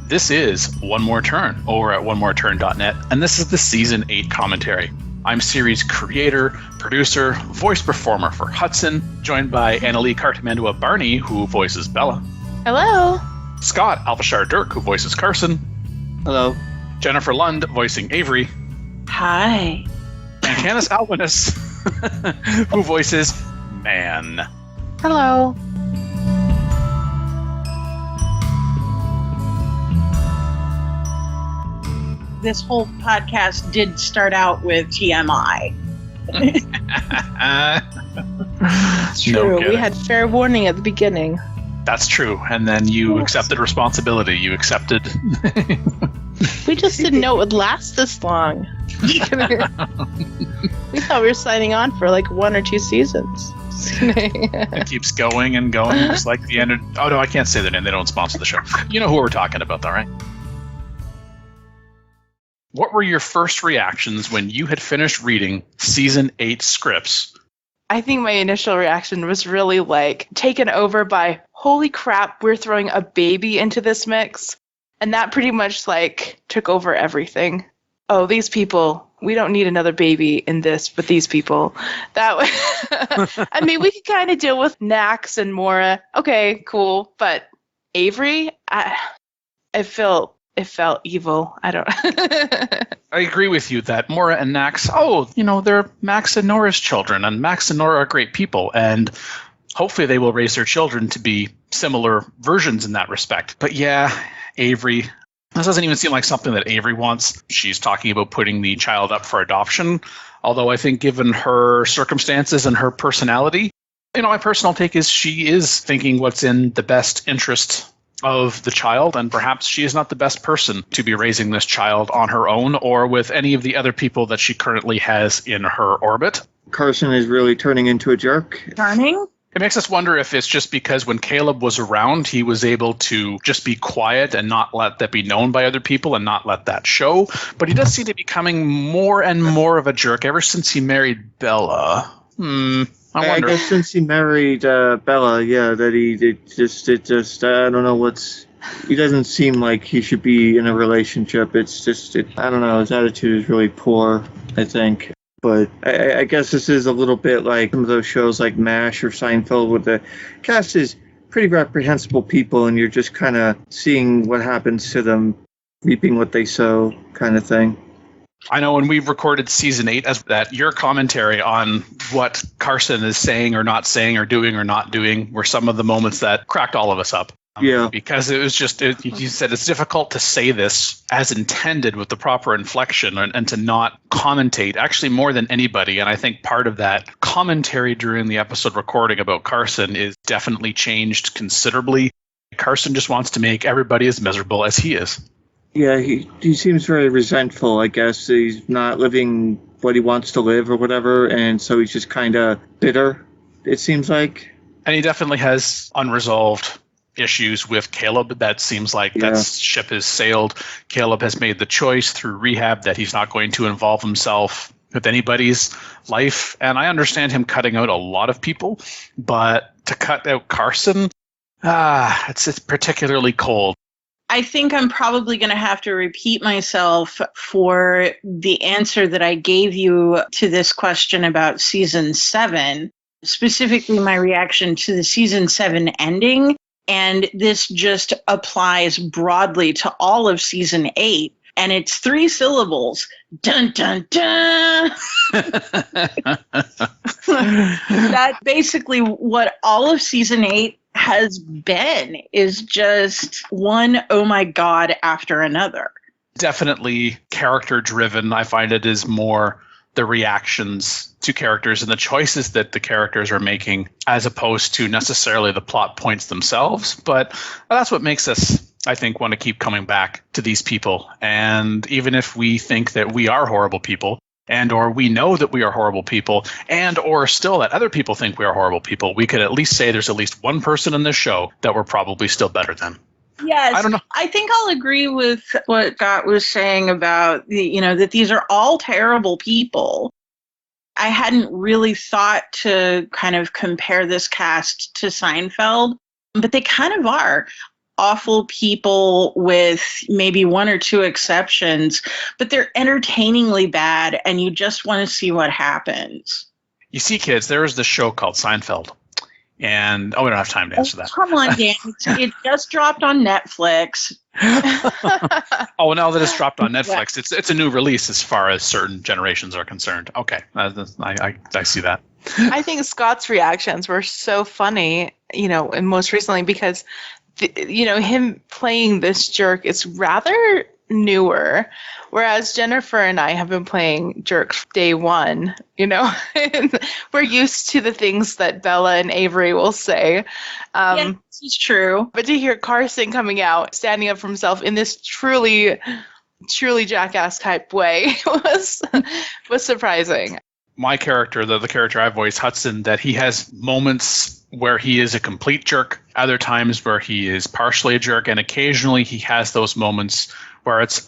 This is One More Turn over at onemoreturn.net, and this is the Season 8 commentary. I'm series creator, producer, voice performer for Hudson, joined by Annalie Cartamandua Barney, who voices Bella. Hello. Scott Alvashar Dirk, who voices Carson. Hello. Jennifer Lund, voicing Avery. Hi. And Candice Alwinis, who voices Man. Hello. This whole podcast did start out with TMI. It's true. We had fair warning at the beginning. That's true. And then you accepted responsibility. You accepted... We just didn't know it would last this long. We thought we were signing on for like 1 or 2 seasons. It keeps going and going, just like the end of... Oh, no, I can't say their name. They don't sponsor the show. You know who we're talking about, though, right? What were your first reactions when you had finished reading Season 8 scripts? I think my initial reaction was really like taken over by, holy crap, we're throwing a baby into this mix. And that pretty much like took over everything. Oh, these people, we don't need another baby in this with these people. That I mean, we could kind of deal with Nax and Mora. Okay, cool. But Avery, it felt evil. I don't... I agree with you that Mora and Nax, they're Max and Nora's children, and Max and Nora are great people, and hopefully they will raise their children to be similar versions in that respect. But yeah, Avery, this doesn't even seem like something that Avery wants. She's talking about putting the child up for adoption, although I think given her circumstances and her personality, my personal take is she is thinking what's in the best interest of the child, and perhaps she is not the best person to be raising this child on her own or with any of the other people that she currently has in her orbit. Carson is really turning into a jerk. Turning? It makes us wonder if it's just because when Caleb was around, he was able to just be quiet and not let that be known by other people and not let that show. But he does seem to be becoming more and more of a jerk ever since he married Bella. I guess since he married Bella, yeah, that I don't know he doesn't seem like he should be in a relationship. I don't know, his attitude is really poor, I think. But I guess this is a little bit like some of those shows like MASH or Seinfeld where the cast is pretty reprehensible people and you're just kind of seeing what happens to them, reaping what they sow kind of thing. I know when we recorded Season 8, that your commentary on what Carson is saying or not saying or doing or not doing were some of the moments that cracked all of us up. Yeah. Because it was just, you said it's difficult to say this as intended with the proper inflection and to not commentate, actually more than anybody. And I think part of that commentary during the episode recording about Carson is definitely changed considerably. Carson just wants to make everybody as miserable as he is. Yeah, he seems very resentful, I guess. He's not living what he wants to live or whatever, and so he's just kind of bitter, it seems like. And he definitely has unresolved issues with Caleb. That seems like that ship has sailed. Caleb has made the choice through rehab that he's not going to involve himself with anybody's life. And I understand him cutting out a lot of people, but to cut out Carson, it's particularly cold. I think I'm probably going to have to repeat myself for the answer that I gave you to this question about Season 7, specifically my reaction to the Season 7 ending. And this just applies broadly to all of Season 8. And it's 3 syllables. Dun, dun, dun. That's basically what all of Season 8 has been, is just one oh my god after another. Definitely character driven. I find it is more the reactions to characters and the choices that the characters are making as opposed to necessarily the plot points themselves. But that's what makes us, I think, want to keep coming back to these people. And even if we think that we are horrible people, and or we know that we are horrible people, and or still that other people think we are horrible people, we could at least say there's at least one person in this show that we're probably still better than. Yes, I don't know. I think I'll agree with what Scott was saying about, that these are all terrible people. I hadn't really thought to kind of compare this cast to Seinfeld, but they kind of are. awful people with maybe one or two exceptions, but they're entertainingly bad and you just want to see what happens. You see, kids, there is this show called Seinfeld. And, we don't have time to answer that. Come on, Dan. It just dropped on Netflix. Oh, now that it's dropped on Netflix, it's a new release as far as certain generations are concerned. Okay, I see that. I think Scott's reactions were so funny, and most recently because, him playing this jerk is rather newer, whereas Jennifer and I have been playing jerks day one, and we're used to the things that Bella and Avery will say. Yeah, this is true. But to hear Carson coming out, standing up for himself in this truly jackass type way was surprising. My character, the character I voice, Hudson, that he has moments where he is a complete jerk, other times where he is partially a jerk, and occasionally he has those moments where it's,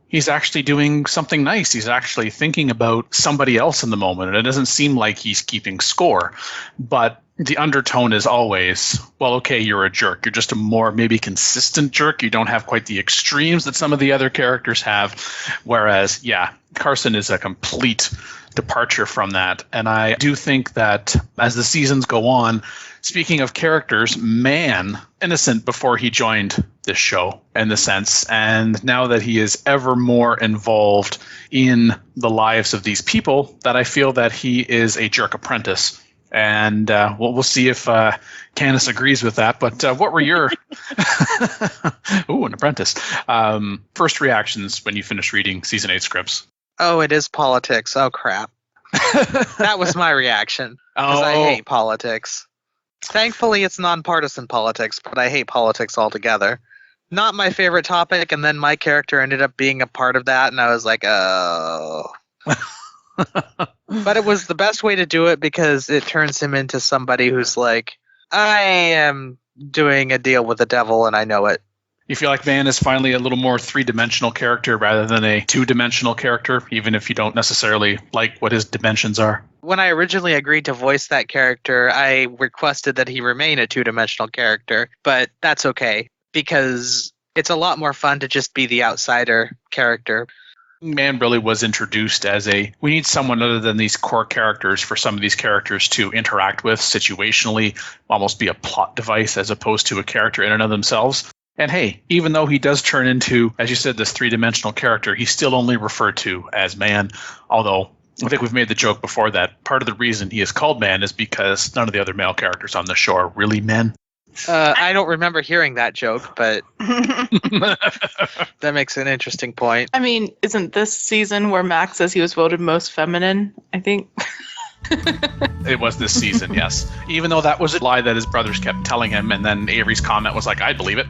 he's actually doing something nice. He's actually thinking about somebody else in the moment, and it doesn't seem like he's keeping score. But the undertone is always, well, okay, you're a jerk. You're just a more maybe consistent jerk. You don't have quite the extremes that some of the other characters have. Whereas, Carson is a complete departure from that. And I do think that as the seasons go on, speaking of characters, man, innocent before he joined this show in the sense. And now that he is ever more involved in the lives of these people, that I feel that he is a jerk apprentice. And we'll see if Candace agrees with that. But what were your an apprentice. First reactions when you finished reading season 8 scripts? Oh, it is politics. Oh, crap. That was my reaction. Because I hate politics. Thankfully, it's nonpartisan politics, but I hate politics altogether. Not my favorite topic, and then my character ended up being a part of that, and I was like, oh. But it was the best way to do it because it turns him into somebody who's like, I am doing a deal with the devil, and I know it. You feel like Van is finally a little more three-dimensional character rather than a two-dimensional character, even if you don't necessarily like what his dimensions are? When I originally agreed to voice that character, I requested that he remain a two-dimensional character, but that's okay, because it's a lot more fun to just be the outsider character. Man really was introduced as we need someone other than these core characters for some of these characters to interact with situationally, almost be a plot device as opposed to a character in and of themselves. And hey, even though he does turn into, as you said, this three-dimensional character, he's still only referred to as Man. Although, I think we've made the joke before that part of the reason he is called Man is because none of the other male characters on the show are really men. I don't remember hearing that joke, but that makes an interesting point. I mean, isn't this season where Max says he was voted most feminine, I think? It was this season, yes. Even though that was a lie that his brothers kept telling him, and then Avery's comment was like, I believe it.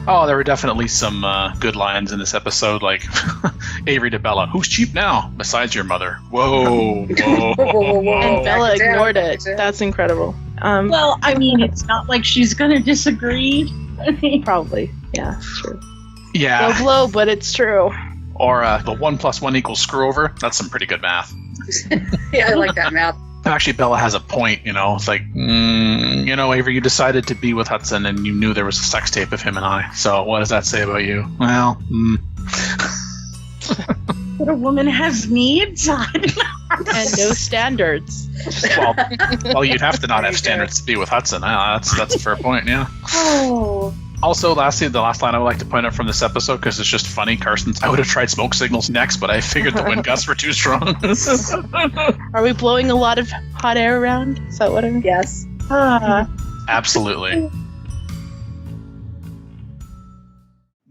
Oh, there were definitely some good lines in this episode, like Avery to Bella, who's cheap now, besides your mother? Whoa, whoa. And Bella ignored it. That's incredible. Well, I mean, it's not like she's going to disagree. Probably. Yeah, true. Yeah. Low blow, but it's true. Or the 1 + 1 = screw over. That's some pretty good math. Yeah, I like that math. Actually, Bella has a point, It's like, Avery, you decided to be with Hudson and you knew there was a sex tape of him and I. So what does that say about you? Well, But a woman has needs. And no standards. Well, you'd have to not have standards to be with Hudson. That's a fair point, yeah. Oh. Also, lastly, the last line I would like to point out from this episode, because it's just funny, I would have tried smoke signals next, but I figured the wind gusts were too strong. Are we blowing a lot of hot air around? Is that what I mean? Yes. Absolutely.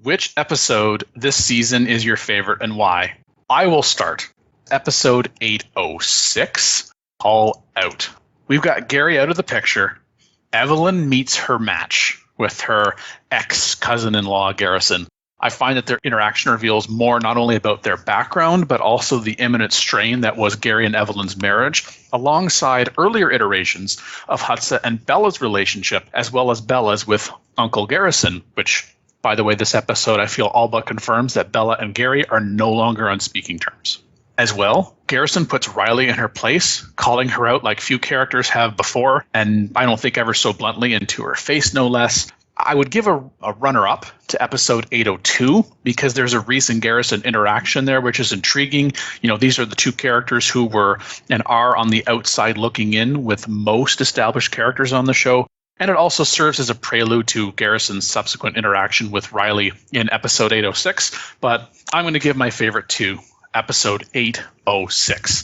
Which episode this season is your favorite and why? I will start. Episode 806, Call Out. We've got Gary out of the picture. Evelyn meets her match with her ex-cousin-in-law, Garrison. I find that their interaction reveals more not only about their background, but also the imminent strain that was Gary and Evelyn's marriage, alongside earlier iterations of Hudson and Bella's relationship, as well as Bella's with Uncle Garrison, which, by the way, this episode I feel all but confirms that Bella and Gary are no longer on speaking terms. as well. Garrison puts Riley in her place, calling her out like few characters have before, and I don't think ever so bluntly, and to her face no less. I would give a runner-up to episode 802 because there's a Reese Garrison interaction there, which is intriguing. You know, these are the two characters who were and are on the outside looking in with most established characters on the show. And it also serves as a prelude to Garrison's subsequent interaction with Riley in episode 806. But I'm going to give my favorite to episode 806.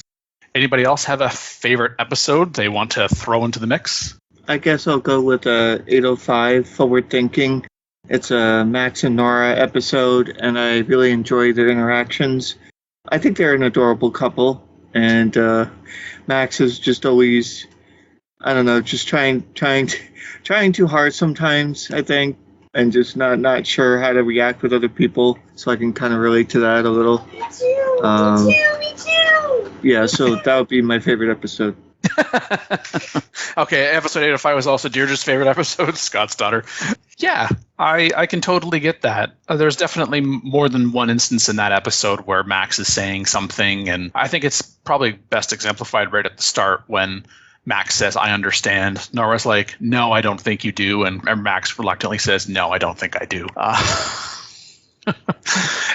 Anybody else have a favorite episode they want to throw into the mix? I guess I'll go with 805, Forward Thinking. It's a Max and Nora episode, and I really enjoy their interactions. I think they're an adorable couple, and Max is just always, I don't know, just trying too hard sometimes, I think, and just not sure how to react with other people, so I can kind of relate to that a little. Me too. Me too. Yeah, so that would be my favorite episode. Okay, episode 805 was also Deirdre's favorite episode, Scott's daughter. Yeah, I can totally get that. There's definitely more than one instance in that episode where Max is saying something, and I think it's probably best exemplified right at the start when Max says, I understand. Nora's like, no, I don't think you do. And Max reluctantly says, no, I don't think I do.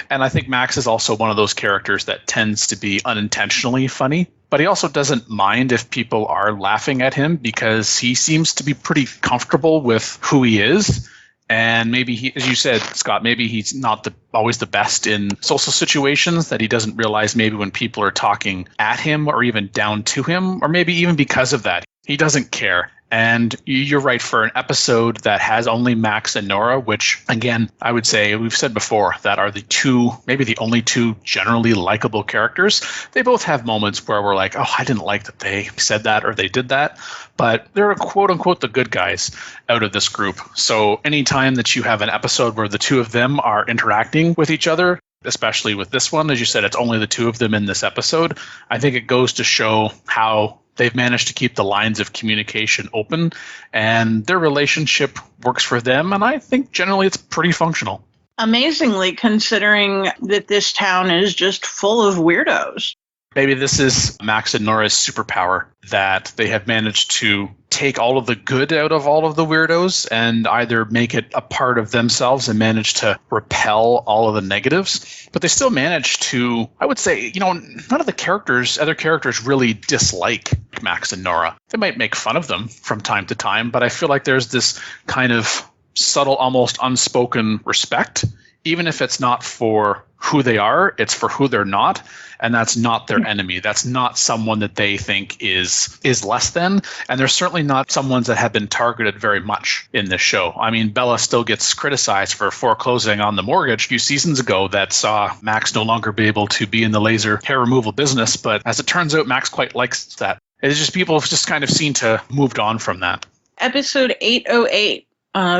And I think Max is also one of those characters that tends to be unintentionally funny, but he also doesn't mind if people are laughing at him because he seems to be pretty comfortable with who he is. And maybe he, as you said, Scott, maybe he's not always the best in social situations, that he doesn't realize maybe when people are talking at him or even down to him, or maybe even because of that, he doesn't care. And you're right, for an episode that has only Max and Nora, which, again, I would say we've said before that are the two, maybe the only two generally likable characters. They both have moments where we're like, oh, I didn't like that they said that or they did that. But they're quote unquote the good guys out of this group. So anytime that you have an episode where the two of them are interacting with each other, especially with this one, as you said, it's only the two of them in this episode, I think it goes to show how they've managed to keep the lines of communication open, and their relationship works for them, and I think generally it's pretty functional. Amazingly, considering that this town is just full of weirdos. Maybe this is Max and Nora's superpower, that they have managed to take all of the good out of all of the weirdos and either make it a part of themselves and manage to repel all of the negatives. But they still manage to, I would say, none of the other characters really dislike Max and Nora. They might make fun of them from time to time, but I feel like there's this kind of subtle, almost unspoken respect. Even if it's not for who they are, it's for who they're not. And that's not their enemy. That's not someone that they think is less than. And they're certainly not someone that have been targeted very much in this show. I mean, Bella still gets criticized for foreclosing on the mortgage a few seasons ago that saw Max no longer be able to be in the laser hair removal business. But as it turns out, Max quite likes that. It's just people have just kind of seem to moved on from that. Episode 808,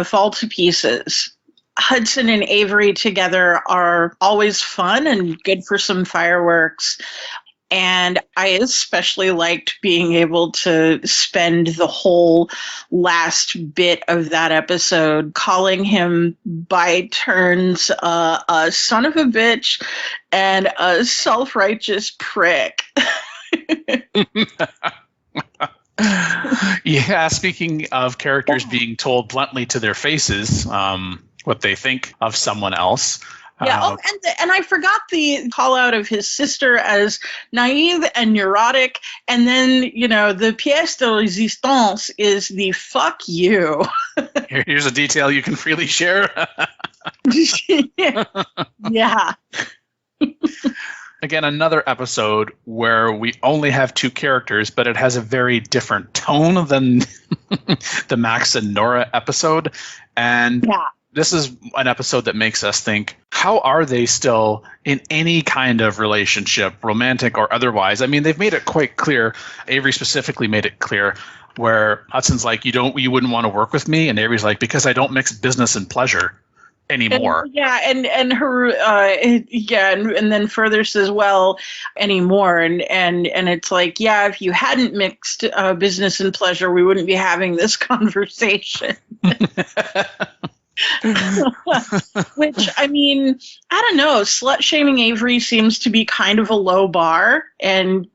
Fall to Pieces. Hudson and Avery together are always fun and good for some fireworks. And I especially liked being able to spend the whole last bit of that episode calling him by turns a son of a bitch and a self-righteous prick. Yeah, speaking of characters being told bluntly to their faces, what they think of someone else. Yeah, and I forgot the call out of his sister as naive and neurotic, and then, the pièce de résistance is the fuck you. Here's a detail you can freely share. Yeah. Again, another episode where we only have two characters, but it has a very different tone than the Max and Nora episode. And yeah. This is an episode that makes us think, how are they still in any kind of relationship, romantic or otherwise? I mean, they've made it quite clear. Avery specifically made it clear where Hudson's like, you wouldn't want to work with me. And Avery's like, because I don't mix business and pleasure anymore. And her and then further says, well, anymore, and it's like, yeah, if you hadn't mixed business and pleasure, we wouldn't be having this conversation. Which, I mean, I don't know. Slut shaming Avery seems to be kind of a low bar and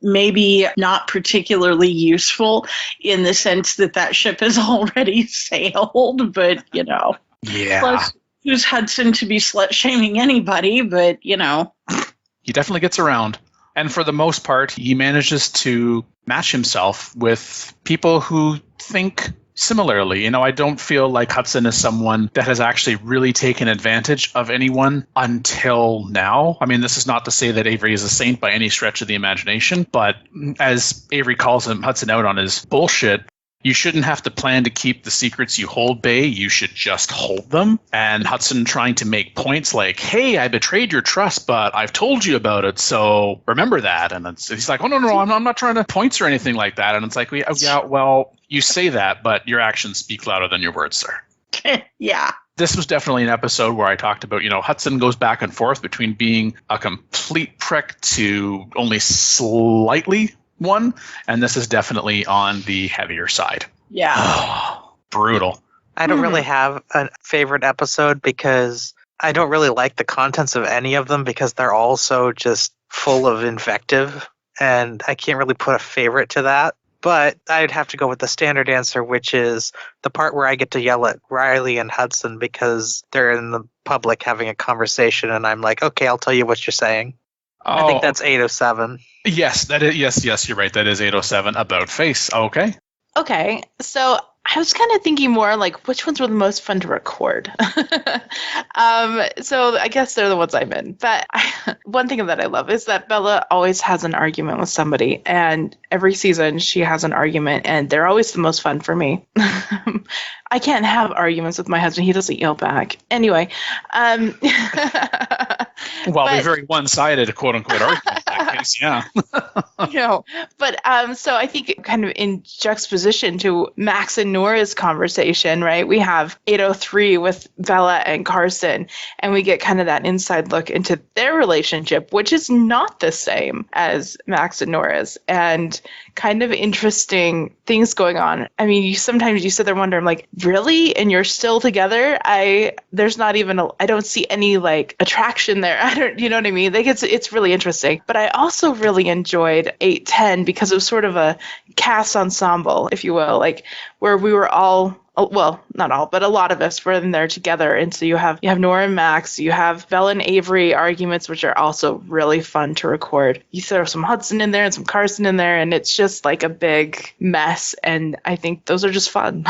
maybe not particularly useful in the sense that that ship has already sailed. But, you know, Yeah. plus, who's Hudson to be slut shaming anybody? But, you know. He definitely gets around. And for the most part, he manages to match himself with people who think similarly. You know, I don't feel like Hudson is someone that has actually really taken advantage of anyone until now. I mean, this is not to say that Avery is a saint by any stretch of the imagination, but as Avery calls him Hudson out on his bullshit, you shouldn't have to plan to keep the secrets you hold, Bay. You should just hold them. And Hudson trying to make points like, hey, I betrayed your trust, but I've told you about it, so remember that. And he's like, oh, no, I'm not trying to points or anything like that. And it's like, yeah, well, you say that, but your actions speak louder than your words, sir. Yeah. This was definitely an episode where I talked about, you know, Hudson goes back and forth between being a complete prick to only slightly one, and this is definitely on the heavier side. Yeah. Brutal. I don't really have a favorite episode because I don't really like the contents of any of them because they're all so just full of invective, and I can't really put a favorite to that. But I'd have to go with the standard answer, which is the part where I get to yell at Riley and Hudson because they're in the public having a conversation, and I'm like, okay, I'll tell you what you're saying. I think that's 807. Yes, that is. Yes, you're right. That is 807. About face. Okay. Okay, so I was kind of thinking more like which ones were the most fun to record. So I guess they're the ones I'm in. But one thing that I love is that Bella always has an argument with somebody, and every season she has an argument, and they're always the most fun for me. I can't have arguments with my husband; he doesn't yell back. Anyway, Well, we're very one-sided, quote unquote argument in that case. Yeah. So I think kind of in juxtaposition to Max and Nora's conversation, right? We have 803 with Bella and Carson, and we get kind of that inside look into their relationship, which is not the same as Max and Nora's, and kind of interesting things going on. I mean, sometimes you sit there and wonder, I'm like, really? And you're still together? There's not even I don't see any like attraction there. You know what I mean? Like it's really interesting. But I also really enjoyed 810 because it was sort of a cast ensemble, if you will, like where we were all, well, not all, but a lot of us were in there together. And so you have Nora and Max, you have Bella and Avery arguments, which are also really fun to record. You throw some Hudson in there and some Carson in there, and it's just like a big mess. And I think those are just fun.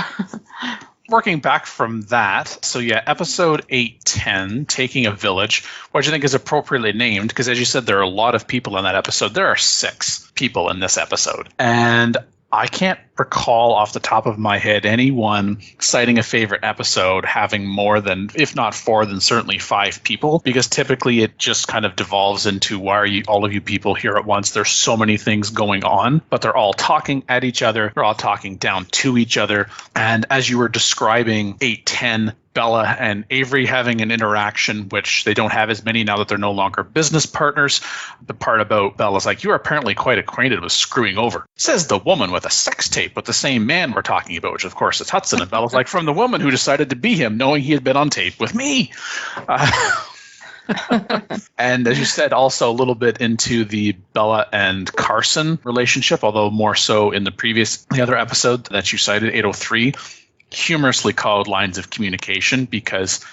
Working back from that, so yeah, episode 810, Taking a Village, which I think is appropriately named, because as you said, there are a lot of people in that episode. There are 6 people in this episode. And I can't recall off the top of my head anyone citing a favorite episode having more than, if not 4, then certainly 5 people, because typically it just kind of devolves into why are you all of you people here at once? There's so many things going on, but they're all talking at each other. They're all talking down to each other. And as you were describing 810, Bella and Avery having an interaction, which they don't have as many now that they're no longer business partners. The part about Bella's like, you are apparently quite acquainted with screwing over, says the woman with a sex tape with the same man we're talking about, which of course is Hudson. And Bella's like, from the woman who decided to be him, knowing he had been on tape with me. And as you said, also a little bit into the Bella and Carson relationship, although more so in the other episode that you cited, 803. Humorously called lines of communication, because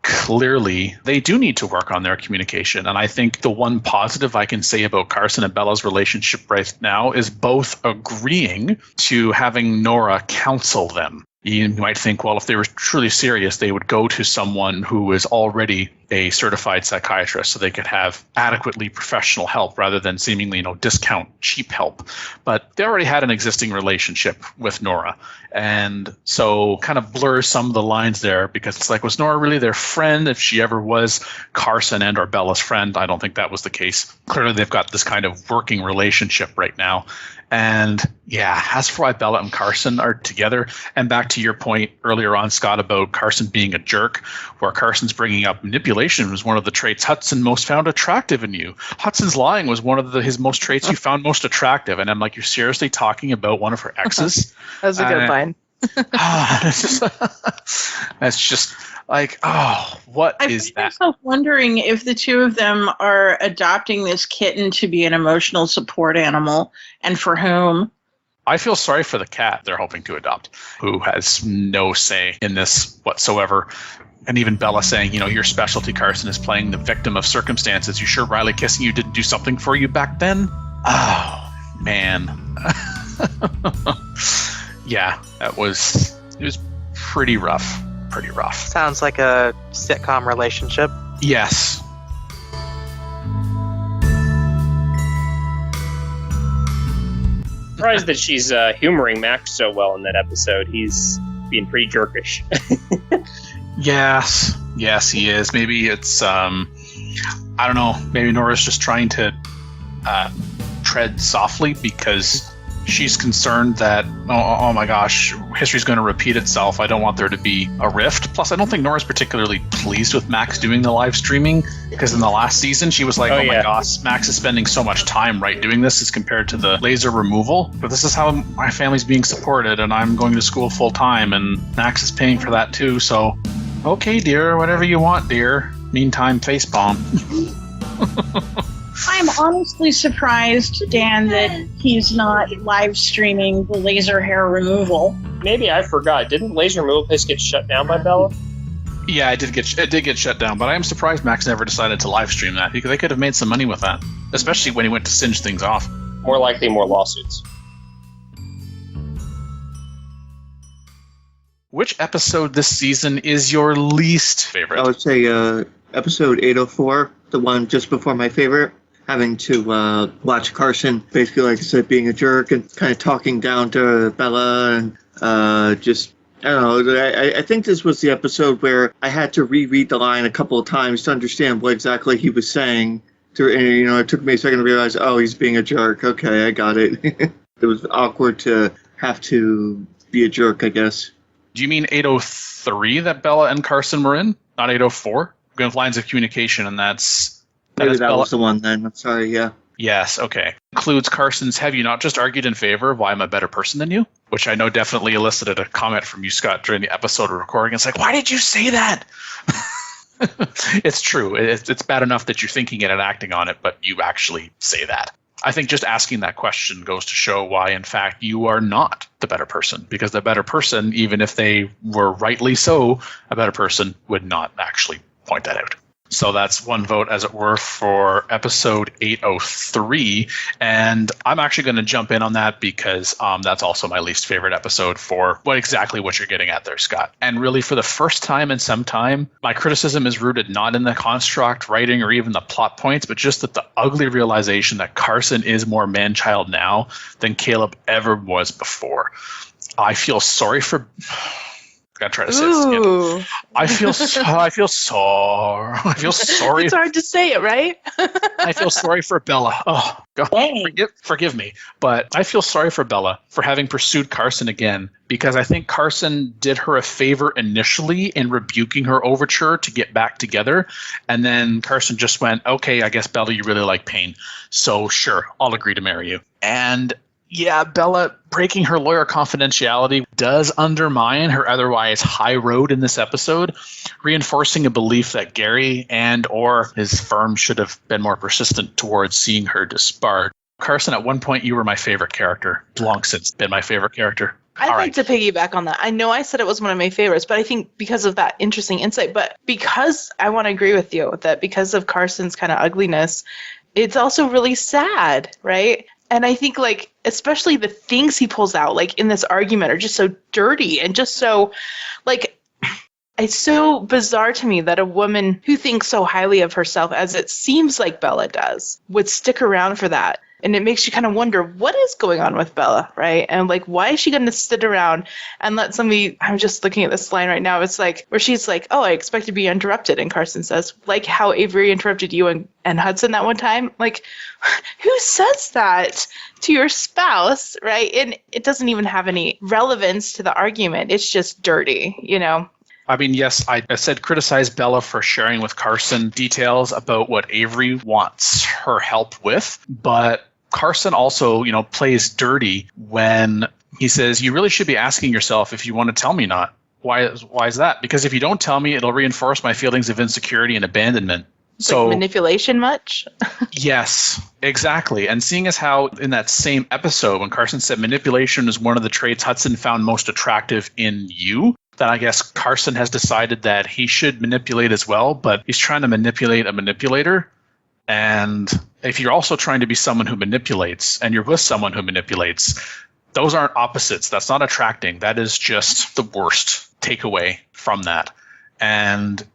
clearly they do need to work on their communication. And I think the one positive I can say about Carson and Bella's relationship right now is both agreeing to having Nora counsel them. You might think, well, if they were truly serious, they would go to someone who is already a certified psychiatrist so they could have adequately professional help rather than seemingly, discount cheap help. But they already had an existing relationship with Nora. And so kind of blurs some of the lines there, because it's like, was Nora really their friend if she ever was Carson and or Bella's friend? I don't think that was the case. Clearly, they've got this kind of working relationship right now. And yeah, as for why Bella and Carson are together, and back to your point earlier on, Scott, about Carson being a jerk, where Carson's bringing up manipulation was one of the traits Hudson most found attractive in you. Hudson's lying was one of his traits you found most attractive. And I'm like, you're seriously talking about one of her exes? That was a good line. That's just like, oh, what I is find that? myself wondering if the two of them are adopting this kitten to be an emotional support animal, and for whom. I feel sorry for the cat they're hoping to adopt, who has no say in this whatsoever. And even Bella saying, your specialty, Carson, is playing the victim of circumstances. You sure Riley kissing you didn't do something for you back then? Oh, man. Yeah, it was pretty rough. Pretty rough. Sounds like a sitcom relationship. Yes. Surprised that she's humoring Max so well in that episode. He's being pretty jerkish. Yes, he is. Maybe it's, I don't know, maybe Nora's just trying to tread softly because she's concerned that, oh my gosh, history's going to repeat itself. I don't want there to be a rift. Plus, I don't think Nora's particularly pleased with Max doing the live streaming, because in the last season, she was like, oh my gosh, Max is spending so much time doing this as compared to the laser removal. But this is how my family's being supported, and I'm going to school full time, and Max is paying for that too. So, okay, dear, whatever you want, dear. Meantime, facepalm. I'm honestly surprised, Dan, that he's not live streaming the laser hair removal. Maybe I forgot. Didn't laser removal place get shut down by Bella? Yeah, it did get shut down, but I am surprised Max never decided to live stream that, because they could have made some money with that, especially when he went to singe things off. More likely, more lawsuits. Which episode this season is your least favorite? I would say episode 804, the one just before my favorite. Having to watch Carson, basically, like I said, being a jerk and kind of talking down to Bella, and I don't know. I think this was the episode where I had to reread the line a couple of times to understand what exactly he was saying. It took me a second to realize, oh, he's being a jerk. Okay, I got it. It was awkward to have to be a jerk, I guess. Do you mean 803 that Bella and Carson were in? Not 804? We have lines of communication, and that's... Maybe that was the one then. I'm sorry, yeah. Yes, okay. Includes Carson's, have you not just argued in favor of why I'm a better person than you? Which I know definitely elicited a comment from you, Scott, during the episode of recording. It's like, why did you say that? It's true. It's bad enough that you're thinking it and acting on it, but you actually say that. I think just asking that question goes to show why, in fact, you are not the better person. Because the better person, even if they were rightly so a better person, would not actually point that out. So that's one vote, as it were, for episode 803. And I'm actually going to jump in on that because that's also my least favorite episode for what you're getting at there, Scott. And really, for the first time in some time, my criticism is rooted not in the construct, writing, or even the plot points, but just that the ugly realization that Carson is more man-child now than Caleb ever was before. I feel sorry for... Gotta try to say this. I feel sorry. It's hard to say it, right? I feel sorry for Bella. Oh, God, forgive me. But I feel sorry for Bella for having pursued Carson again, because I think Carson did her a favor initially in rebuking her overture to get back together. And then Carson just went, okay, I guess, Bella, you really like pain. So sure, I'll agree to marry you. And yeah, Bella breaking her lawyer confidentiality does undermine her otherwise high road in this episode, reinforcing a belief that Gary and or his firm should have been more persistent towards seeing her disbarred. Carson, at one point you were my favorite character. Long since been my favorite character. I'd like to piggyback on that. I know I said it was one of my favorites, but I think because of that interesting insight, but because I want to agree with you that because of Carson's kind of ugliness, it's also really sad, right? And I think, like, especially the things he pulls out, like, in this argument are just so dirty and just so, like, it's so bizarre to me that a woman who thinks so highly of herself, as it seems like Bella does, would stick around for that. And it makes you kind of wonder, what is going on with Bella, right? And, like, why is she going to sit around and let somebody, I'm just looking at this line right now, it's like, where she's like, oh, I expect to be interrupted. And Carson says, like how Avery interrupted you and Hudson that one time. Like, who says that to your spouse, right? And it doesn't even have any relevance to the argument. It's just dirty, you know? I mean, yes, I said criticize Bella for sharing with Carson details about what Avery wants her help with, but Carson also, plays dirty when He says, you really should be asking yourself if you want to tell me not. Why is that? Because if you don't tell me, it'll reinforce my feelings of insecurity and abandonment. So like manipulation much? Yes, exactly. And seeing as how in that same episode when Carson said manipulation is one of the traits Hudson found most attractive in you, then I guess Carson has decided that he should manipulate as well, but he's trying to manipulate a manipulator. And if you're also trying to be someone who manipulates and you're with someone who manipulates, those aren't opposites. That's not attracting. That is just the worst takeaway from that. And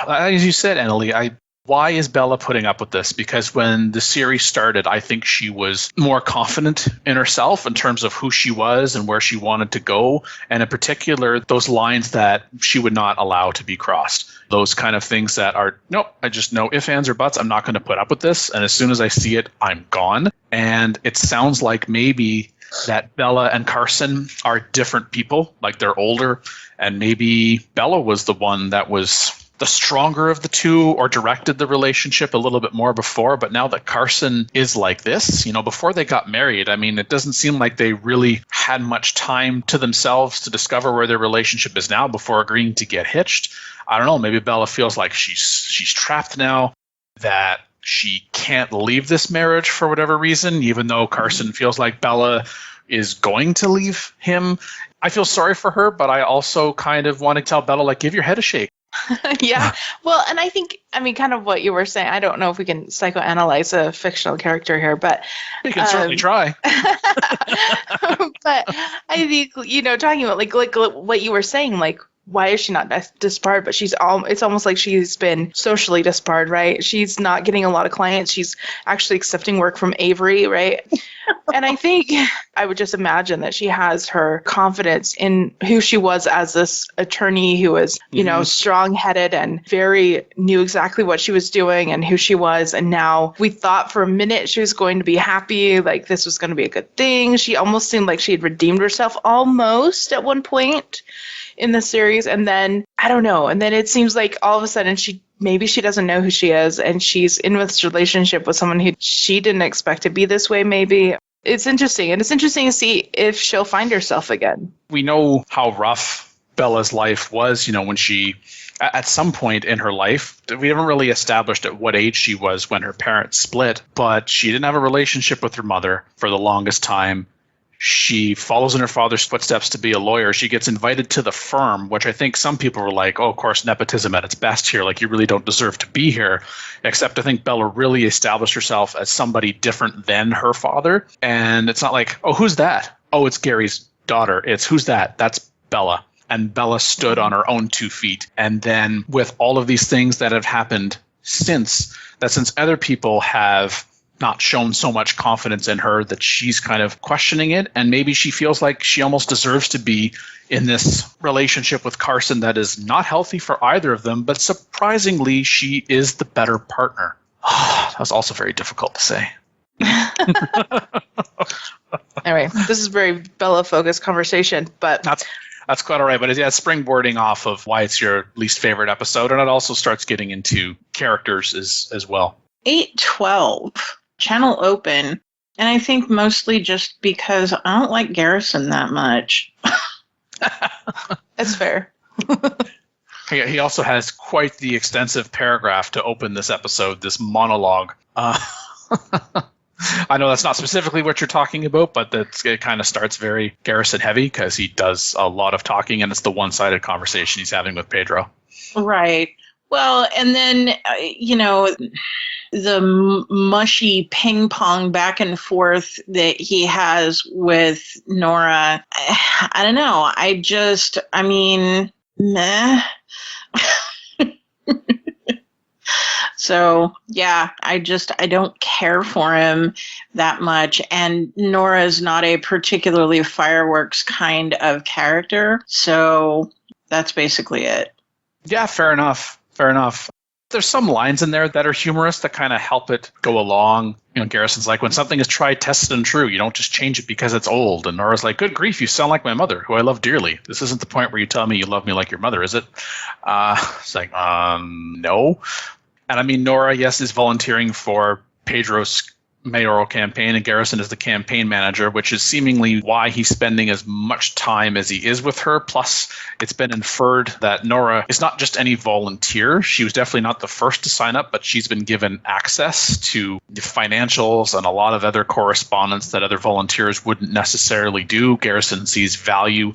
as you said, Annalie, why is Bella putting up with this? Because when the series started, I think she was more confident in herself in terms of who she was and where she wanted to go. And in particular, those lines that she would not allow to be crossed. Those kind of things that are, nope, I just know if, ands, or buts, I'm not going to put up with this. And as soon as I see it, I'm gone. And it sounds like maybe that Bella and Carson are different people, like they're older. And maybe Bella was the one that was the stronger of the two or directed the relationship a little bit more before. But now that Carson is like this, before they got married, I mean, it doesn't seem like they really had much time to themselves to discover where their relationship is now before agreeing to get hitched. I don't know. Maybe Bella feels like she's trapped now, that she can't leave this marriage for whatever reason, even though Carson feels like Bella is going to leave him. I feel sorry for her, but I also kind of want to tell Bella, like, give your head a shake. Yeah. Well, and I think, kind of what you were saying, I don't know if we can psychoanalyze a fictional character here, but you can certainly try. But I think, talking about like what you were saying, like, why is she not disbarred? But it's almost like she's been socially disbarred, right? She's not getting a lot of clients. She's actually accepting work from Avery, right? And I think I would just imagine that she has her confidence in who she was as this attorney who was, strong-headed and knew exactly what she was doing and who she was. And now we thought for a minute she was going to be happy, like this was going to be a good thing. She almost seemed like she had redeemed herself almost at one point in the series, and then I don't know, and then it seems like all of a sudden maybe she doesn't know who she is, and she's in this relationship with someone who she didn't expect to be this way. Maybe it's interesting, and it's interesting to see if she'll find herself again. We know how rough Bella's life was, when she, at some point in her life, we haven't really established at what age she was when her parents split, but she didn't have a relationship with her mother for the longest time. She follows in her father's footsteps to be a lawyer. She gets invited to the firm, which I think some people were like, oh, of course, nepotism at its best here. Like, you really don't deserve to be here. Except I think Bella really established herself as somebody different than her father. And it's not like, oh, who's that? Oh, it's Gary's daughter. It's who's that? That's Bella. And Bella stood on her own 2 feet. And then with all of these things that have happened since other people have not shown so much confidence in her, that she's kind of questioning it, and maybe she feels like she almost deserves to be in this relationship with Carson that is not healthy for either of them, but surprisingly she is the better partner. That was also very difficult to say. Anyway, this is a very Bella-focused conversation, but that's quite all right. But it's springboarding off of why it's your least favorite episode, and it also starts getting into characters as well. 8-12. Channel open, and I think mostly just because I don't like Garrison that much. That's fair. He also has quite the extensive paragraph to open this episode, this monologue. I know that's not specifically what you're talking about, but it kind of starts very Garrison heavy because he does a lot of talking, and it's the one-sided conversation he's having with Pedro. Right. Well, and then, the mushy ping pong back and forth that he has with Nora, I don't know. Meh. So, yeah, I don't care for him that much. And Nora's not a particularly fireworks kind of character. So that's basically it. Yeah, fair enough. There's some lines in there that are humorous that kind of help it go along. Garrison's like, when something is tried, tested, and true, you don't just change it because it's old. And Nora's like, good grief, you sound like my mother, who I love dearly. This isn't the point where you tell me you love me like your mother, is it? It's like, no. And I mean, Nora, yes, is volunteering for Pedro's mayoral campaign, and Garrison is the campaign manager, which is seemingly why he's spending as much time as he is with her. Plus, it's been inferred that Nora is not just any volunteer. She was definitely not the first to sign up, but she's been given access to the financials and a lot of other correspondence that other volunteers wouldn't necessarily do. Garrison sees value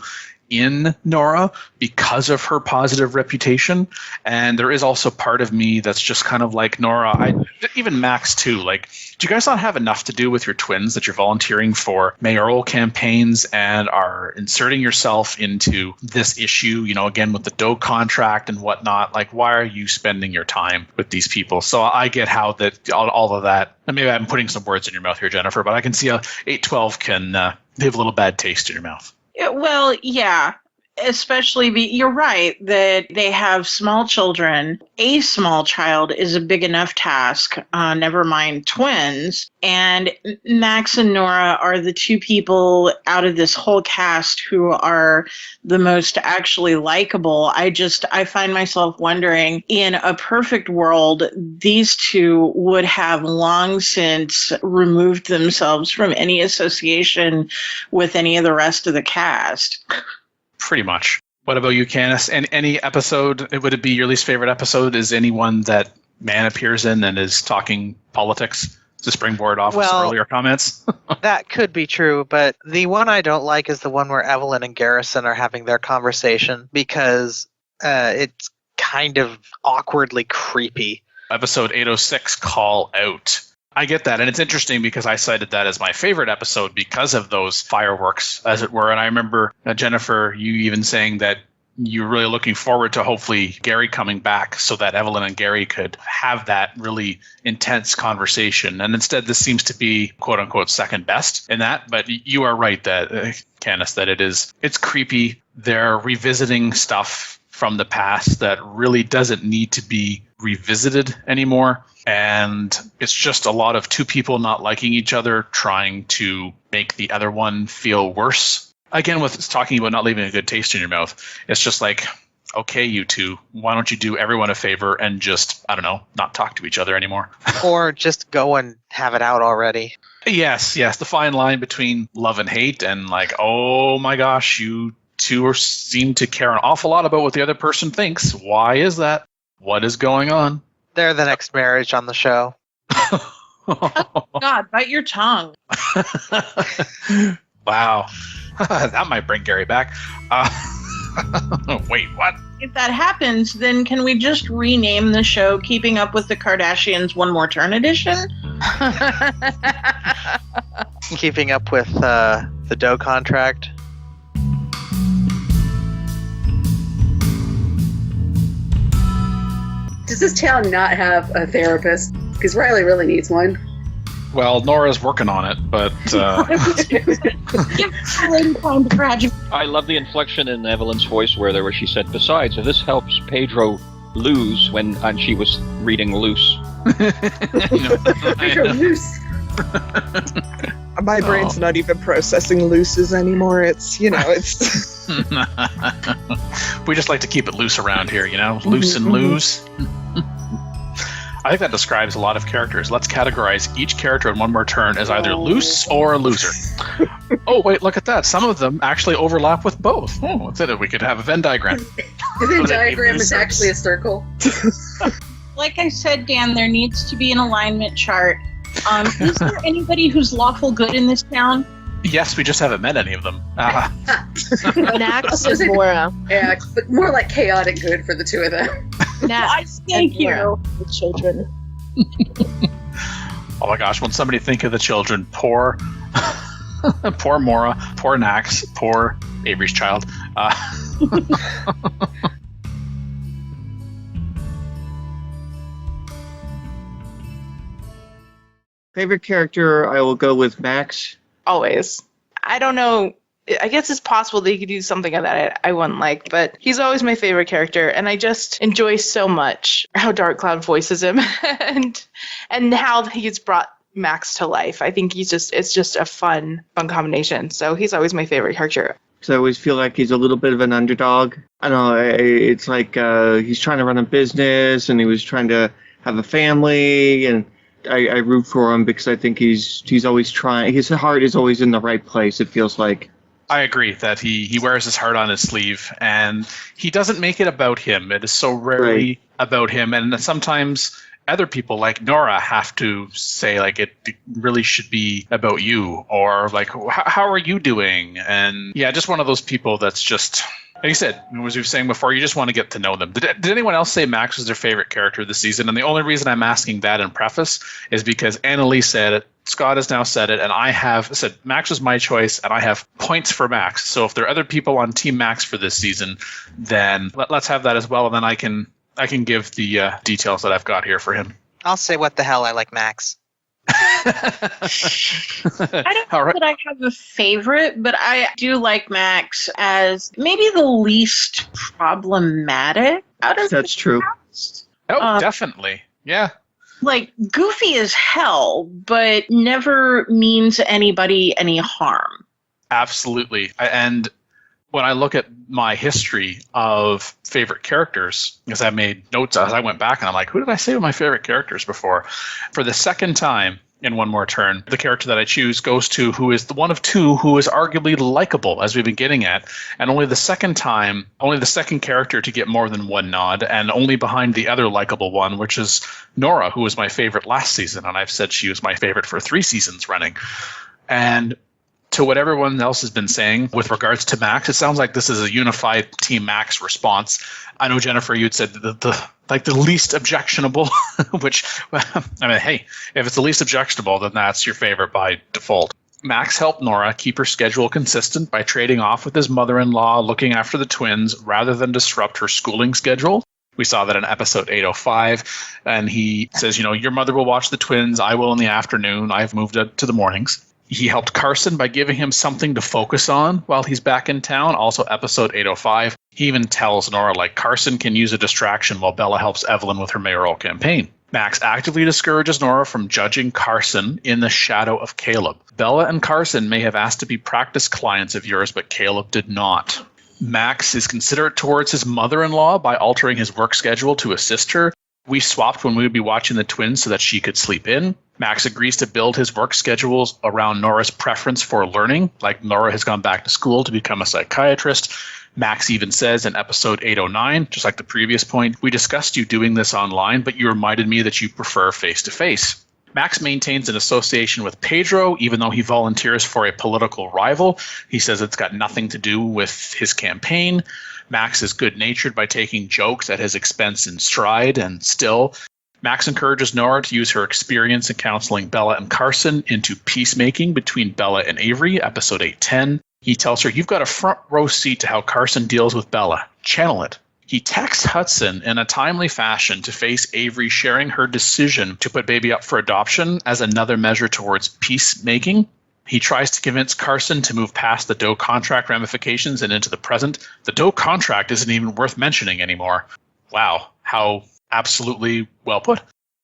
in Nora because of her positive reputation. And there is also part of me that's just kind of like Nora, even Max too. Like, do you guys not have enough to do with your twins that you're volunteering for mayoral campaigns and are inserting yourself into this issue, again, with the Doe contract and whatnot? Like, why are you spending your time with these people? So I get how that all of that, and maybe I'm putting some words in your mouth here, Jennifer, but I can see how 812 can leave a little bad taste in your mouth. Well, yeah, especially you're right that they have small children. A small child is a big enough task, never mind twins. And Max and Nora are the two people out of this whole cast who are the most actually likable. I find myself wondering, in a perfect world, these two would have long since removed themselves from any association with any of the rest of the cast. Pretty much. What about you, Candace? And any episode, would it be your least favorite episode? Is anyone that Man appears in and is talking politics to springboard off of some earlier comments? That could be true, but the one I don't like is the one where Evelyn and Garrison are having their conversation because it's kind of awkwardly creepy. Episode 806, Call Out. I get that, and it's interesting because I cited that as my favorite episode because of those fireworks, as it were. And I remember, Jennifer, you even saying that you're really looking forward to hopefully Gary coming back so that Evelyn and Gary could have that really intense conversation. And instead, this seems to be, quote unquote, second best in that. But you are right, that Candace, that it's creepy. They're revisiting stuff from the past that really doesn't need to be revisited anymore. And it's just a lot of two people not liking each other, trying to make the other one feel worse. Again, with talking about not leaving a good taste in your mouth, it's just like, okay, you two, why don't you do everyone a favor and just, I don't know, not talk to each other anymore? Or just go and have it out already. Yes, the fine line between love and hate and like, oh my gosh, you two seem to care an awful lot about what the other person thinks. Why is that? What is going on? They're the next marriage on the show. God, bite your tongue. Wow. That might bring Gary back. Wait, what? If that happens, then can we just rename the show Keeping Up with the Kardashians One More Turn Edition? Keeping up with the Doe contract. Does this town not have a therapist? Because Riley really needs one. Well, Nora's working on it, but... Give Lady time to graduate. I love the inflection in Evelyn's voice where she said, besides, if this helps Pedro lose and she was reading Loose. Pedro loose. My brain's not even processing looses anymore. It's. We just like to keep it loose around here, loose and loose. I think that describes a lot of characters. Let's categorize each character in One More Turn as either loose or a loser. Oh, wait, look at that. Some of them actually overlap with both. Oh, what's it? We could have a Venn diagram. The Venn diagram is actually a circle. Like I said, Dan, there needs to be an alignment chart. Is there anybody who's lawful good in this town? Yes, we just haven't met any of them. Nax and Mora. Yeah, but more like chaotic good for the two of them. Nax Thank and you. Mora, the children. Oh my gosh, when somebody think of the children, poor Mora, poor Nax, poor Avery's child. Favorite character, I will go with Max. Always. I don't know. I guess it's possible that he could do something that I wouldn't like, but he's always my favorite character, and I just enjoy so much how Dark Cloud voices him and how he's brought Max to life. I think it's just a fun combination. So he's always my favorite character. So I always feel like he's a little bit of an underdog. I don't know, it's like he's trying to run a business and he was trying to have a family and I root for him because I think he's always trying. His heart is always in the right place, it feels like. I agree that he wears his heart on his sleeve, and he doesn't make it about him. It is so rarely about him, and sometimes other people like Nora have to say, like, it really should be about you, or like, how are you doing? And yeah, just one of those people that's just, like you said, as we were saying before, you just want to get to know them. Did anyone else say Max was their favorite character this season? And the only reason I'm asking that in preface is because Annalise said it, Scott has now said it, and I have said Max was my choice, and I have points for Max. So if there are other people on Team Max for this season, then let's have that as well, and then I can give the details that I've got here for him. I'll say what the hell, I like Max. I don't know that I have a favorite, but I do like Max as maybe the least problematic out of That's true. cast. Oh, definitely. Yeah. Like, goofy as hell, but never means anybody any harm. Absolutely. And when I look at my history of favorite characters, because I made notes as I went back, and I'm like, who did I say were my favorite characters before? For the second time in One More Turn, the character that I choose goes to who is the one of two who is arguably likable, as we've been getting at, and only the second character to get more than one nod, and only behind the other likable one, which is Nora, who was my favorite last season, and I've said she was my favorite for 3 seasons running. And to what everyone else has been saying with regards to Max, it sounds like this is a unified Team Max response. I know, Jennifer, you'd said the least objectionable, which, I mean, hey, if it's the least objectionable, then that's your favorite by default. Max helped Nora keep her schedule consistent by trading off with his mother-in-law, looking after the twins, rather than disrupt her schooling schedule. We saw that in episode 805, and he says, your mother will watch the twins, I will in the afternoon, I've moved it to the mornings. He helped Carson by giving him something to focus on while he's back in town. Also, episode 805, he even tells Nora, like, Carson can use a distraction while Bella helps Evelyn with her mayoral campaign. Max actively discourages Nora from judging Carson in the shadow of Caleb. Bella and Carson may have asked to be practice clients of yours, but Caleb did not. Max is considerate towards his mother-in-law by altering his work schedule to assist her. We swapped when we would be watching the twins so that she could sleep in. Max agrees to build his work schedules around Nora's preference for learning, like Nora has gone back to school to become a psychiatrist. Max even says in episode 809, just like the previous point, we discussed you doing this online, but you reminded me that you prefer face-to-face. Max maintains an association with Pedro, even though he volunteers for a political rival. He says it's got nothing to do with his campaign. Max is good-natured by taking jokes at his expense in stride, and still, Max encourages Nora to use her experience in counseling Bella and Carson into peacemaking between Bella and Avery, episode 810. He tells her, you've got a front row seat to how Carson deals with Bella. Channel it. He texts Hudson in a timely fashion to face Avery sharing her decision to put baby up for adoption as another measure towards peacemaking. He tries to convince Carson to move past the Doe contract ramifications and into the present. The Doe contract isn't even worth mentioning anymore. Wow, how absolutely well put.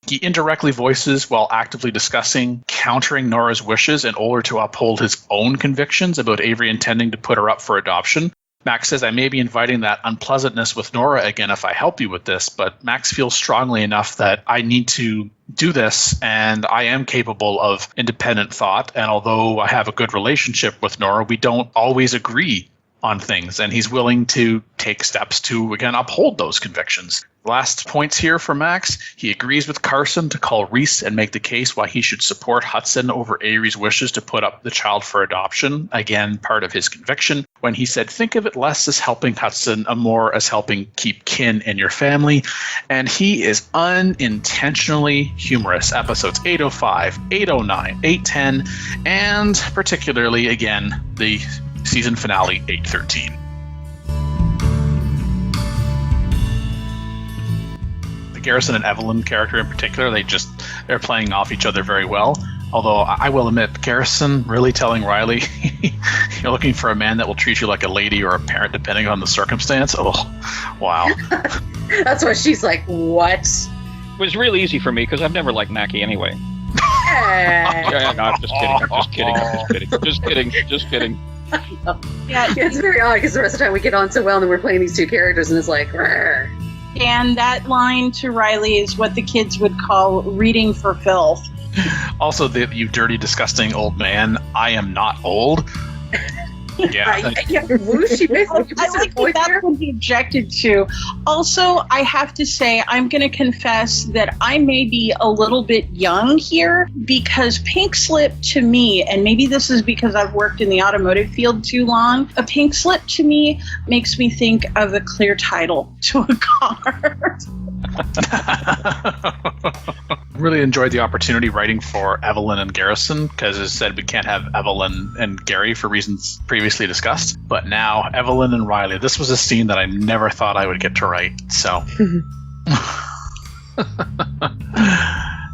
He indirectly voices while actively discussing countering Nora's wishes in order to uphold his own convictions about Avery intending to put her up for adoption. Max says, I may be inviting that unpleasantness with Nora again if I help you with this, but Max feels strongly enough that I need to do this, and I am capable of independent thought, and although I have a good relationship with Nora, we don't always agree on things, and he's willing to take steps to, again, uphold those convictions. Last points here for Max. He agrees with Carson to call Reese and make the case why he should support Hudson over Avery's wishes to put up the child for adoption. Again, part of his conviction. When he said, think of it less as helping Hudson and more as helping keep kin in your family. And he is unintentionally humorous. Episodes 805, 809, 810, and particularly, again, the season finale, 813. Garrison and Evelyn character in particular, they're playing off each other very well. Although I will admit, Garrison really telling Riley, you're looking for a man that will treat you like a lady or a parent depending on the circumstance. Oh, wow. That's what she's like, what? It was really easy for me because I've never liked Mackie anyway. Yeah, no, I'm just kidding. Yeah, it's very odd because the rest of the time we get on so well and then we're playing these two characters and it's like, rrr. And that line to Riley is what the kids would call reading for filth. Also, you dirty, disgusting old man. I am not old. Yeah. Whoosh, she basically I like that that's what he objected to. Also, I have to say, I'm going to confess that I may be a little bit young here because pink slip to me, and maybe this is because I've worked in the automotive field too long, a pink slip to me makes me think of a clear title to a car. Really enjoyed the opportunity writing for Evelyn and Garrison because, as said, we can't have Evelyn and Gary for reasons previously discussed. But now, Evelyn and Riley. This was a scene that I never thought I would get to write. So,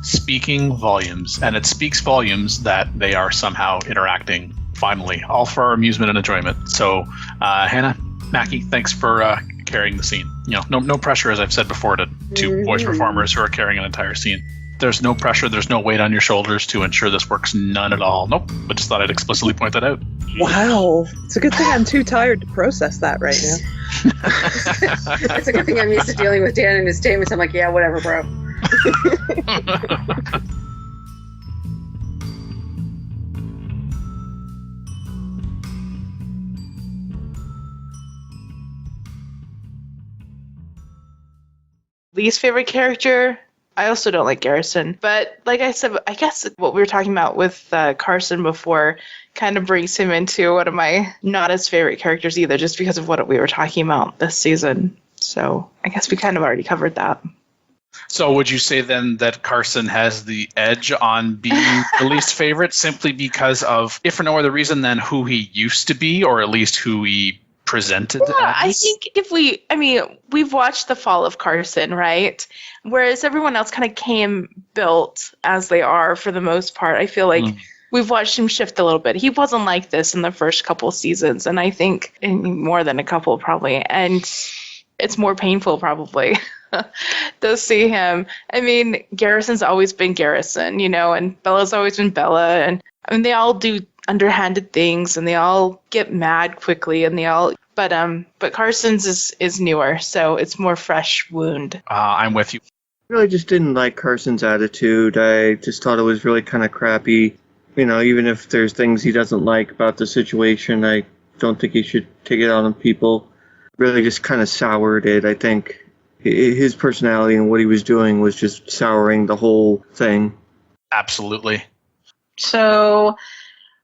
speaking volumes, and it speaks volumes that they are somehow interacting. Finally, all for our amusement and enjoyment. So, Hannah, Mackie, thanks for carrying the scene. No pressure, as I've said before, to voice performers who are carrying an entire scene. There's no pressure, there's no weight on your shoulders to ensure this works, none at all. Nope, but just thought I'd explicitly point that out. Wow. It's a good thing I'm too tired to process that right now. It's a good thing I'm used to dealing with Dan and his statements. I'm like, yeah, whatever, bro. Least favorite character? I also don't like Garrison. But like I said, I guess what we were talking about with Carson before kind of brings him into one of my not as favorite characters either, just because of what we were talking about this season. So I guess we kind of already covered that. So would you say then that Carson has the edge on being the least favorite simply because of, if for no other reason than who he used to be, or at least who he presented as? I think we've watched The Fall of Carson, right? Whereas everyone else kind of came built as they are for the most part. I feel like we've watched him shift a little bit. He wasn't like this in the first couple seasons, and I think more than a couple probably. And it's more painful probably to see him. I mean, Garrison's always been Garrison, and Bella's always been Bella. And I mean, they all do underhanded things, and they all get mad quickly, and but Carson's is newer, so it's more fresh wound. I'm with you. I really just didn't like Carson's attitude. I just thought it was really kind of crappy. Even if there's things he doesn't like about the situation, I don't think he should take it out on people. Really just kind of soured it. I think his personality and what he was doing was just souring the whole thing. Absolutely. So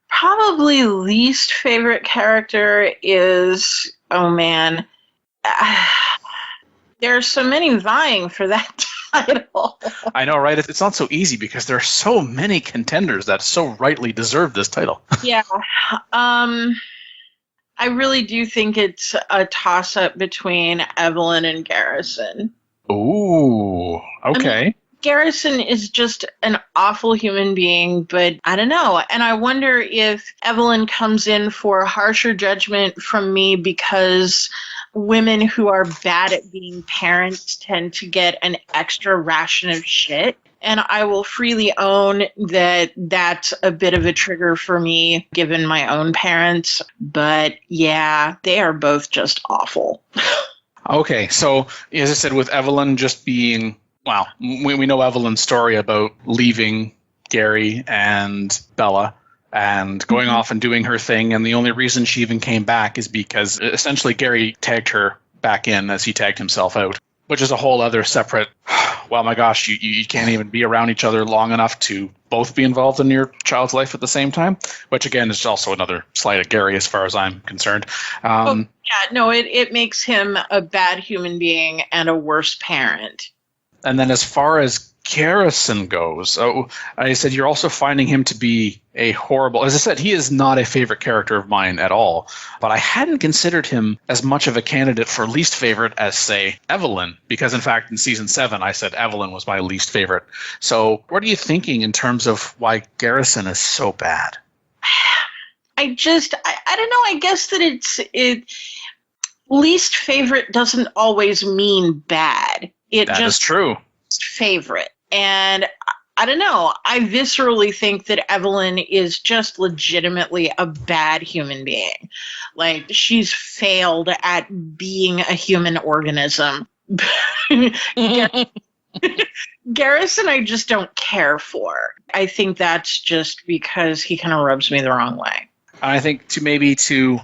probably least favorite character is, oh man, there are so many vying for that title. I know, right? It's not so easy because there are so many contenders that so rightly deserve this title. Yeah. I really do think it's a toss-up between Evelyn and Garrison. Ooh, okay. I mean, Garrison is just an awful human being, but I don't know. And I wonder if Evelyn comes in for harsher judgment from me because women who are bad at being parents tend to get an extra ration of shit. And I will freely own that that's a bit of a trigger for me, given my own parents. But yeah, they are both just awful. Okay, so as I said, with Evelyn just being... Well, we know Evelyn's story about leaving Gary and Bella and going off and doing her thing, and the only reason she even came back is because essentially Gary tagged her back in as he tagged himself out, which is a whole other separate, well, my gosh, you can't even be around each other long enough to both be involved in your child's life at the same time, which again is also another slight at Gary as far as I'm concerned. It makes him a bad human being and a worse parent. And then as far as Garrison goes, I said you're also finding him to be a horrible... As I said, he is not a favorite character of mine at all. But I hadn't considered him as much of a candidate for least favorite as, say, Evelyn. Because, in fact, in Season 7, I said Evelyn was my least favorite. So what are you thinking in terms of why Garrison is so bad? I don't know. I guess that least favorite doesn't always mean bad. That is true. Favorite. And I don't know. I viscerally think that Evelyn is just legitimately a bad human being. Like, she's failed at being a human organism. Garrison, I just don't care for. I think that's just because he kind of rubs me the wrong way. I think to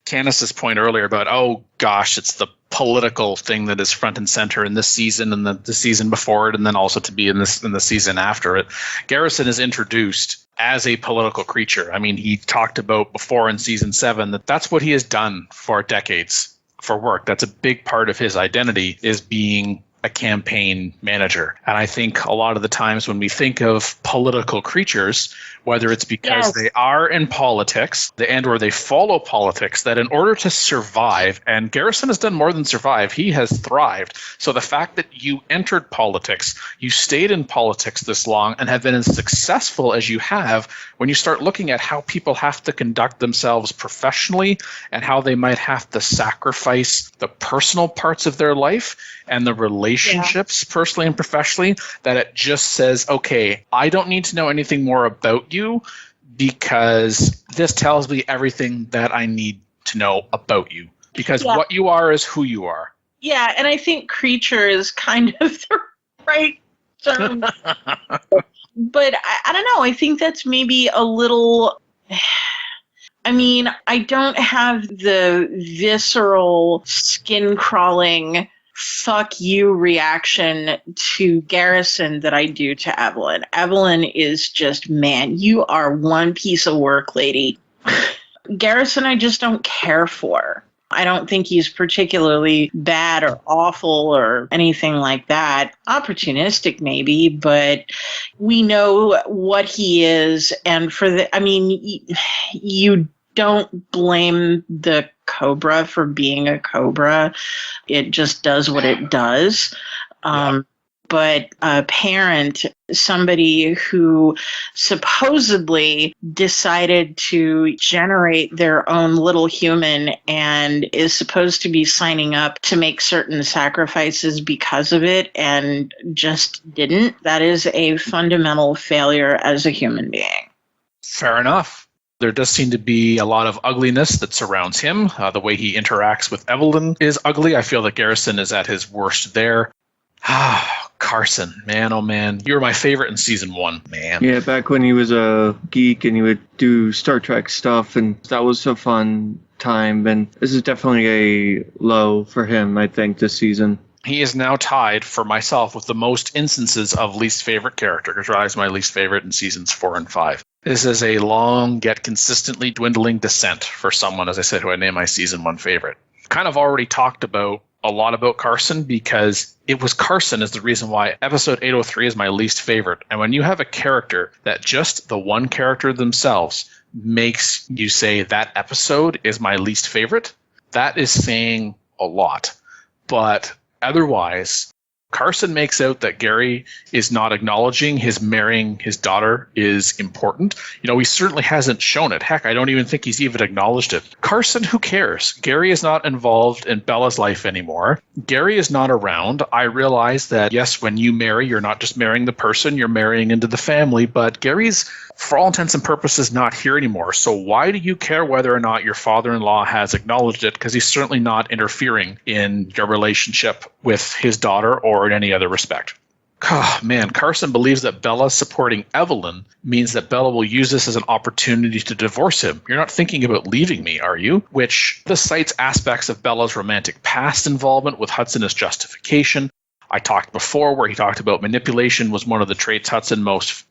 Candace's point earlier about, oh gosh, it's the political thing that is front and center in this season and the season before it, and then also to be in the season after it. Garrison is introduced as a political creature. I mean, he talked about before in season 7 that that's what he has done for decades for work. That's a big part of his identity, is being a campaign manager. And I think a lot of the times when we think of political creatures, whether it's because they are in politics and or they follow politics, that in order to survive, and Garrison has done more than survive, he has thrived. So the fact that you entered politics, you stayed in politics this long and have been as successful as you have, when you start looking at how people have to conduct themselves professionally and how they might have to sacrifice the personal parts of their life and the relationships personally and professionally, that it just says, okay, I don't need to know anything more about you because this tells me everything that I need to know about you. Because what you are is who you are. Yeah, and I think creature is kind of the right term. But I don't know. I think that's maybe a little... I mean, I don't have the visceral, skin-crawling, fuck you reaction to Garrison that I do to Evelyn. Evelyn is just, man, you are one piece of work, lady. Garrison, I just don't care for. I don't think he's particularly bad or awful or anything like that. Opportunistic, maybe, but we know what he is. And you don't blame the Cobra for being a Cobra. It just does what it does. But a parent, somebody who supposedly decided to generate their own little human and is supposed to be signing up to make certain sacrifices because of it and just didn't, that is a fundamental failure as a human being. Fair enough. There does seem to be a lot of ugliness that surrounds him. The way he interacts with Evelyn is ugly. I feel that Garrison is at his worst there. Carson, man, oh man. You were my favorite in season 1, man. Yeah, back when he was a geek and he would do Star Trek stuff, and that was a fun time. And this is definitely a low for him, I think, this season. He is now tied for myself with the most instances of least favorite character, because Riley's my least favorite in seasons 4 and 5. This is a long yet consistently dwindling descent for someone, as I said, who I named my season 1 favorite. Kind of already talked about a lot about Carson because it was Carson is the reason why episode 803 is my least favorite. And when you have a character that just the one character themselves makes you say that episode is my least favorite, that is saying a lot. But otherwise, Carson makes out that Gary is not acknowledging his marrying his daughter is important. You know, he certainly hasn't shown it. Heck, I don't even think he's even acknowledged it. Carson, who cares? Gary is not involved in Bella's life anymore. Gary is not around. I realize that, yes, when you marry, you're not just marrying the person, you're marrying into the family, but Gary's, for all intents and purposes, not here anymore. So why do you care whether or not your father-in-law has acknowledged it? Because he's certainly not interfering in your relationship with his daughter or in any other respect. Oh, man, Carson believes that Bella supporting Evelyn means that Bella will use this as an opportunity to divorce him. You're not thinking about leaving me, are you? Which this cites aspects of Bella's romantic past involvement with Hudson as justification. I talked before where he talked about manipulation was one of the traits Hudson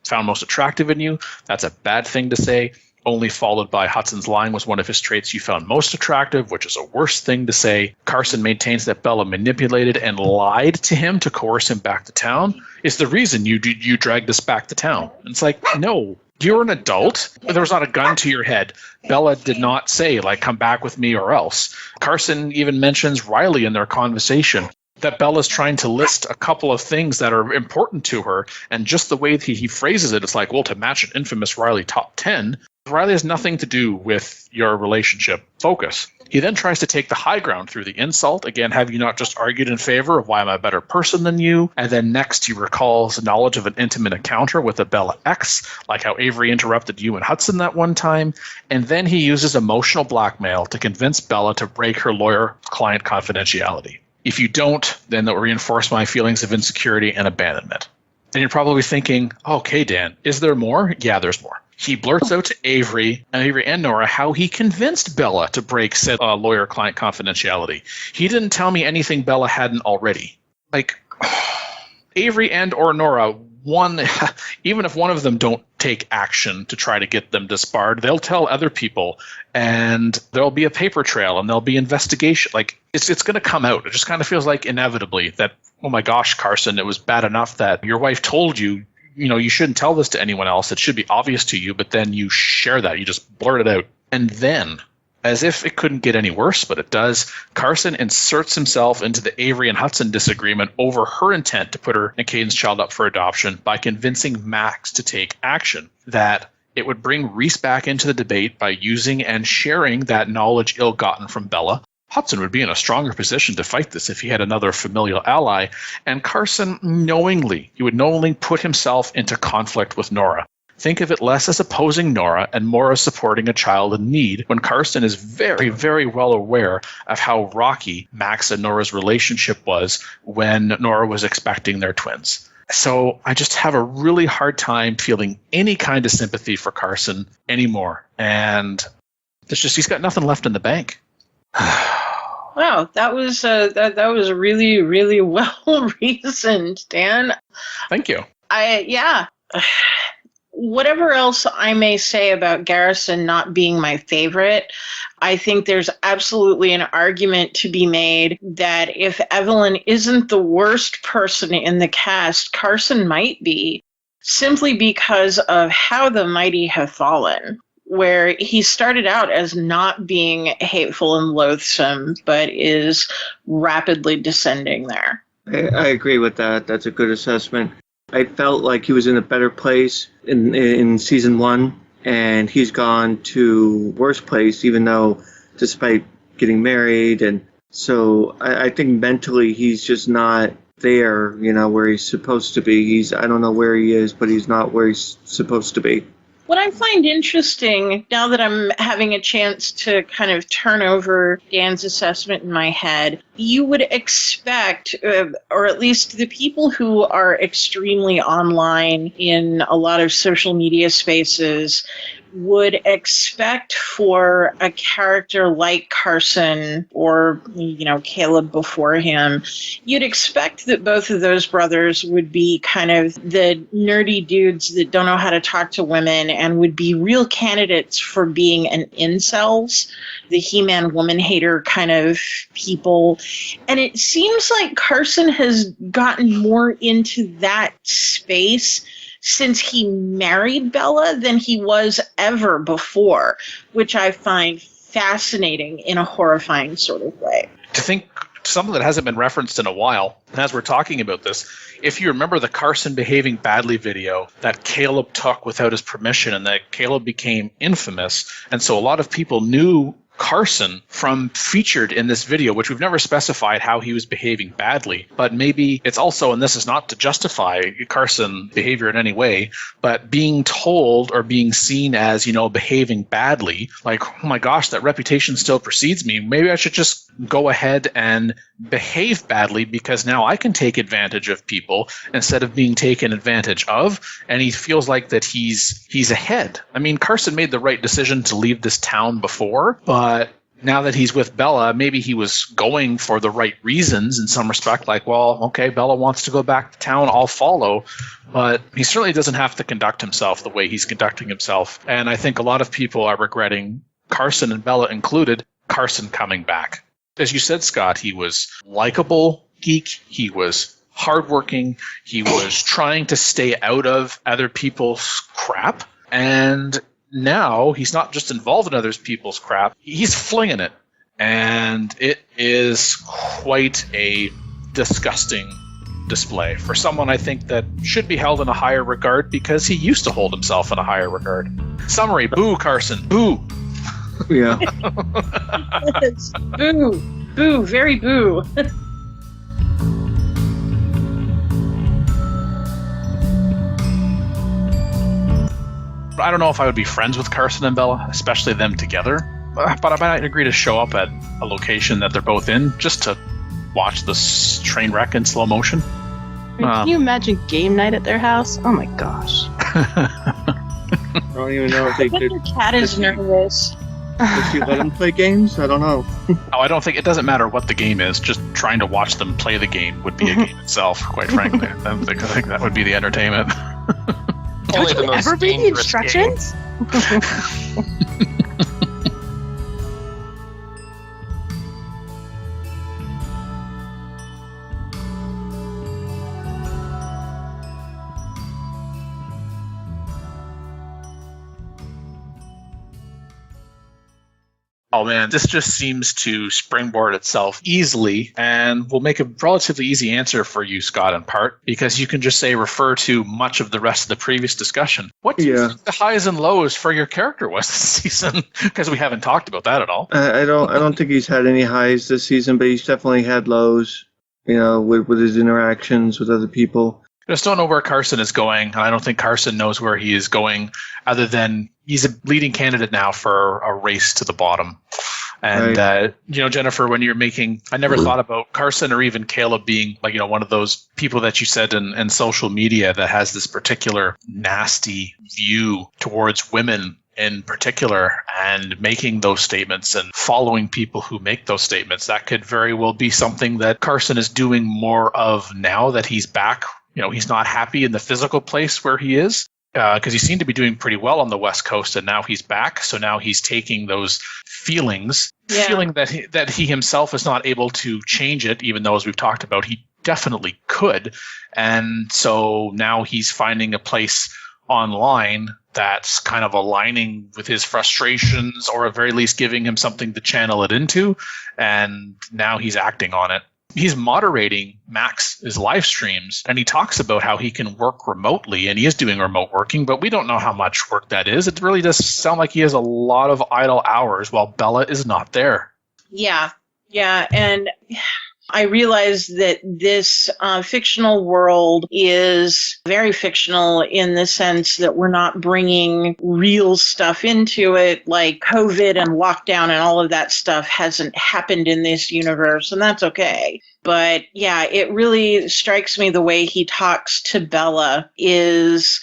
found most attractive in you. That's a bad thing to say. Only followed by Hudson's line was one of his traits you found most attractive, which is a worse thing to say. Carson maintains that Bella manipulated and lied to him to coerce him back to town. It's the reason you dragged us back to town. And it's like, no, you're an adult. There was not a gun to your head. Bella did not say, like, come back with me or else. Carson even mentions Riley in their conversation, that Bella's trying to list a couple of things that are important to her, and just the way that he phrases it, it's like, well, to match an infamous Riley top 10, Riley has nothing to do with your relationship focus. He then tries to take the high ground through the insult. Again, have you not just argued in favor of why I'm a better person than you? And then next he recalls knowledge of an intimate encounter with a Bella ex, like how Avery interrupted you and Hudson that one time. And then he uses emotional blackmail to convince Bella to break her lawyer-client confidentiality. If you don't, then that will reinforce my feelings of insecurity and abandonment. And you're probably thinking, okay, Dan, is there more? Yeah, there's more. He blurts out to Avery and Nora how he convinced Bella to break said lawyer-client confidentiality. He didn't tell me anything Bella hadn't already. Like, Avery and or Nora, even if one of them don't take action to try to get them disbarred, they'll tell other people, and there'll be a paper trail, and there'll be investigation. Like, it's going to come out. It just kind of feels like inevitably that, oh my gosh, Carson, it was bad enough that your wife told you, you shouldn't tell this to anyone else. It should be obvious to you, but then you share that. You just blurt it out. And then, as if it couldn't get any worse, but it does, Carson inserts himself into the Avery and Hudson disagreement over her intent to put her and Caden's child up for adoption by convincing Max to take action, that it would bring Reese back into the debate by using and sharing that knowledge ill-gotten from Bella. Hudson would be in a stronger position to fight this if he had another familial ally, and Carson would knowingly put himself into conflict with Nora. Think of it less as opposing Nora and more as supporting a child in need, when Carson is very, very well aware of how rocky Max and Nora's relationship was when Nora was expecting their twins. So I just have a really hard time feeling any kind of sympathy for Carson anymore. And he's got nothing left in the bank. Wow, that was really, really well reasoned, Dan. Thank you. Whatever else I may say about Garrison not being my favorite, I think there's absolutely an argument to be made that if Evelyn isn't the worst person in the cast, Carson might be, simply because of how the mighty have fallen, where he started out as not being hateful and loathsome, but is rapidly descending there. I agree with that. That's a good assessment. I felt like he was in a better place in season 1, and he's gone to worse place, even though despite getting married. And so I think mentally he's just not there, where he's supposed to be. I don't know where he is, but he's not where he's supposed to be. What I find interesting, now that I'm having a chance to kind of turn over Dan's assessment in my head, you would expect, or at least the people who are extremely online in a lot of social media spaces, would expect for a character like Carson or, Caleb before him, you'd expect that both of those brothers would be kind of the nerdy dudes that don't know how to talk to women and would be real candidates for being an incels, the He-Man woman hater kind of people. And it seems like Carson has gotten more into that space since he married Bella than he was ever before, which I find fascinating in a horrifying sort of way. To think something that hasn't been referenced in a while, and as we're talking about this, if you remember the Carson behaving badly video that Caleb took without his permission and that Caleb became infamous, and so a lot of people knew Carson from featured in this video, which we've never specified how he was behaving badly, but maybe it's also, and this is not to justify Carson behavior in any way, but being told or being seen as, behaving badly, like, oh my gosh, that reputation still precedes me. Maybe I should just go ahead and behave badly because now I can take advantage of people instead of being taken advantage of. And he feels like that he's ahead. I mean, Carson made the right decision to leave this town before, but now that he's with Bella, maybe he was going for the right reasons in some respect, like, well, okay, Bella wants to go back to town, I'll follow. But he certainly doesn't have to conduct himself the way he's conducting himself. And I think a lot of people are regretting, Carson and Bella included, Carson coming back. As you said, Scott, he was likable geek, he was hardworking, he was trying to stay out of other people's crap, and now he's not just involved in other people's crap, he's flinging it. And it is quite a disgusting display for someone I think that should be held in a higher regard because he used to hold himself in a higher regard. Summary, boo, Carson, boo. Yeah. Boo, boo, very boo. I don't know if I would be friends with Carson and Bella, especially them together, but I might agree to show up at a location that they're both in just to watch this train wreck in slow motion. Can you imagine game night at their house? Oh my gosh. I don't even know if they I bet could. the cat is nervous. Does she let him play games? I don't know. Oh, I don't think it doesn't matter what the game is. Just trying to watch them play the game would be a game itself. Quite frankly, I think that would be the entertainment. Only the most Ever read the dangerous game. instructions? Oh man, this just seems to springboard itself easily, and will make a relatively easy answer for you, Scott, in part, because you can just say refer to much of the rest of the previous discussion. What do you think the highs and lows for your character was this season? Because we haven't talked about that at all. I don't think he's had any highs this season, but he's definitely had lows. You know, with his interactions with other people. I just don't know where Carson is going, and I don't think Carson knows where he is going, other than he's a leading candidate now for a race to the bottom. And, Jennifer, when you're making, I never thought about Carson or even Caleb being like, one of those people that you said in social media that has this particular nasty view towards women in particular, and making those statements and following people who make those statements. That could very well be something that Carson is doing more of now that he's back. He's not happy in the physical place where he is, because he seemed to be doing pretty well on the West Coast, and now he's back. So now he's taking those feelings, feeling that he himself is not able to change it, even though, as we've talked about, he definitely could. And so now he's finding a place online that's kind of aligning with his frustrations, or at very least giving him something to channel it into. And now he's acting on it. He's moderating Max's live streams, and he talks about how he can work remotely, and he is doing remote working, but we don't know how much work that is. It really does sound like he has a lot of idle hours while Bella is not there. Yeah, and I realize that this fictional world is very fictional in the sense that we're not bringing real stuff into it, like COVID and lockdown and all of that stuff hasn't happened in this universe, and that's okay. But yeah, it really strikes me the way he talks to Bella is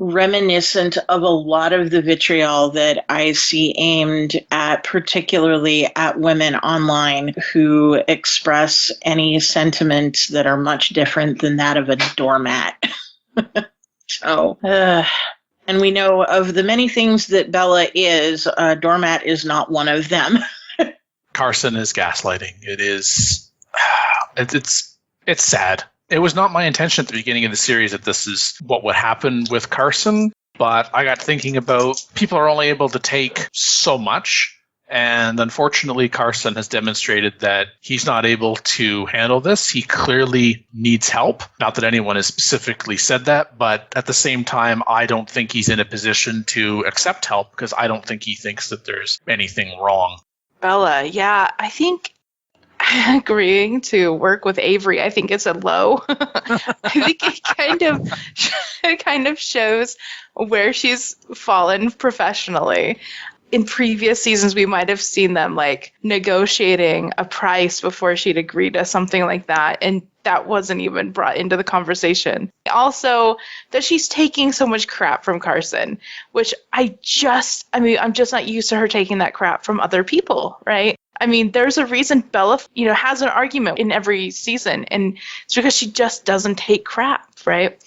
reminiscent of a lot of the vitriol that I see aimed at, particularly at women online who express any sentiments that are much different than that of a doormat. And we know of the many things that Bella is, doormat is not one of them. Carson is gaslighting. It is, it's sad. It was not my intention at the beginning of the series that this is what would happen with Carson, but I got thinking about people are only able to take so much, and unfortunately Carson has demonstrated that he's not able to handle this. He clearly needs help. Not that anyone has specifically said that, but at the same time, I don't think he's in a position to accept help because I don't think he thinks that there's anything wrong. Bella, yeah, I think agreeing to work with Avery, I think it's a low. I think it kind of shows where she's fallen professionally. In previous seasons, we might have seen them like negotiating a price before she'd agree to something like that, and that wasn't even brought into the conversation. Also, that she's taking so much crap from Carson, which I'm just not used to her taking that crap from other people, right? I mean, there's a reason Bella, has an argument in every season, and it's because she just doesn't take crap, right?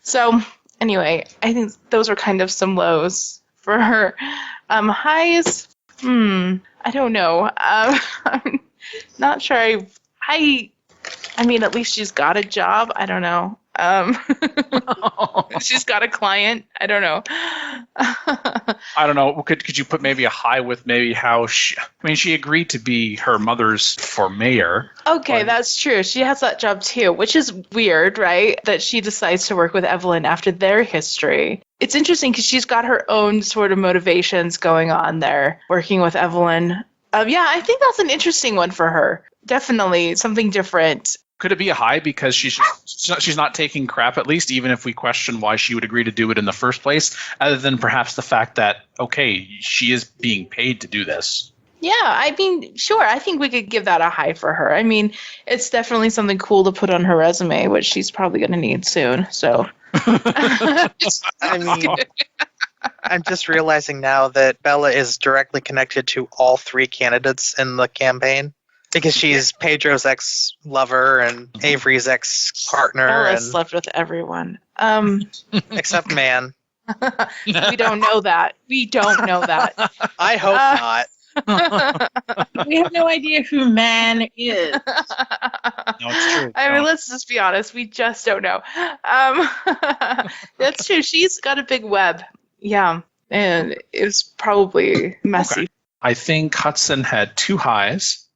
So, anyway, I think those are kind of some lows for her. Highs, I don't know. I'm not sure. I mean, at least she's got a job. I don't know. She's got a client. I don't know. I don't know. Could you put maybe a high with maybe how she agreed to be her mother's for mayor. Okay, that's true. She has that job too, which is weird, right? That she decides to work with Evelyn after their history. It's interesting because she's got her own sort of motivations going on there, working with Evelyn. Yeah, I think that's an interesting one for her. Definitely something different. Could it be a high because she's not taking crap, at least, even if we question why she would agree to do it in the first place, other than perhaps the fact that, okay, she is being paid to do this? Yeah, I mean, sure. I think we could give that a high for her. I mean, it's definitely something cool to put on her resume, which she's probably going to need soon. So, I mean, I'm just realizing now that Bella is directly connected to all three candidates in the campaign because she's Pedro's ex-lover and Avery's ex-partner, Bella and slept with everyone. except Man. We don't know that. We don't know that. I hope not. We have no idea who Man is. No, it's true. I mean, let's just be honest. We just don't know. That's true. She's got a big web. Yeah. And it was probably messy. Okay. I think Hudson had 2 highs,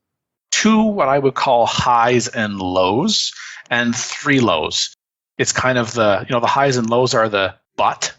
2 what I would call highs and lows, and 3 lows. It's kind of the highs and lows are the but.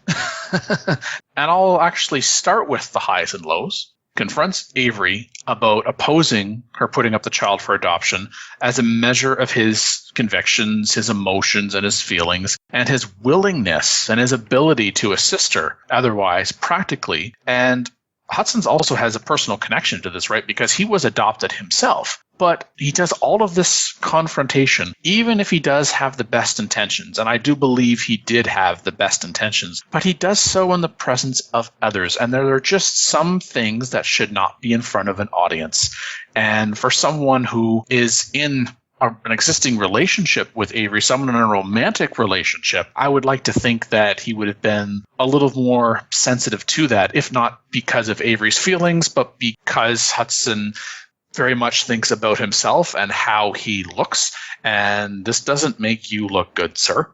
And I'll actually start with the highs and lows. Confronts Avery about opposing her putting up the child for adoption as a measure of his convictions, his emotions, and his feelings, and his willingness and his ability to assist her otherwise practically. And Hudson's also has a personal connection to this, right? Because he was adopted himself. But he does all of this confrontation, even if he does have the best intentions. And I do believe he did have the best intentions. But he does so in the presence of others. And there are just some things that should not be in front of an audience. And for someone who is in an existing relationship with Avery, someone in a romantic relationship, I would like to think that he would have been a little more sensitive to that, if not because of Avery's feelings, but because Hudson very much thinks about himself and how he looks. And this doesn't make you look good, sir.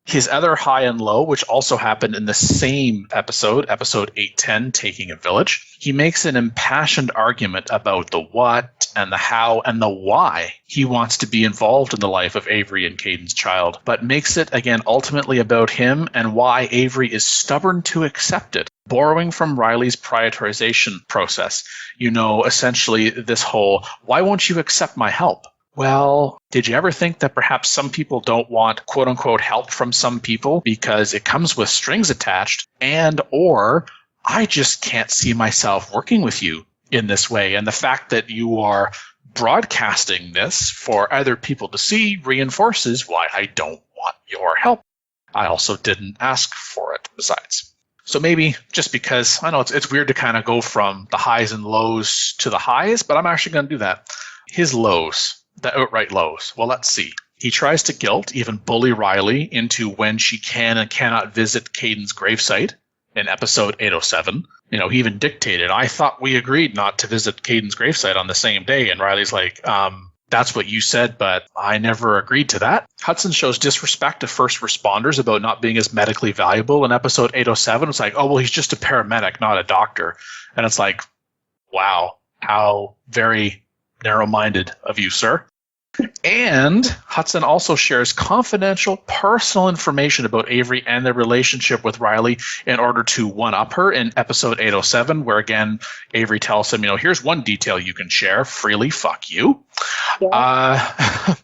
His other high and low, which also happened in the same episode 810, Taking a Village, he makes an impassioned argument about the what and the how and the why he wants to be involved in the life of Avery and Caden's child, but makes it, again, ultimately about him and why Avery is stubborn to accept it, borrowing from Riley's prioritization process. Essentially this whole, why won't you accept my help? Well, did you ever think that perhaps some people don't want quote-unquote help from some people because it comes with strings attached, and or I just can't see myself working with you in this way. And the fact that you are broadcasting this for other people to see reinforces why I don't want your help. I also didn't ask for it besides. So maybe just because, I know it's weird to kind of go from the highs and lows to the highs, but I'm actually going to do that. His lows. The outright lows. Well, let's see. He tries to guilt, even bully Riley into when she can and cannot visit Caden's gravesite in episode 807. He even dictated, I thought we agreed not to visit Caden's gravesite on the same day. And Riley's like, that's what you said, but I never agreed to that. Hudson shows disrespect to first responders about not being as medically valuable. In episode 807, it's like, oh, well, he's just a paramedic, not a doctor. And it's like, wow, how very narrow-minded of you, sir. And Hudson also shares confidential personal information about Avery and their relationship with Riley in order to one-up her in episode 807, where again, Avery tells him, here's one detail you can share freely, fuck you. Yeah.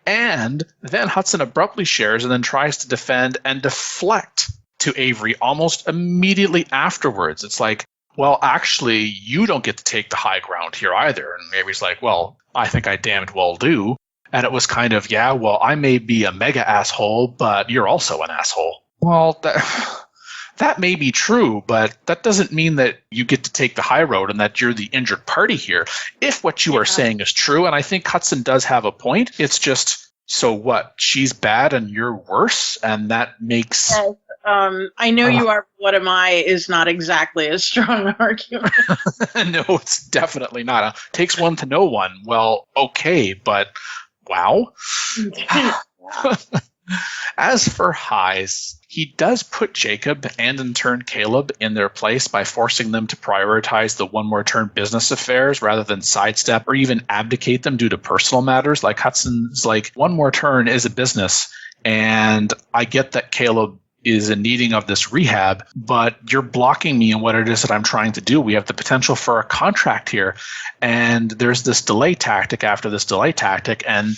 And then Hudson abruptly shares and then tries to defend and deflect to Avery almost immediately afterwards. It's like, well, actually, you don't get to take the high ground here either. And Avery's like, well, I think I damned well do. And it was kind of, yeah, well, I may be a mega asshole, but you're also an asshole. Well, that may be true, but that doesn't mean that you get to take the high road and that you're the injured party here. If what you are saying is true, and I think Hudson does have a point, it's just, so what? She's bad and you're worse? And that makes... I know you are, what am I, is not exactly a strong argument. No, it's definitely not. Takes one to know one. Well, okay, but wow. As for highs, he does put Jacob and in turn Caleb in their place by forcing them to prioritize the one more turn business affairs rather than sidestep or even abdicate them due to personal matters. Like Hudson's like, one more turn is a business, and I get that Caleb is in needing of this rehab, but you're blocking me in what it is that I'm trying to do. We have the potential for a contract here, and there's this delay tactic after this delay tactic. And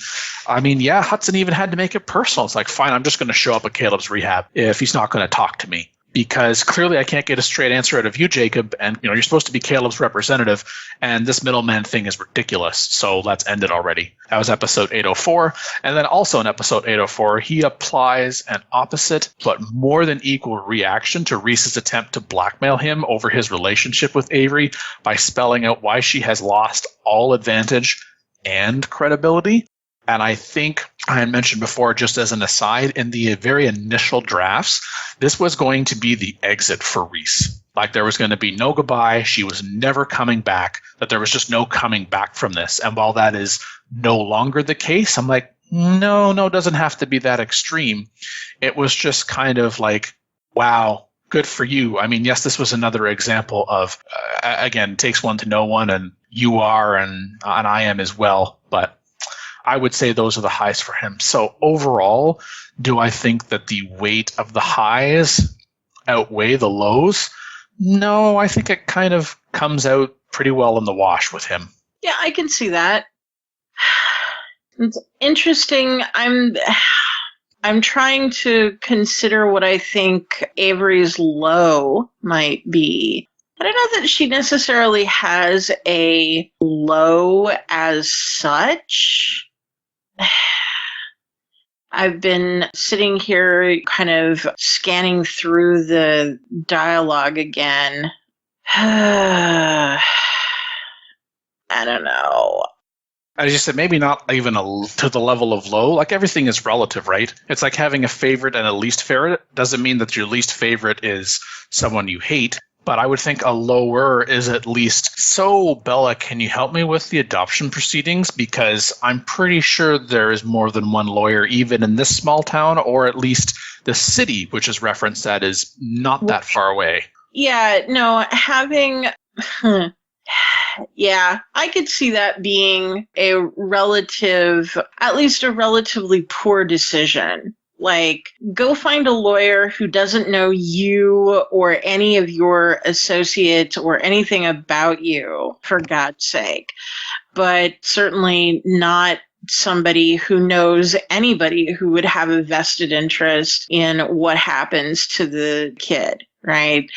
I mean, yeah, Hudson even had to make it personal. It's like, fine, I'm just going to show up at Caleb's rehab if he's not going to talk to me. because clearly I can't get a straight answer out of you, Jacob, and you're supposed to be Caleb's representative, and this middleman thing is ridiculous, so let's end it already. That was episode 804, and then also in episode 804, he applies an opposite but more than equal reaction to Reese's attempt to blackmail him over his relationship with Avery by spelling out why she has lost all advantage and credibility. And I think I had mentioned before, just as an aside, in the very initial drafts, this was going to be the exit for Reese. Like there was going to be no goodbye. She was never coming back, that there was just no coming back from this. And while that is no longer the case, I'm like, no, it doesn't have to be that extreme. It was just kind of like, wow, good for you. I mean, yes, this was another example of, again, it takes one to know one, and you are, and I am as well. But I would say those are the highs for him. So overall, do I think that the weight of the highs outweigh the lows? No, I think it kind of comes out pretty well in the wash with him. Yeah, I can see that. It's interesting. I'm trying to consider what I think Avery's low might be. I don't know that she necessarily has a low as such. I've been sitting here kind of scanning through the dialogue again. I don't know. As you said, maybe not even to the level of low. Like everything is relative, right? It's like having a favorite and a least favorite. Doesn't mean that your least favorite is someone you hate. But I would think a lower is at least, so Bella, can you help me with the adoption proceedings? Because I'm pretty sure there is more than one lawyer, even in this small town, or at least the city, which is referenced, that is not that far away. Yeah, no, having... Yeah, I could see that being a at least a relatively poor decision. Like, go find a lawyer who doesn't know you or any of your associates or anything about you, for God's sake. But certainly not somebody who knows anybody who would have a vested interest in what happens to the kid, right?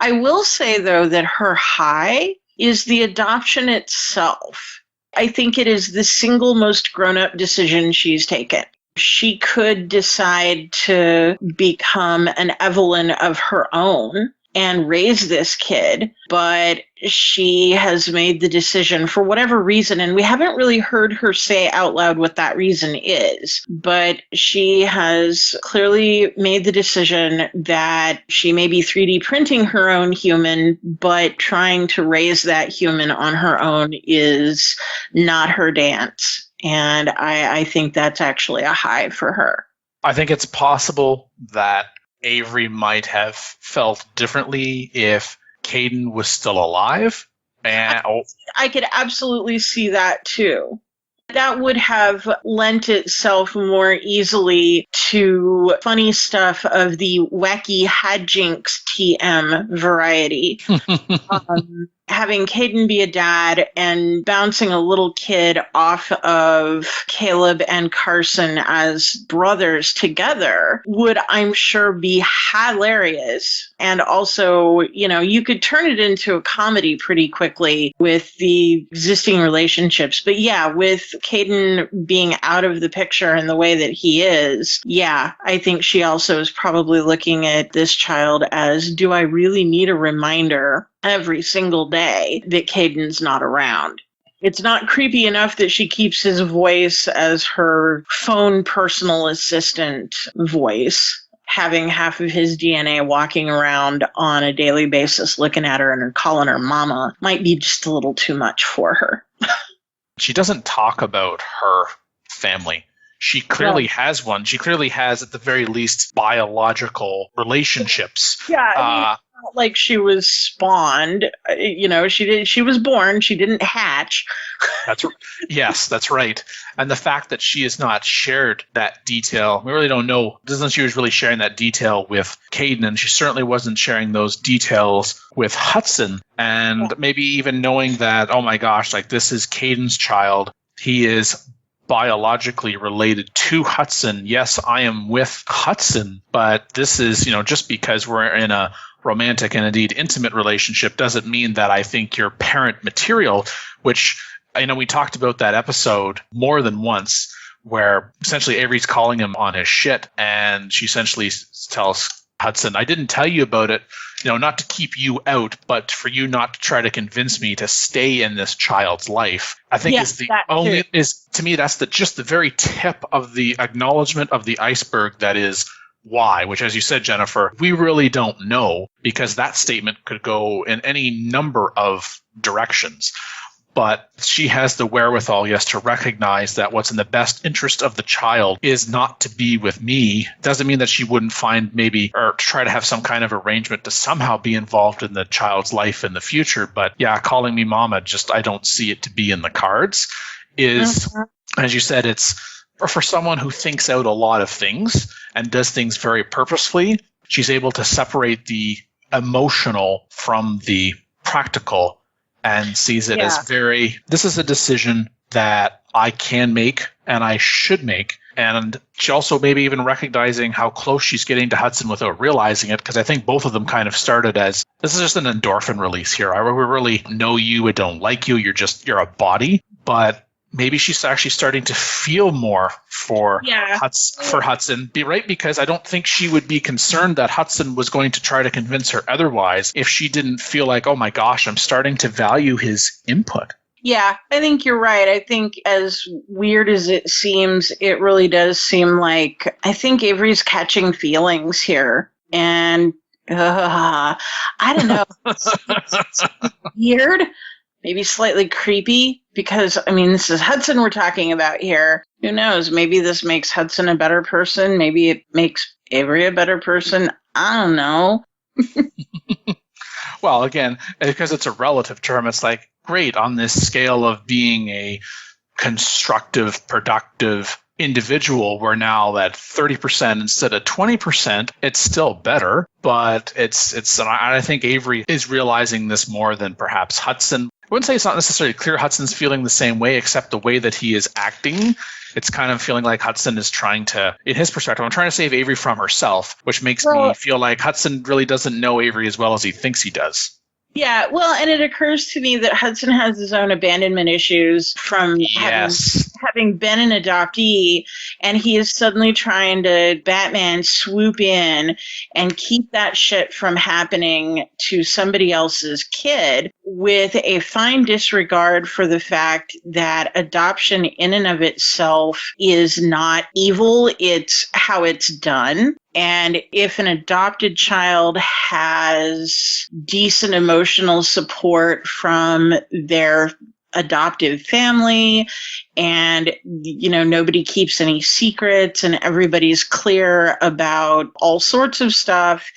I will say, though, that her high is the adoption itself. I think it is the single most grown-up decision she's taken. She could decide to become an Evelyn of her own and raise this kid, but she has made the decision for whatever reason, and we haven't really heard her say out loud what that reason is, but she has clearly made the decision that she may be 3D printing her own human, but trying to raise that human on her own is not her dance. And I think that's actually a high for her. I think it's possible that Avery might have felt differently if Caden was still alive. And I could absolutely see that too. That would have lent itself more easily to funny stuff of the wacky hijinks TM variety. Having Caden be a dad and bouncing a little kid off of Caleb and Carson as brothers together would, I'm sure, be hilarious. And also, you could turn it into a comedy pretty quickly with the existing relationships. But yeah, with Caden being out of the picture in the way that he is, yeah, I think she also is probably looking at this child as, do I really need a reminder every single day that Caden's not around? It's not creepy enough that she keeps his voice as her phone personal assistant voice, having half of his DNA walking around on a daily basis looking at her and calling her mama might be just a little too much for her. She doesn't talk about her family. She clearly has one. She clearly has, at the very least, biological relationships. Yeah, I mean, it's not like she was spawned. She was born. She didn't hatch. Yes, that's right. And the fact that she has not shared that detail, we really don't know. It doesn't know she was really sharing that detail with Caden, and she certainly wasn't sharing those details with Hudson. And maybe even knowing that, oh my gosh, like this is Caden's child. He is biologically related to Hudson. Yes, I am with Hudson, but this is, just because we're in a romantic and indeed intimate relationship doesn't mean that I think you're parent material, which I know we talked about that episode more than once, where essentially Avery's calling him on his shit, and she essentially tells Hudson, I didn't tell you about it, not to keep you out, but for you not to try to convince me to stay in this child's life. I think to me, that's just the very tip of the acknowledgement of the iceberg that is why, which, as you said, Jennifer, we really don't know, because that statement could go in any number of directions. But she has the wherewithal, yes, to recognize that what's in the best interest of the child is not to be with me. Doesn't mean that she wouldn't find maybe or try to have some kind of arrangement to somehow be involved in the child's life in the future. But yeah, calling me mama, I don't see it to be in the cards. As you said, it's for someone who thinks out a lot of things and does things very purposefully. She's able to separate the emotional from the practical and sees it as this is a decision that I can make and I should make. And she also maybe even recognizing how close she's getting to Hudson without realizing it, because I think both of them kind of started as, this is just an endorphin release here. I really know you, I don't like you, you're a body. But maybe she's actually starting to feel more for Hudson, because I don't think she would be concerned that Hudson was going to try to convince her otherwise if she didn't feel like, oh my gosh, I'm starting to value his input. Yeah, I think you're right. I think, as weird as it seems, it really does seem like, I think Avery's catching feelings here. And I don't know. It's weird. Maybe slightly creepy, because, this is Hudson we're talking about here. Who knows? Maybe this makes Hudson a better person. Maybe it makes Avery a better person. I don't know. Well, again, because it's a relative term, it's like, great, on this scale of being a constructive, productive individual, we're now at 30% instead of 20%. It's still better, but I think Avery is realizing this more than perhaps Hudson. I wouldn't say it's not necessarily clear Hudson's feeling the same way, except the way that he is acting. It's kind of feeling like Hudson is trying to, in his perspective, I'm trying to save Avery from herself, which makes me feel like Hudson really doesn't know Avery as well as he thinks he does. Yeah, well, and it occurs to me that Hudson has his own abandonment issues from having been an adoptee, and he is suddenly trying to Batman swoop in and keep that shit from happening to somebody else's kid, with a fine disregard for the fact that adoption in and of itself is not evil, it's how it's done. And if an adopted child has decent emotional support from their adoptive family, and nobody keeps any secrets, and everybody's clear about all sorts of stuff,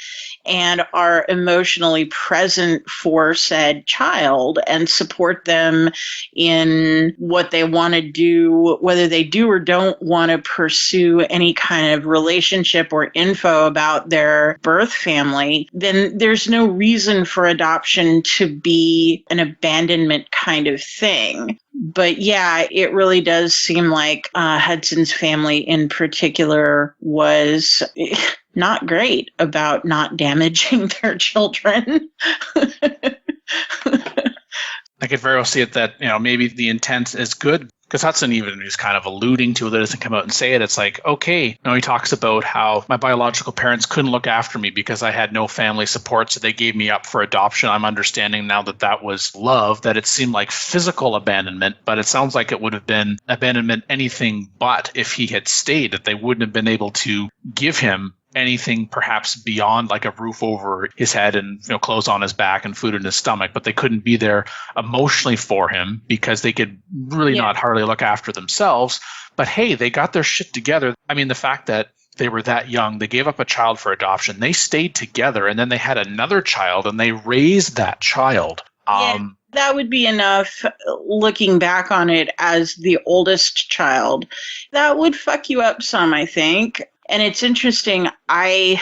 and are emotionally present for said child and support them in what they want to do, whether they do or don't want to pursue any kind of relationship or info about their birth family, then there's no reason for adoption to be an abandonment kind of thing. But yeah, it really does seem like Hudson's family in particular was not great about not damaging their children. I could very well see it that, maybe the intent is good, because Hudson even is kind of alluding to it, that doesn't come out and say it. It's like, okay, he talks about how my biological parents couldn't look after me because I had no family support, so they gave me up for adoption. I'm understanding now that was love, that it seemed like physical abandonment, but it sounds like it would have been abandonment anything but if he had stayed, that they wouldn't have been able to give him anything perhaps beyond like a roof over his head and clothes on his back and food in his stomach, but they couldn't be there emotionally for him because they could really not hardly look after themselves. But hey, they got their shit together. The fact that they were that young, they gave up a child for adoption, they stayed together, and then they had another child and they raised that child. That would be enough, looking back on it as the oldest child. That would fuck you up some, I think. And it's interesting, I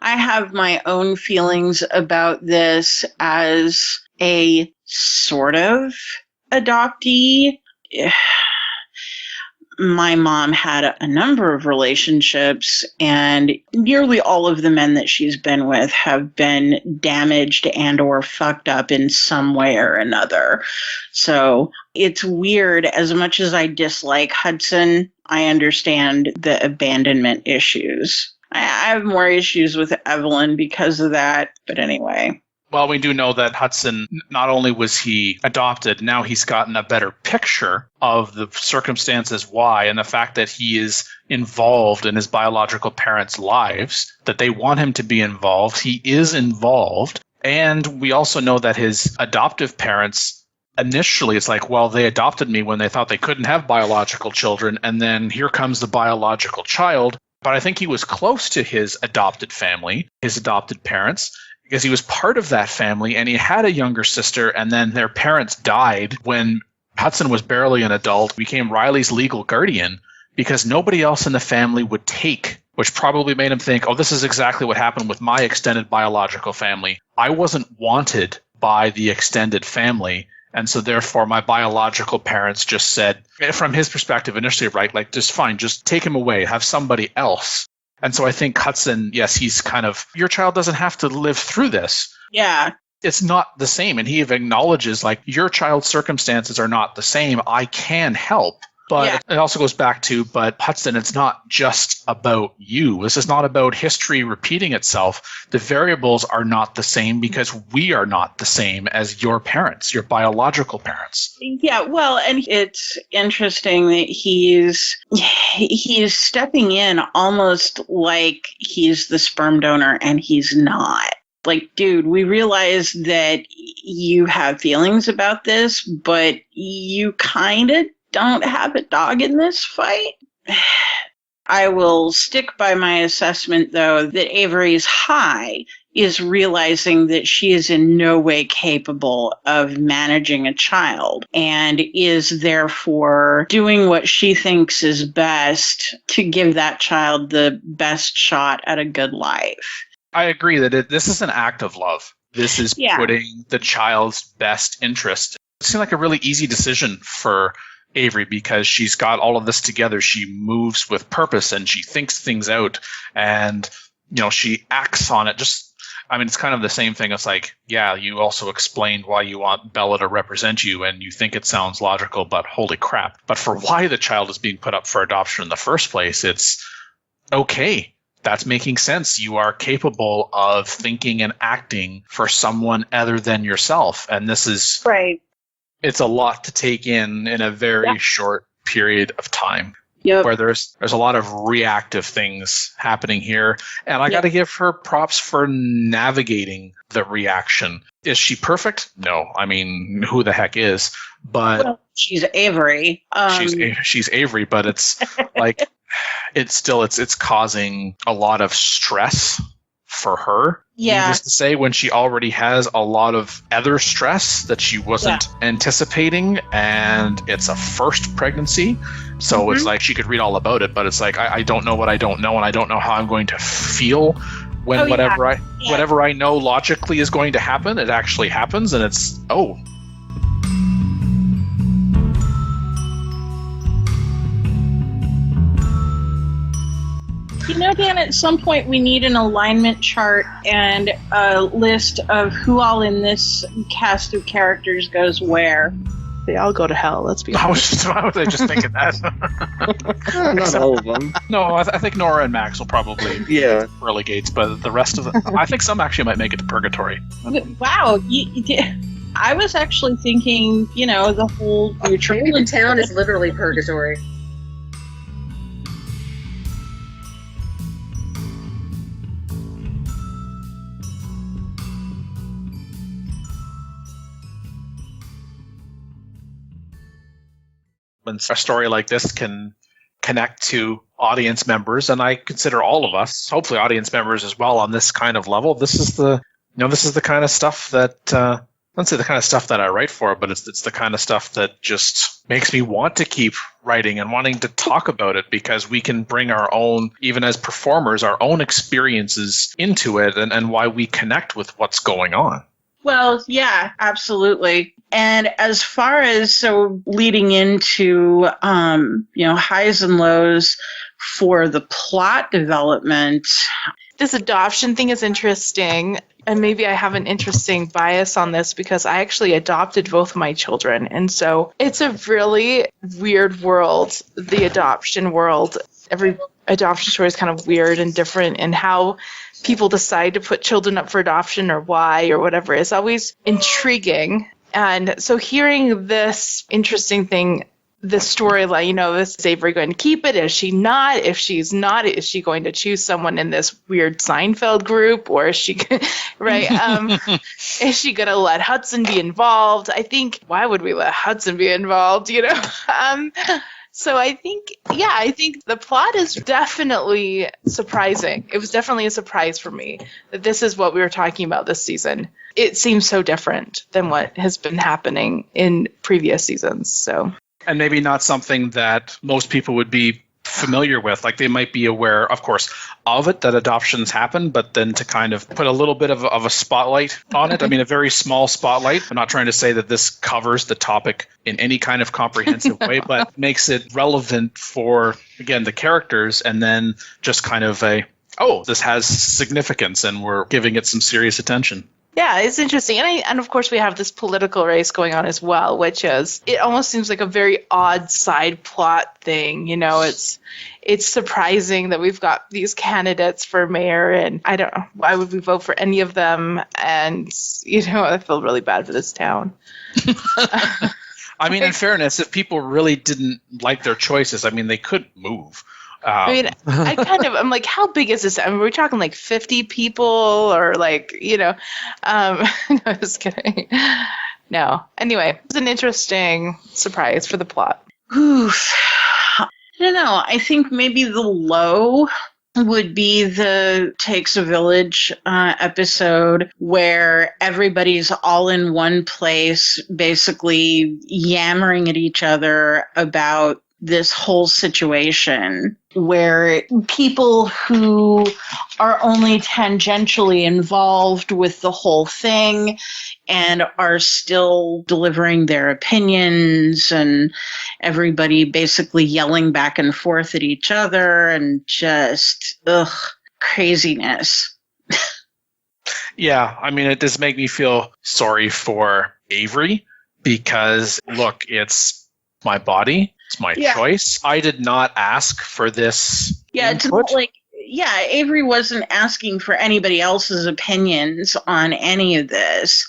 have my own feelings about this as a sort of adoptee. my mom had a number of relationships, and nearly all of the men that she's been with have been damaged and or fucked up in some way or another. So it's weird. As much as I dislike Hudson, I understand the abandonment issues. I have more issues with Evelyn because of that, but anyway. Well, we do know that Hudson, not only was he adopted, now he's gotten a better picture of the circumstances why, and the fact that he is involved in his biological parents' lives, that they want him to be involved. He is involved. And we also know that his adoptive parents, initially, it's like, well, they adopted me when they thought they couldn't have biological children, and then here comes the biological child. But I think he was close to his adopted family, his adopted parents, because he was part of that family, and he had a younger sister, and then their parents died when Hudson was barely an adult, became Riley's legal guardian, because nobody else in the family would take, which probably made him think, oh, this is exactly what happened with my extended biological family. I wasn't wanted by the extended family, and so therefore my biological parents just said, from his perspective initially, right, like, just fine, just take him away, have somebody else. And so I think Hudson, yes, he's kind of, your child doesn't have to live through this. Yeah. It's not the same. And he acknowledges, like, your child's circumstances are not the same. I can help. But it also goes back to, but Hudson, it's not just about you. This is not about history repeating itself. The variables are not the same because we are not the same as your parents, your biological parents. Yeah, well, and it's interesting that he's stepping in almost like he's the sperm donor, and he's not. Like, dude, we realize that you have feelings about this, but you kind of don't have a dog in this fight. I will stick by my assessment, though, that Avery's high is realizing that she is in no way capable of managing a child and is therefore doing what she thinks is best to give that child the best shot at a good life. I agree that this is an act of love. This is putting the child's best interest. It seemed like a really easy decision for Avery because she's got all of this together. She moves with purpose and she thinks things out and, she acts on it. It's kind of the same thing. It's like, yeah, you also explained why you want Bella to represent you and you think it sounds logical, but holy crap. But for why the child is being put up for adoption in the first place, it's okay. That's making sense. You are capable of thinking and acting for someone other than yourself. And this is right. It's a lot to take in a very short period of time. Yep. Where there's a lot of reactive things happening here. And I got to give her props for navigating the reaction. Is she perfect? No. I mean, who the heck is? But she's Avery. She's Avery, but it's like it's causing a lot of stress for her. Yeah. Needless to say, when she already has a lot of other stress that she wasn't anticipating, and it's a first pregnancy. So it's like she could read all about it, but it's like, I don't know what I don't know, and I don't know how I'm going to feel when whatever I know logically is going to happen, it actually happens, and it's, Dan, at some point we need an alignment chart and a list of who all in this cast of characters goes where. They all go to hell, let's be honest. Why was I just thinking that? Not all of them. No, I think Nora and Max will probably relegate, but the rest of them, I think some actually might make it to purgatory. Wow. I was actually thinking, the whole the town is literally purgatory. When a story like this can connect to audience members, and I consider all of us, hopefully audience members as well, on this kind of level, this is the kind of stuff that I don't say the kind of stuff that I write for, but it's the kind of stuff that just makes me want to keep writing and wanting to talk about it, because we can bring our own, even as performers, our own experiences into it, and why we connect with what's going on. Well, yeah, absolutely. And as far as leading into highs and lows for the plot development, This adoption thing is interesting, and maybe I have an interesting bias on this because I actually adopted both my children, and so it's a really weird world, the adoption world. Every adoption story is kind of weird and different, and how people decide to put children up for adoption or why or whatever is always intriguing. And so hearing this interesting thing, the storyline, is Avery going to keep it? Is she not? If she's not, is she going to choose someone in this weird Seinfeld group? Or is she, right? Is she going to let Hudson be involved? I think, why would we let Hudson be involved, So I think the plot is definitely surprising. It was definitely a surprise for me that this is what we were talking about this season. It seems so different than what has been happening in previous seasons. So, and maybe not something that most people would be familiar with. Like they might be aware, of course, of it, that adoptions happen, but then to kind of put a little bit of a spotlight on it. I mean, a very small spotlight. I'm not trying to say that this covers the topic in any kind of comprehensive way, but makes it relevant for, again, the characters, and then just kind of this has significance and we're giving it some serious attention. Yeah, it's interesting. And of course we have this political race going on as well, which is, it almost seems like a very odd side plot thing. It's surprising that we've got these candidates for mayor, and I don't know, why would we vote for any of them? And, I feel really bad for this town. I mean, in fairness, if people really didn't like their choices, I mean, they could move. I'm like, how big is this? I mean, we're talking like 50 people or like, no, just kidding. No. Anyway, it's an interesting surprise for the plot. Oof. I don't know. I think maybe the low would be the Takes a Village episode where everybody's all in one place, basically yammering at each other about this whole situation, where people who are only tangentially involved with the whole thing and are still delivering their opinions, and everybody basically yelling back and forth at each other, and just craziness. Yeah, I mean, it does make me feel sorry for Avery because, look, it's my body. It's my choice. I did not ask for this. Yeah, input. it's not like, Avery wasn't asking for anybody else's opinions on any of this.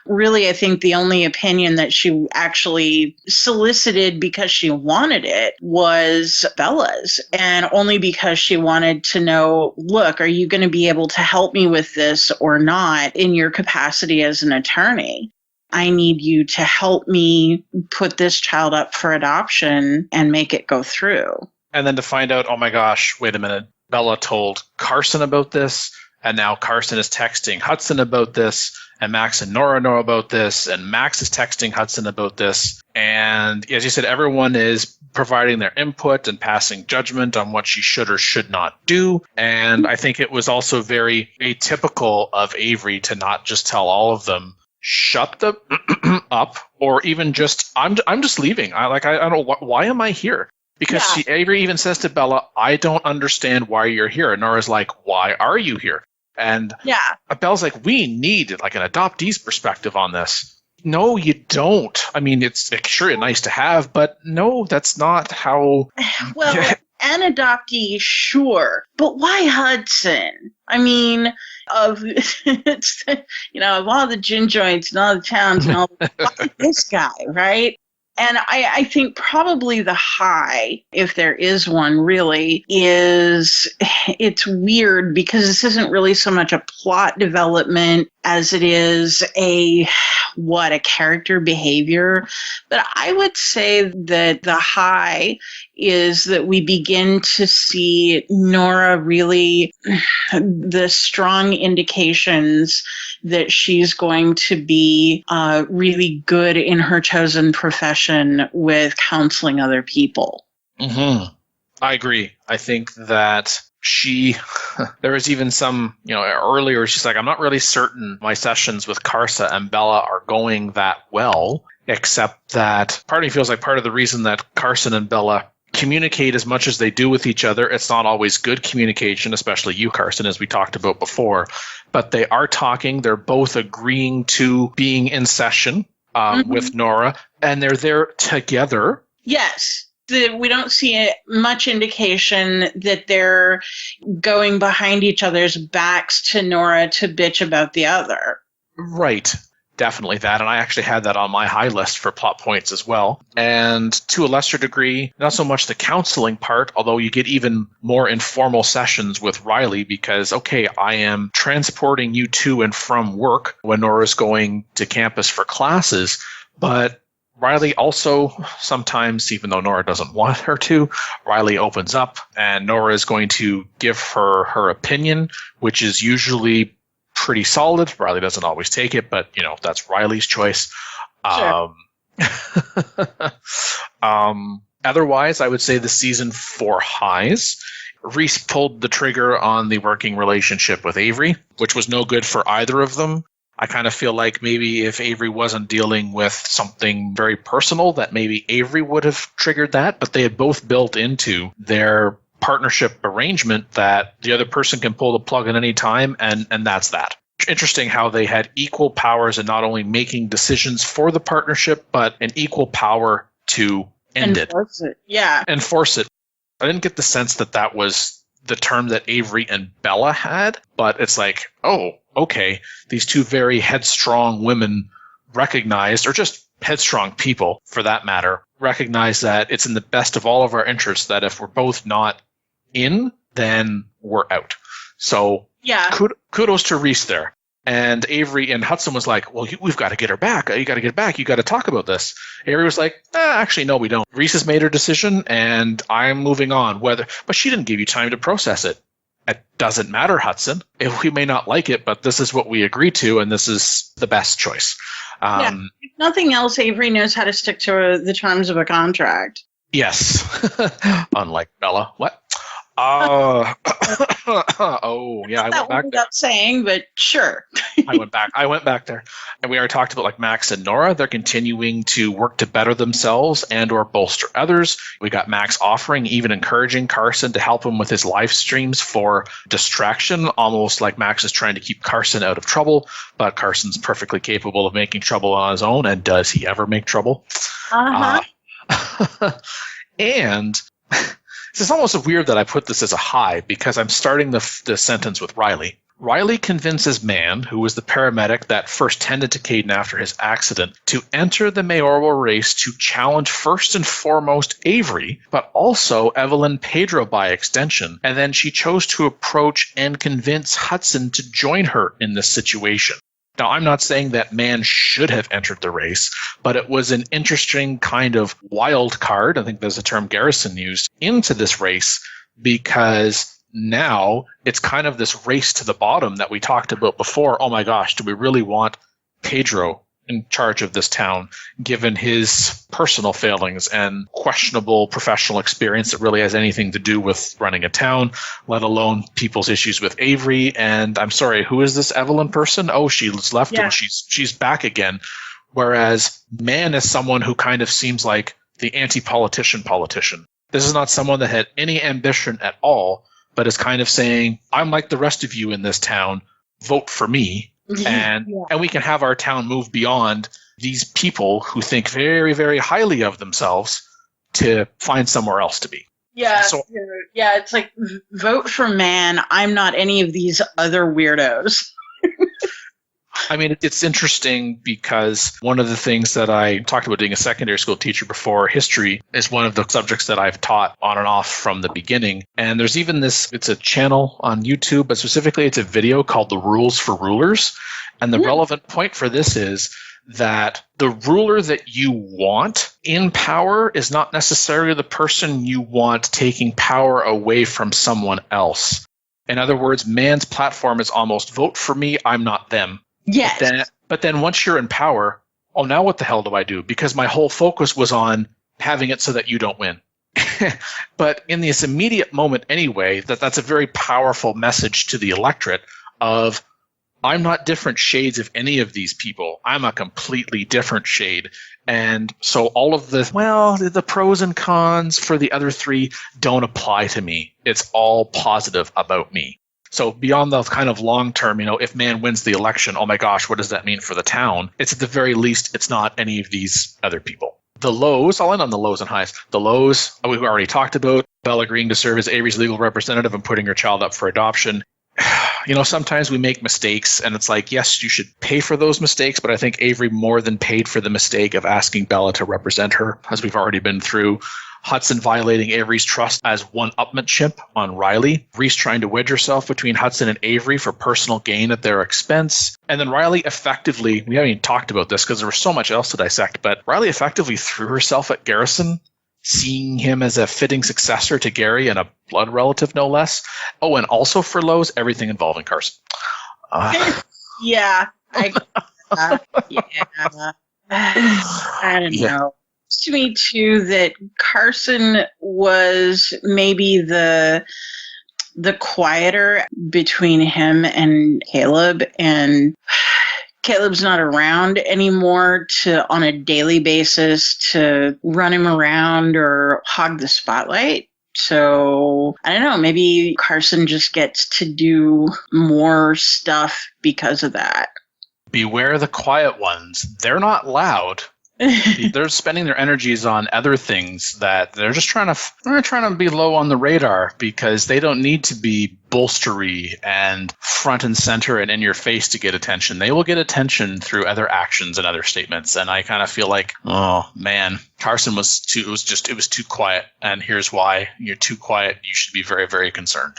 Really, I think the only opinion that she actually solicited because she wanted it was Bella's, and only because she wanted to know, look, are you going to be able to help me with this or not in your capacity as an attorney? I need you to help me put this child up for adoption and make it go through. And then to find out, oh my gosh, wait a minute, Bella told Carson about this, and now Carson is texting Hudson about this, and Max and Nora know about this, and Max is texting Hudson about this. And as you said, everyone is providing their input and passing judgment on what she should or should not do. And I think it was also very atypical of Avery to not just tell all of them, shut the up, or even just I'm just leaving. I don't know why am I here? Because Avery even says to Bella, I don't understand why you're here. And Nora's like, why are you here? And Bella's like, we need like an adoptee's perspective on this. No, you don't. I mean, it's sure nice to have, but no, that's not how. Well, an adoptee, sure, but why Hudson? I mean, of all the gin joints and all the towns and all, why this guy, right? And I think probably the high, if there is one really, is it's weird because this isn't really so much a plot development as it is a character behavior. But I would say that the high is that we begin to see Nora really, the strong indications that she's going to be really good in her chosen profession with counseling other people. Mm-hmm. I agree. I think that there was even some, earlier she's like, I'm not really certain my sessions with Karsa and Bella are going that well, except that part of me feels like part of the reason that Carson and Bella communicate as much as they do with each other, it's not always good communication, especially you, Carson, as we talked about before, but they are talking. They're both agreeing to being in session with Nora, and they're there together. Yes. We don't see much indication that they're going behind each other's backs to Nora to bitch about the other. Right. Definitely that. And I actually had that on my high list for plot points as well. And to a lesser degree, not so much the counseling part, although you get even more informal sessions with Riley because, okay, I am transporting you to and from work when Nora's going to campus for classes, but Riley also sometimes, even though Nora doesn't want her to, Riley opens up and Nora is going to give her opinion, which is usually pretty solid. Riley doesn't always take it, but that's Riley's choice. Sure. Otherwise, I would say the season 4 highs. Reese pulled the trigger on the working relationship with Avery, which was no good for either of them. I kind of feel like maybe if Avery wasn't dealing with something very personal, that maybe Avery would have triggered that, but they had both built into their partnership arrangement that the other person can pull the plug at any time, and that's that. Interesting how they had equal powers in not only making decisions for the partnership, but an equal power to Enforce it. Yeah. Enforce it. I didn't get the sense that was the term that Avery and Bella had, but it's like, oh, okay, these two very headstrong women recognized, or just headstrong people for that matter, recognize that it's in the best of all of our interests that if we're both not in, then we're out. So yeah, kudos to Reese there. And Avery and Hudson was like, well, we've got to get her back. You got to get back. You got to talk about this. Avery was like, actually, no, we don't. Reese has made her decision, and I'm moving on. But she didn't give you time to process it. It doesn't matter, Hudson. We may not like it, but this is what we agreed to, and this is the best choice. If nothing else, Avery knows how to stick to the terms of a contract. Yes. Unlike Bella. What? Oh, yeah. I went back there. Saying, but sure. I went back there. And we already talked about like Max and Nora. They're continuing to work to better themselves and or bolster others. We got Max offering, even encouraging Carson to help him with his live streams for distraction, almost like Max is trying to keep Carson out of trouble, but Carson's perfectly capable of making trouble on his own. And does he ever make trouble? And it's almost weird that I put this as a high because I'm starting the sentence with Riley. Riley convinces Mann, who was the paramedic that first tended to Caden after his accident, to enter the mayoral race to challenge first and foremost Avery, but also Evelyn Pedro by extension. And then she chose to approach and convince Hudson to join her in this situation. Now, I'm not saying that Mann should have entered the race, but it was an interesting kind of wild card, I think there's a term Garrison used, into this race because now it's kind of this race to the bottom that we talked about before. Oh my gosh, do we really want Pedro in charge of this town, given his personal failings and questionable professional experience that really has anything to do with running a town, let alone people's issues with Avery. And I'm sorry, who is this Evelyn person? Oh, she's left and she's back again. Whereas Mann is someone who kind of seems like the anti-politician. This is not someone that had any ambition at all, but is kind of saying, I'm like the rest of you in this town, vote for me. And we can have our town move beyond these people who think very, very highly of themselves to find somewhere else to be. Yeah, it's like, vote for Mann. I'm not any of these other weirdos. I mean, it's interesting because one of the things that I talked about being a secondary school teacher before, history is one of the subjects that I've taught on and off from the beginning. And there's even it's a channel on YouTube, but specifically it's a video called The Rules for Rulers. And the relevant point for this is that the ruler that you want in power is not necessarily the person you want taking power away from someone else. In other words, Mann's platform is almost vote for me, I'm not them. Yes. But then once you're in power, now what the hell do I do? Because my whole focus was on having it so that you don't win. But in this immediate moment anyway, that's a very powerful message to the electorate of, I'm not different shades of any of these people. I'm a completely different shade. And so all of the pros and cons for the other three don't apply to me. It's all positive about me. So beyond the kind of long term, if man wins the election, oh my gosh, what does that mean for the town? It's at the very least, it's not any of these other people. The lows, I'll end on the lows and highs. The lows, we've already talked about. Belle agreeing to serve as Avery's legal representative and putting her child up for adoption. Sometimes we make mistakes, and it's like, yes, you should pay for those mistakes, but I think Avery more than paid for the mistake of asking Bella to represent her, as we've already been through. Hudson violating Avery's trust as one-upmanship on Riley. Reese trying to wedge herself between Hudson and Avery for personal gain at their expense. And then Riley effectively, we haven't even talked about this because there was so much else to dissect, but Riley effectively threw herself at Garrison, seeing him as a fitting successor to Gary and a blood relative, no less. Oh, and also for lows, everything involving Carson. Yeah. I don't know. To me too that Carson was maybe the quieter between him and Caleb, and Caleb's not around anymore on a daily basis to run him around or hog the spotlight. So I don't know, maybe Carson just gets to do more stuff because of that. Beware the quiet ones. They're not loud. They're spending their energies on other things that they're trying to be low on the radar because they don't need to be bolstery and front and center and in your face to get attention. They will get attention through other actions and other statements. And I kind of feel like, oh man, Carson was too quiet. And here's why: you're too quiet. You should be very, very concerned.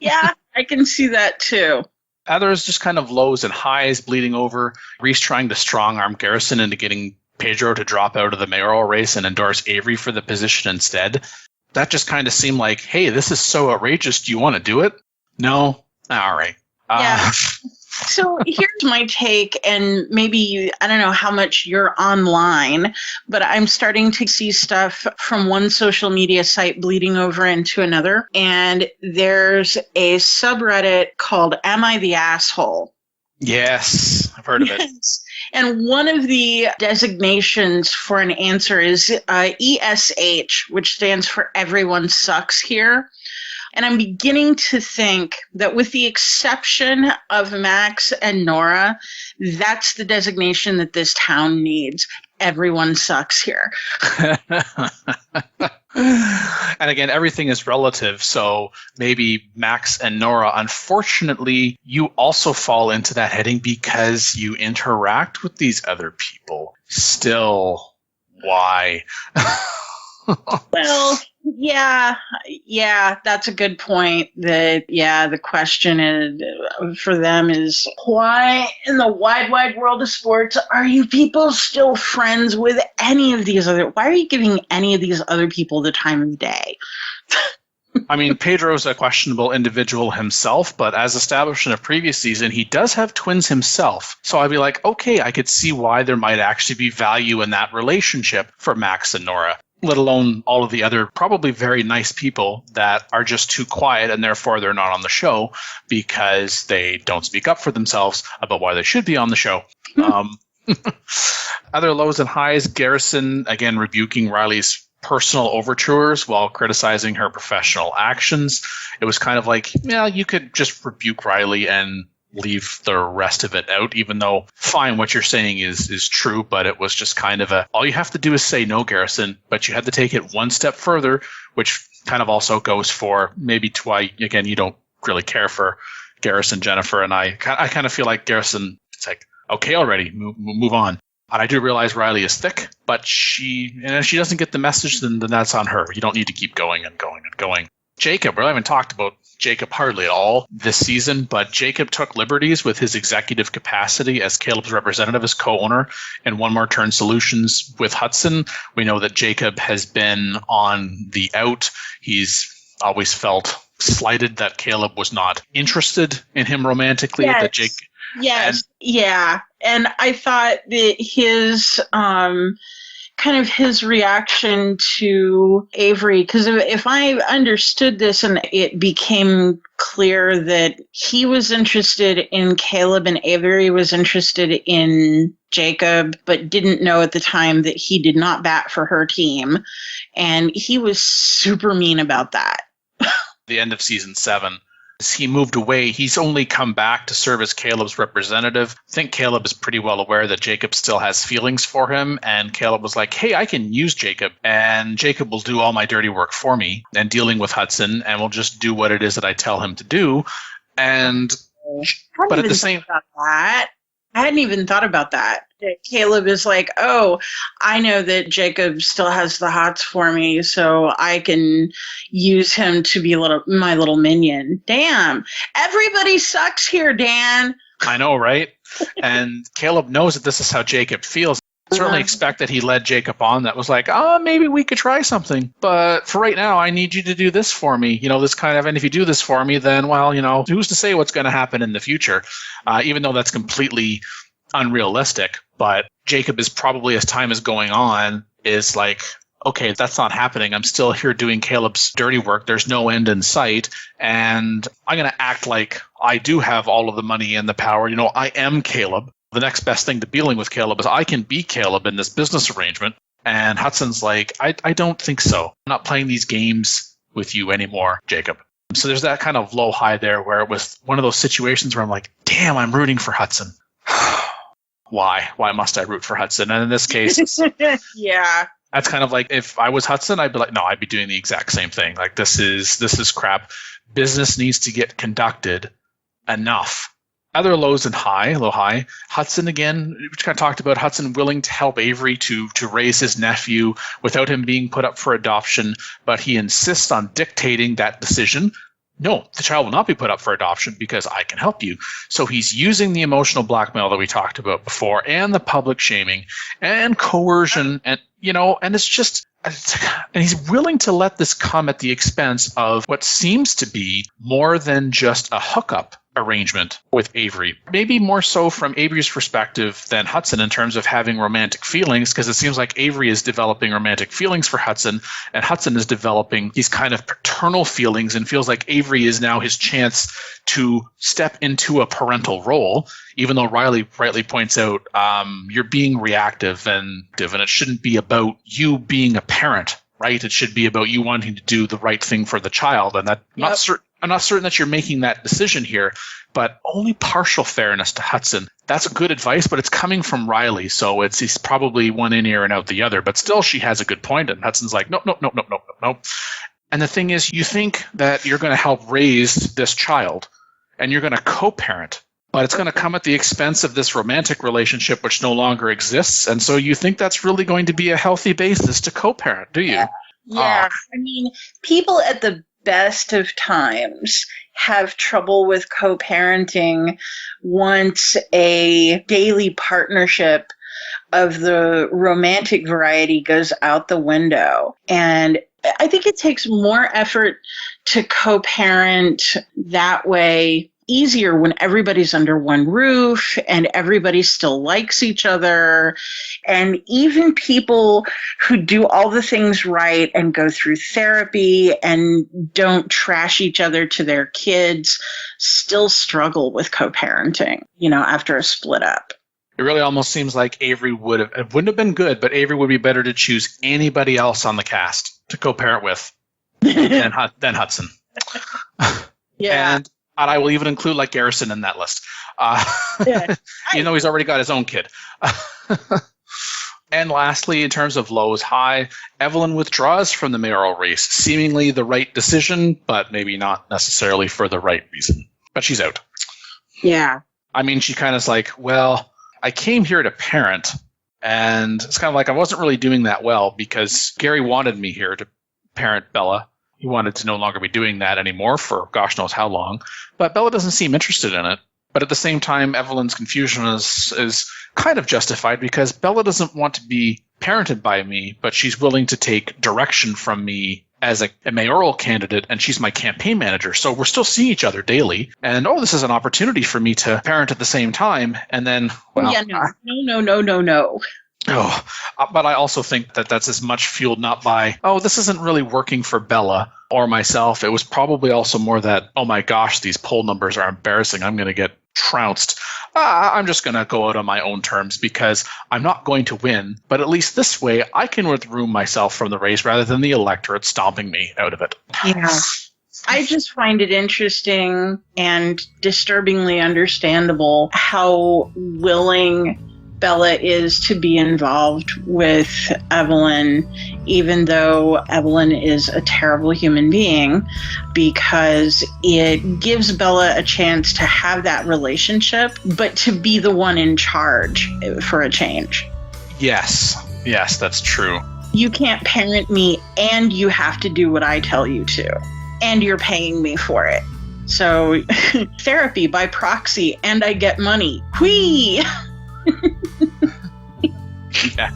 Yeah, I can see that too. Others just kind of lows and highs bleeding over. Reese trying to strong-arm Garrison into getting Pedro to drop out of the mayoral race and endorse Avery for the position instead. That just kind of seemed like, hey, this is so outrageous. Do you want to do it? No? All right. Yeah. So here's my take, and maybe I don't know how much you're online, but I'm starting to see stuff from one social media site bleeding over into another. And there's a subreddit called Am I the Asshole? Yes, I've heard of it. And one of the designations for an answer is ESH, which stands for Everyone Sucks Here. And I'm beginning to think that with the exception of Max and Nora, that's the designation that this town needs. Everyone sucks here. And again, everything is relative. So maybe Max and Nora, unfortunately, you also fall into that heading because you interact with these other people. Still, why? Well, yeah, that's a good point. The question for them is, why in the wide world of sports are you people still friends with any of these why are you giving any of these other people the time of day? I mean, Pedro's a questionable individual himself, but as established in a previous season, he does have twins himself. So I'd be like, okay, I could see why there might actually be value in that relationship for Max and Nora. Let alone all of the other probably very nice people that are just too quiet and therefore they're not on the show because they don't speak up for themselves about why they should be on the show. Other lows and highs, Garrison, again, rebuking Riley's personal overtures while criticizing her professional actions. It was kind of like, yeah, you could just rebuke Riley and leave the rest of it out, even though, fine, what you're saying is true, but it was just kind of all you have to do is say no, Garrison, but you had to take it one step further, which kind of also goes for maybe to why, again, you don't really care for Garrison, Jennifer, and I kind of feel like Garrison, it's like, okay, already, move on. And I do realize Riley is thick, but if she doesn't get the message, then that's on her. You don't need to keep going and going and going. Jacob, we haven't talked about Jacob hardly at all this season, but Jacob took liberties with his executive capacity as Caleb's representative as co-owner in One More Turn Solutions with Hudson. We know that Jacob has been on the out. He's always felt slighted that Caleb was not interested in him romantically. Yes. Yeah. And I thought that kind of his reaction to Avery, because if I understood this and it became clear that he was interested in Caleb and Avery was interested in Jacob, but didn't know at the time that he did not bat for her team, and he was super mean about that. The end of season 7. As he moved away, he's only come back to serve as Caleb's representative. I think Caleb is pretty well aware that Jacob still has feelings for him, and Caleb was like, hey, I can use Jacob, and Jacob will do all my dirty work for me and dealing with Hudson, and will just do what it is that I tell him to do. And but at the same I hadn't even thought about that. Caleb is like, oh, I know that Jacob still has the hots for me, so I can use him to be my little minion. Damn, everybody sucks here, Dan. I know, right? And Caleb knows that this is how Jacob feels. I certainly expect that he led Jacob on. That was like, oh, maybe we could try something. But for right now, I need you to do this for me. This kind of, and if you do this for me, then, well, who's to say what's going to happen in the future? Even though that's completely unrealistic. But Jacob is probably, as time is going on, is like, okay, that's not happening. I'm still here doing Caleb's dirty work. There's no end in sight. And I'm going to act like I do have all of the money and the power. I am Caleb. The next best thing to dealing with Caleb is I can be Caleb in this business arrangement. And Hudson's like, I don't think so. I'm not playing these games with you anymore, Jacob. So there's that kind of low high there where it was one of those situations where I'm like, damn, I'm rooting for Hudson. Why? Why must I root for Hudson? And in this case, yeah, that's kind of like if I was Hudson, I'd be like, no, I'd be doing the exact same thing. Like this is crap. Business needs to get conducted enough. Other lows and low high. Hudson again, we kind of talked about Hudson willing to help Avery to raise his nephew without him being put up for adoption, but he insists on dictating that decision. No, the child will not be put up for adoption because I can help you. So he's using the emotional blackmail that we talked about before and the public shaming and coercion and, and it's just, and he's willing to let this come at the expense of what seems to be more than just a hookup arrangement with Avery. Maybe more so from Avery's perspective than Hudson in terms of having romantic feelings, because it seems like Avery is developing romantic feelings for Hudson, and Hudson is developing these kind of paternal feelings and feels like Avery is now his chance to step into a parental role, even though Riley rightly points out you're being reactive and it shouldn't be about you being a parent, right? It should be about you wanting to do the right thing for the child. And that I'm not certain that you're making that decision here, but only partial fairness to Hudson. That's good advice, but it's coming from Riley, so he's probably one in ear and out the other. But still, she has a good point, and Hudson's like, no. And the thing is, you think that you're going to help raise this child, and you're going to co-parent, but it's going to come at the expense of this romantic relationship which no longer exists. And so you think that's really going to be a healthy basis to co-parent, do you? Yeah. I mean, people at the best of times have trouble with co-parenting once a daily partnership of the romantic variety goes out the window. And I think it takes more effort to co-parent that way, easier when everybody's under one roof and everybody still likes each other. And even people who do all the things right and go through therapy and don't trash each other to their kids still struggle with co-parenting, after a split up. It really almost seems like Avery it wouldn't have been good, but Avery would be better to choose anybody else on the cast to co-parent with than Hudson. Yeah. And I will even include Garrison in that list. Even though he's already got his own kid. And lastly, in terms of lows high, Evelyn withdraws from the mayoral race. Seemingly the right decision, but maybe not necessarily for the right reason. But she's out. Yeah. I mean, she kind of is like, well, I came here to parent, and it's kind of like I wasn't really doing that well because Gary wanted me here to parent Bella. He wanted to no longer be doing that anymore for gosh knows how long. But Bella doesn't seem interested in it. But at the same time, Evelyn's confusion is kind of justified because Bella doesn't want to be parented by me, but she's willing to take direction from me as a mayoral candidate, and she's my campaign manager. So we're still seeing each other daily. And, this is an opportunity for me to parent at the same time. And then, well... Yeah, no. But I also think that that's as much fueled not by, oh, this isn't really working for Bella or myself. It was probably also more that, oh my gosh, these poll numbers are embarrassing. I'm going to get trounced. I'm just going to go out on my own terms because I'm not going to win. But at least this way, I can remove myself from the race rather than the electorate stomping me out of it. Yeah. I just find it interesting and disturbingly understandable how willing Bella is to be involved with Evelyn, even though Evelyn is a terrible human being, because it gives Bella a chance to have that relationship, but to be the one in charge for a change. Yes, that's true. You can't parent me, and you have to do what I tell you to, and you're paying me for it. So therapy by proxy, and I get money. Whee! Yeah.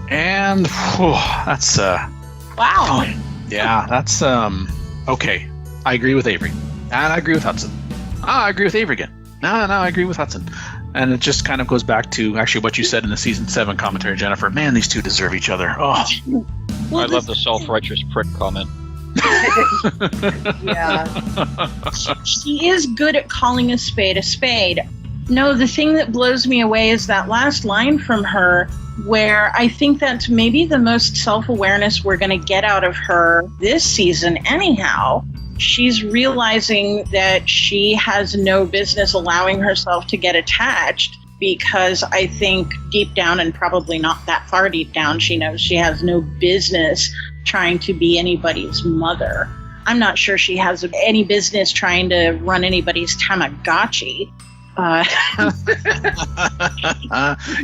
And that's wow. Yeah, that's okay. I agree with Avery. And I agree with Hudson. I agree with Avery again. No, I agree with Hudson. And it just kind of goes back to actually what you said in the season 7 commentary, Jennifer. Man, these two deserve each other. Oh. I love the self-righteous prick comment. Yeah. She is good at calling a spade a spade. No, the thing that blows me away is that last line from her, where I think that's maybe the most self-awareness we're going to get out of her this season anyhow. She's realizing that she has no business allowing herself to get attached, because I think deep down, and probably not that far deep down, she knows she has no business trying to be anybody's mother. I'm not sure she has any business trying to run anybody's Tamagotchi.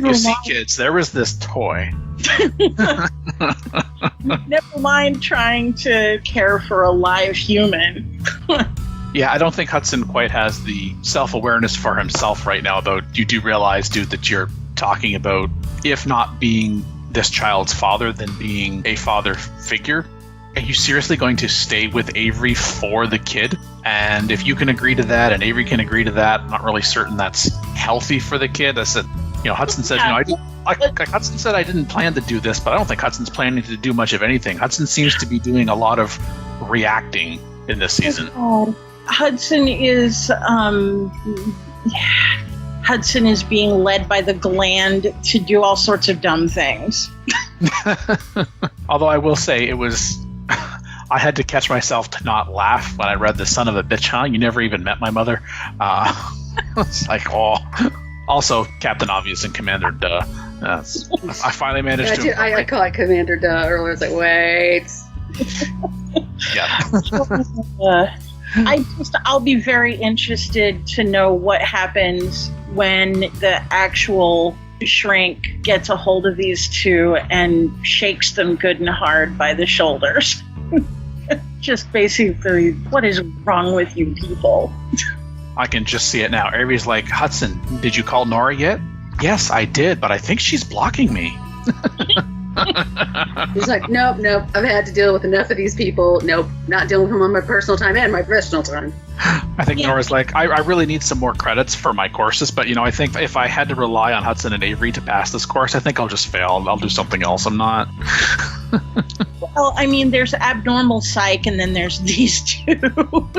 You see, kids, there was this toy. Never mind trying to care for a live human. Yeah, I don't think Hudson quite has the self-awareness for himself right now, though. You do realize, dude, that you're talking about, if not being this child's father, then being a father figure. Are you seriously going to stay with Avery for the kid? And if you can agree to that, and Avery can agree to that, I'm not really certain that's healthy for the kid. I said, Hudson said, Hudson said I didn't plan to do this, but I don't think Hudson's planning to do much of anything. Hudson seems to be doing a lot of reacting in this season. Hudson is being led by the gland to do all sorts of dumb things. Although I will say I had to catch myself to not laugh when I read "The son of a bitch, huh? You never even met my mother." It's like, oh. Also, Captain Obvious and Commander Duh. I finally managed to. I caught Commander Duh earlier. I was like, wait. Yeah. I'll be very interested to know what happens when the actual shrink gets a hold of these two and shakes them good and hard by the shoulders. Just basically, what is wrong with you people? I can just see it now. Avery's like, Hudson, did you call Nora yet? Yes, I did, but I think she's blocking me. He's like, nope. I've had to deal with enough of these people. Nope, not dealing with them on my personal time and my professional time. I think Nora's like, I really need some more credits for my courses, but I think if I had to rely on Hudson and Avery to pass this course, I think I'll just fail. I'll do something else. I'm not. Well, I mean, there's abnormal psych, and then there's these two.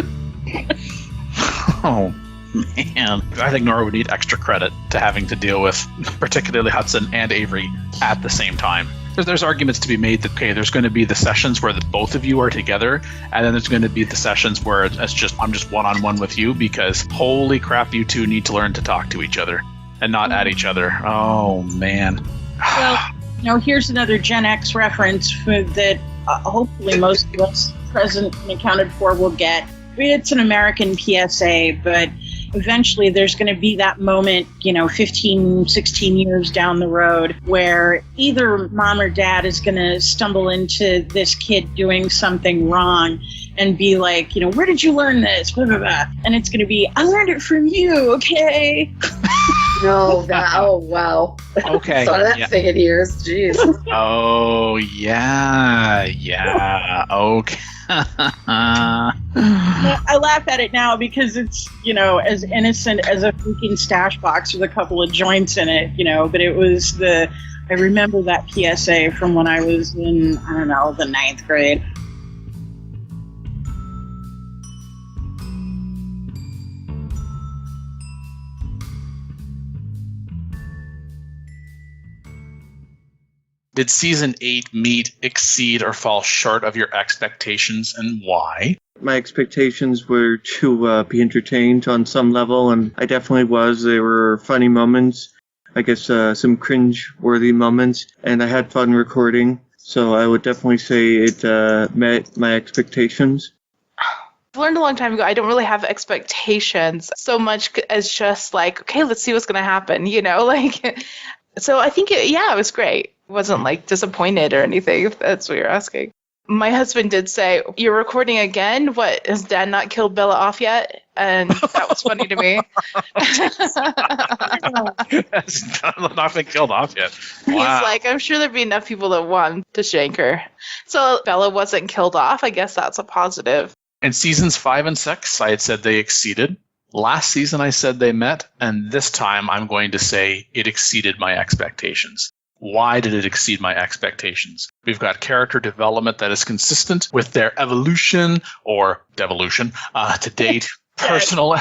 Oh, man. I think Nora would need extra credit to having to deal with particularly Hudson and Avery at the same time. There's arguments to be made that, okay, there's going to be the sessions where both of you are together, and then there's going to be the sessions where I'm just one-on-one with you, because holy crap, you two need to learn to talk to each other and not at each other. Oh, man. Well, here's another Gen X reference that hopefully most of us present and accounted for will get. It's an American PSA, but eventually there's going to be that moment, 15, 16 years down the road, where either mom or dad is going to stumble into this kid doing something wrong and be like, where did you learn this? Blah, blah, blah. And it's going to be, I learned it from you, okay? No, that. Oh, wow. Okay. Saw that Yeah. thing in years. Jeez. Oh, yeah. Okay. I laugh at it now because it's, as innocent as a freaking stash box with a couple of joints in it, but it was I remember that PSA from when I was in, I don't know, the 9th grade. Did season 8 meet, exceed, or fall short of your expectations, and why? My expectations were to be entertained on some level, and I definitely was. There were funny moments, I guess some cringe-worthy moments, and I had fun recording, so I would definitely say it met my expectations. I learned a long time ago I don't really have expectations so much as just like, okay, let's see what's going to happen, So I think, it was great. I wasn't disappointed or anything, if that's what you're asking. My husband did say, "You're recording again? What, has Dad not killed Bella off yet?" And that was funny to me. Has not been killed off yet. Wow. He's like, "I'm sure there'd be enough people that want to shank her." So Bella wasn't killed off. I guess that's a positive. In seasons 5 and 6, I had said they exceeded. Last season, I said they met. And this time, I'm going to say it exceeded my expectations. Why did it exceed my expectations? We've got character development that is consistent with their evolution or devolution to date, personal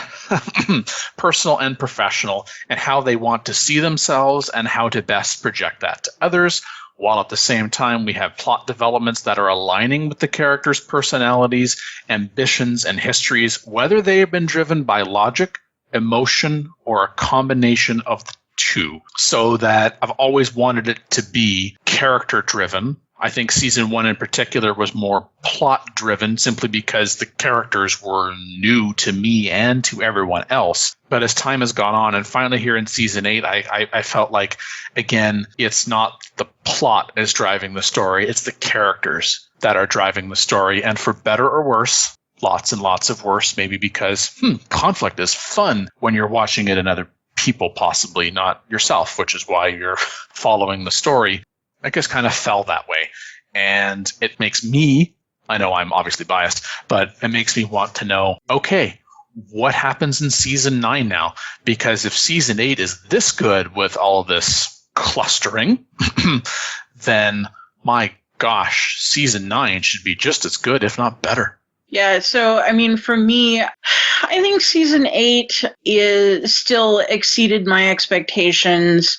and professional, and how they want to see themselves and how to best project that to others, while at the same time we have plot developments that are aligning with the characters' personalities, ambitions, and histories, whether they have been driven by logic, emotion, or a combination of the two. So that I've always wanted it to be character driven. I think season 1 in particular was more plot driven simply because the characters were new to me and to everyone else. But as time has gone on, and finally here in season 8, I felt like, again, it's not the plot is driving the story, it's the characters that are driving the story. And for better or worse, lots and lots of worse, maybe because conflict is fun when you're watching it in other people, possibly not yourself, which is why you're following the story. I guess kind of fell that way. And it makes me, I know I'm obviously biased, but it makes me want to know, okay, what happens in season 9 now? Because if season 8 is this good with all this clustering, then my gosh, season 9 should be just as good, if not better. Yeah, so I mean, for me, I think season 8 is still exceeded my expectations,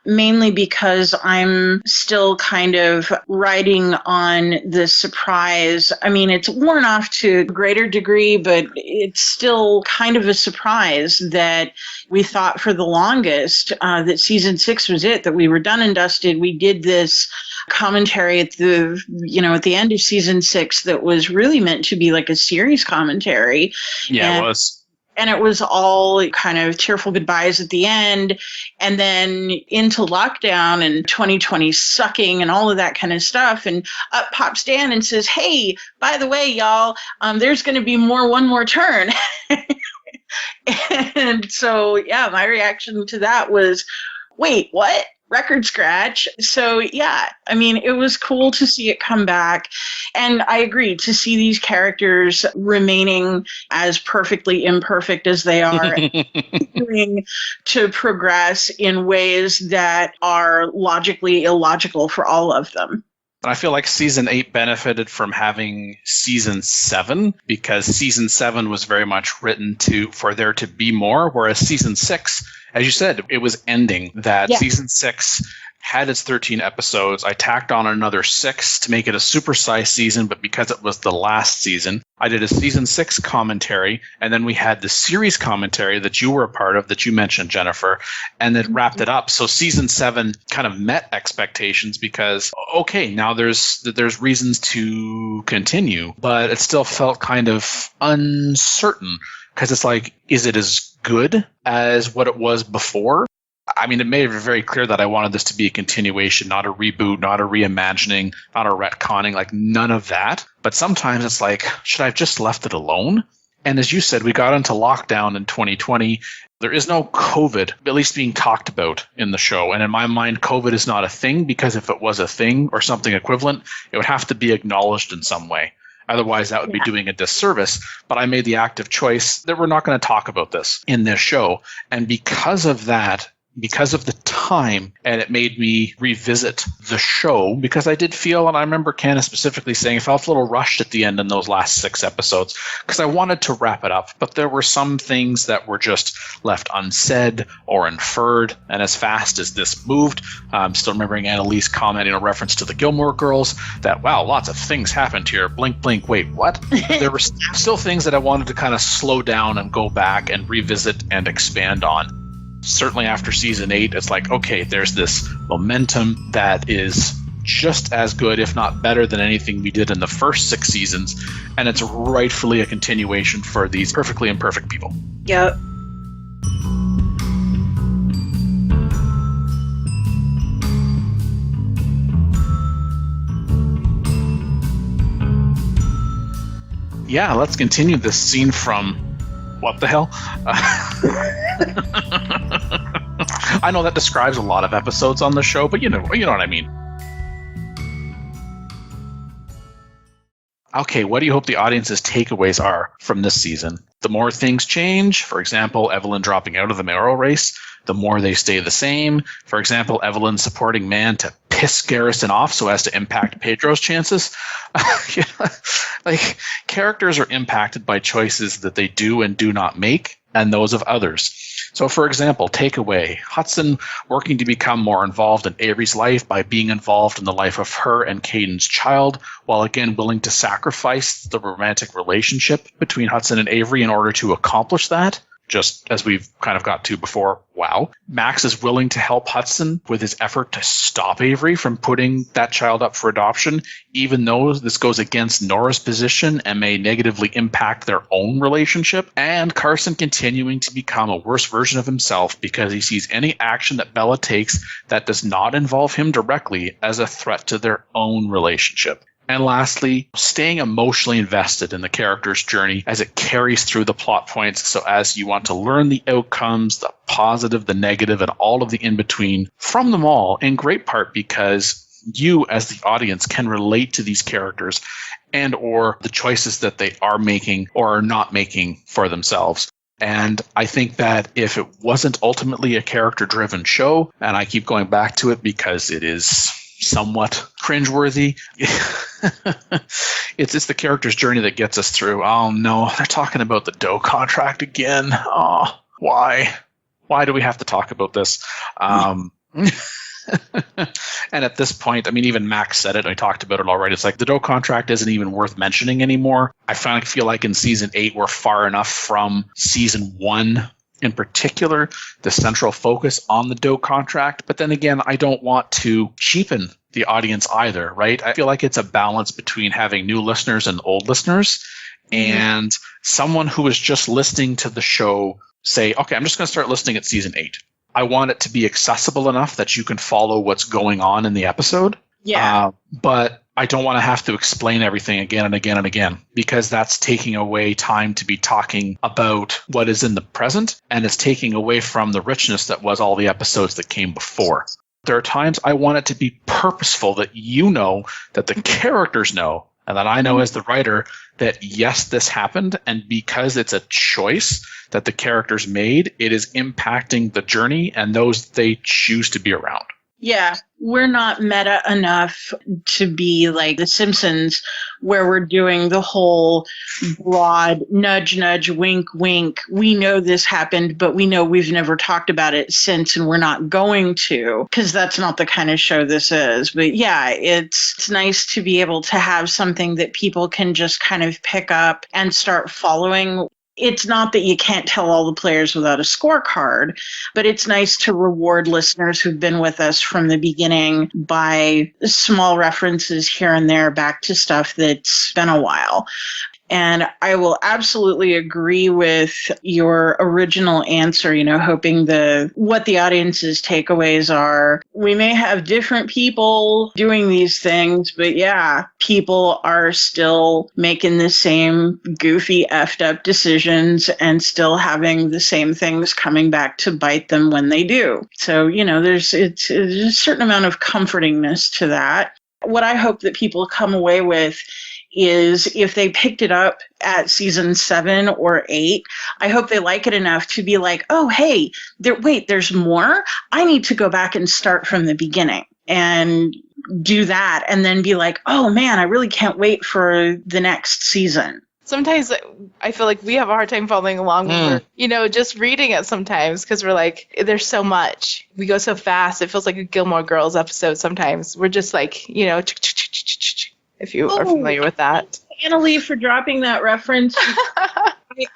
mainly because I'm still kind of riding on the surprise. I mean, it's worn off to a greater degree, but it's still kind of a surprise that we thought for the longest that season 6 was it, that we were done and dusted. We did this commentary at the end of season 6 that was really meant to be like a series commentary. Yeah, it was. And it was all kind of tearful goodbyes at the end, and then into lockdown and 2020 sucking and all of that kind of stuff. And up pops Dan and says, "Hey, by the way, y'all, there's going to be one more turn." And so, yeah, my reaction to that was, wait, what? Record scratch. So, yeah, I mean, it was cool to see it come back. And I agree, to see these characters remaining as perfectly imperfect as they are, continuing to progress in ways that are logically illogical for all of them. And I feel like season 8 benefited from having season 7, because season 7 was very much written for there to be more, whereas season 6, as you said, it was ending. That season 6 had its 13 episodes. I tacked on another 6 to make it a supersized season, but because it was the last season, I did a season 6 commentary, and then we had the series commentary that you were a part of, that you mentioned, Jennifer, and then wrapped it up. So season 7 kind of met expectations because, okay, now there's reasons to continue, but it still felt kind of uncertain because it's like, is it as good as what it was before? I mean, it made it very clear that I wanted this to be a continuation, not a reboot, not a reimagining, not a retconning, like none of that. But sometimes it's like, should I have just left it alone And as you said, we got into lockdown in 2020. There is no COVID, at least being talked about in the show. And in my mind, COVID is not a thing, because if it was a thing or something equivalent, it would have to be acknowledged in some way. Otherwise, that would be doing a disservice. But I made the active choice that we're not going to talk about this in this show. And because of that, because of the time, and it made me revisit the show, because I did feel, and I remember Candace specifically saying, I felt a little rushed at the end in those last 6 episodes, because I wanted to wrap it up, but there were some things that were just left unsaid or inferred, and as fast as this moved, I'm still remembering Annalise commenting in reference to the Gilmore Girls, that, wow, lots of things happened here, blink, blink, wait, what? There were still things that I wanted to kind of slow down and go back and revisit and expand on. Certainly after season 8, it's like, okay, there's this momentum that is just as good, if not better, than anything we did in the first 6 seasons. And it's rightfully a continuation for these perfectly imperfect people. Yep. Yeah, let's continue this scene from what the hell? I know that describes a lot of episodes on the show, but you know what I mean. Okay, what do you hope the audience's takeaways are from this season? The more things change, for example, Evelyn dropping out of the mayoral race, the more they stay the same. For example, Evelyn supporting Man to piss Garrison off so as to impact Pedro's chances. Like, characters are impacted by choices that they do and do not make, and those of others. So, for example, takeaway, Hudson working to become more involved in Avery's life by being involved in the life of her and Caden's child, while again willing to sacrifice the romantic relationship between Hudson and Avery in order to accomplish that. Just as we've kind of got to before, wow. Max is willing to help Hudson with his effort to stop Avery from putting that child up for adoption, even though this goes against Nora's position and may negatively impact their own relationship. And Carson continuing to become a worse version of himself because he sees any action that Bella takes that does not involve him directly as a threat to their own relationship. And lastly, staying emotionally invested in the character's journey as it carries through the plot points, so as you want to learn the outcomes, the positive, the negative, and all of the in-between from them all, in great part because you as the audience can relate to these characters and or the choices that they are making or are not making for themselves. And I think that if it wasn't ultimately a character-driven show, and I keep going back to it because it is somewhat cringeworthy, it's the character's journey that gets us through. Oh no, they're talking about the Doe contract again. Oh, why? Why do we have to talk about this? And at this point, I mean, even Max said it. I talked about it already. It's like the Doe contract isn't even worth mentioning anymore. I finally feel like in season 8, we're far enough from season 1 in particular, the central focus on the Doe contract. But then again, I don't want to cheapen the audience either, right? I feel like it's a balance between having new listeners and old listeners, and someone who is just listening to the show say, okay, I'm just going to start listening at season 8. I want it to be accessible enough that you can follow what's going on in the episode. Yeah. But I don't want to have to explain everything again and again and again, because that's taking away time to be talking about what is in the present, and it's taking away from the richness that was all the episodes that came before. There are times I want it to be purposeful, that you know, that the characters know, and that I know as the writer that yes, this happened, and because it's a choice that the characters made, it is impacting the journey and those they choose to be around. Yeah, we're not meta enough to be like The Simpsons, where we're doing the whole broad nudge, nudge, wink, wink. We know this happened, but we know we've never talked about it since, and we're not going to, because that's not the kind of show this is. But yeah, it's nice to be able to have something that people can just kind of pick up and start following. It's not that you can't tell all the players without a scorecard, but it's nice to reward listeners who've been with us from the beginning by small references here and there back to stuff that's been a while. And I will absolutely agree with your original answer, hoping what the audience's takeaways are. We may have different people doing these things, but yeah, people are still making the same goofy, effed up decisions and still having the same things coming back to bite them when they do. So, there's a certain amount of comfortingness to that. What I hope that people come away with is if they picked it up at season 7 or 8, I hope they like it enough to be like, oh, hey, there's more? I need to go back and start from the beginning and do that and then be like, oh, man, I really can't wait for the next season. Sometimes I feel like we have a hard time following along when we're, just reading it sometimes because we're like, there's so much. We go so fast. It feels like a Gilmore Girls episode sometimes. We're just like, if you are familiar with that. Annalee, for dropping that reference.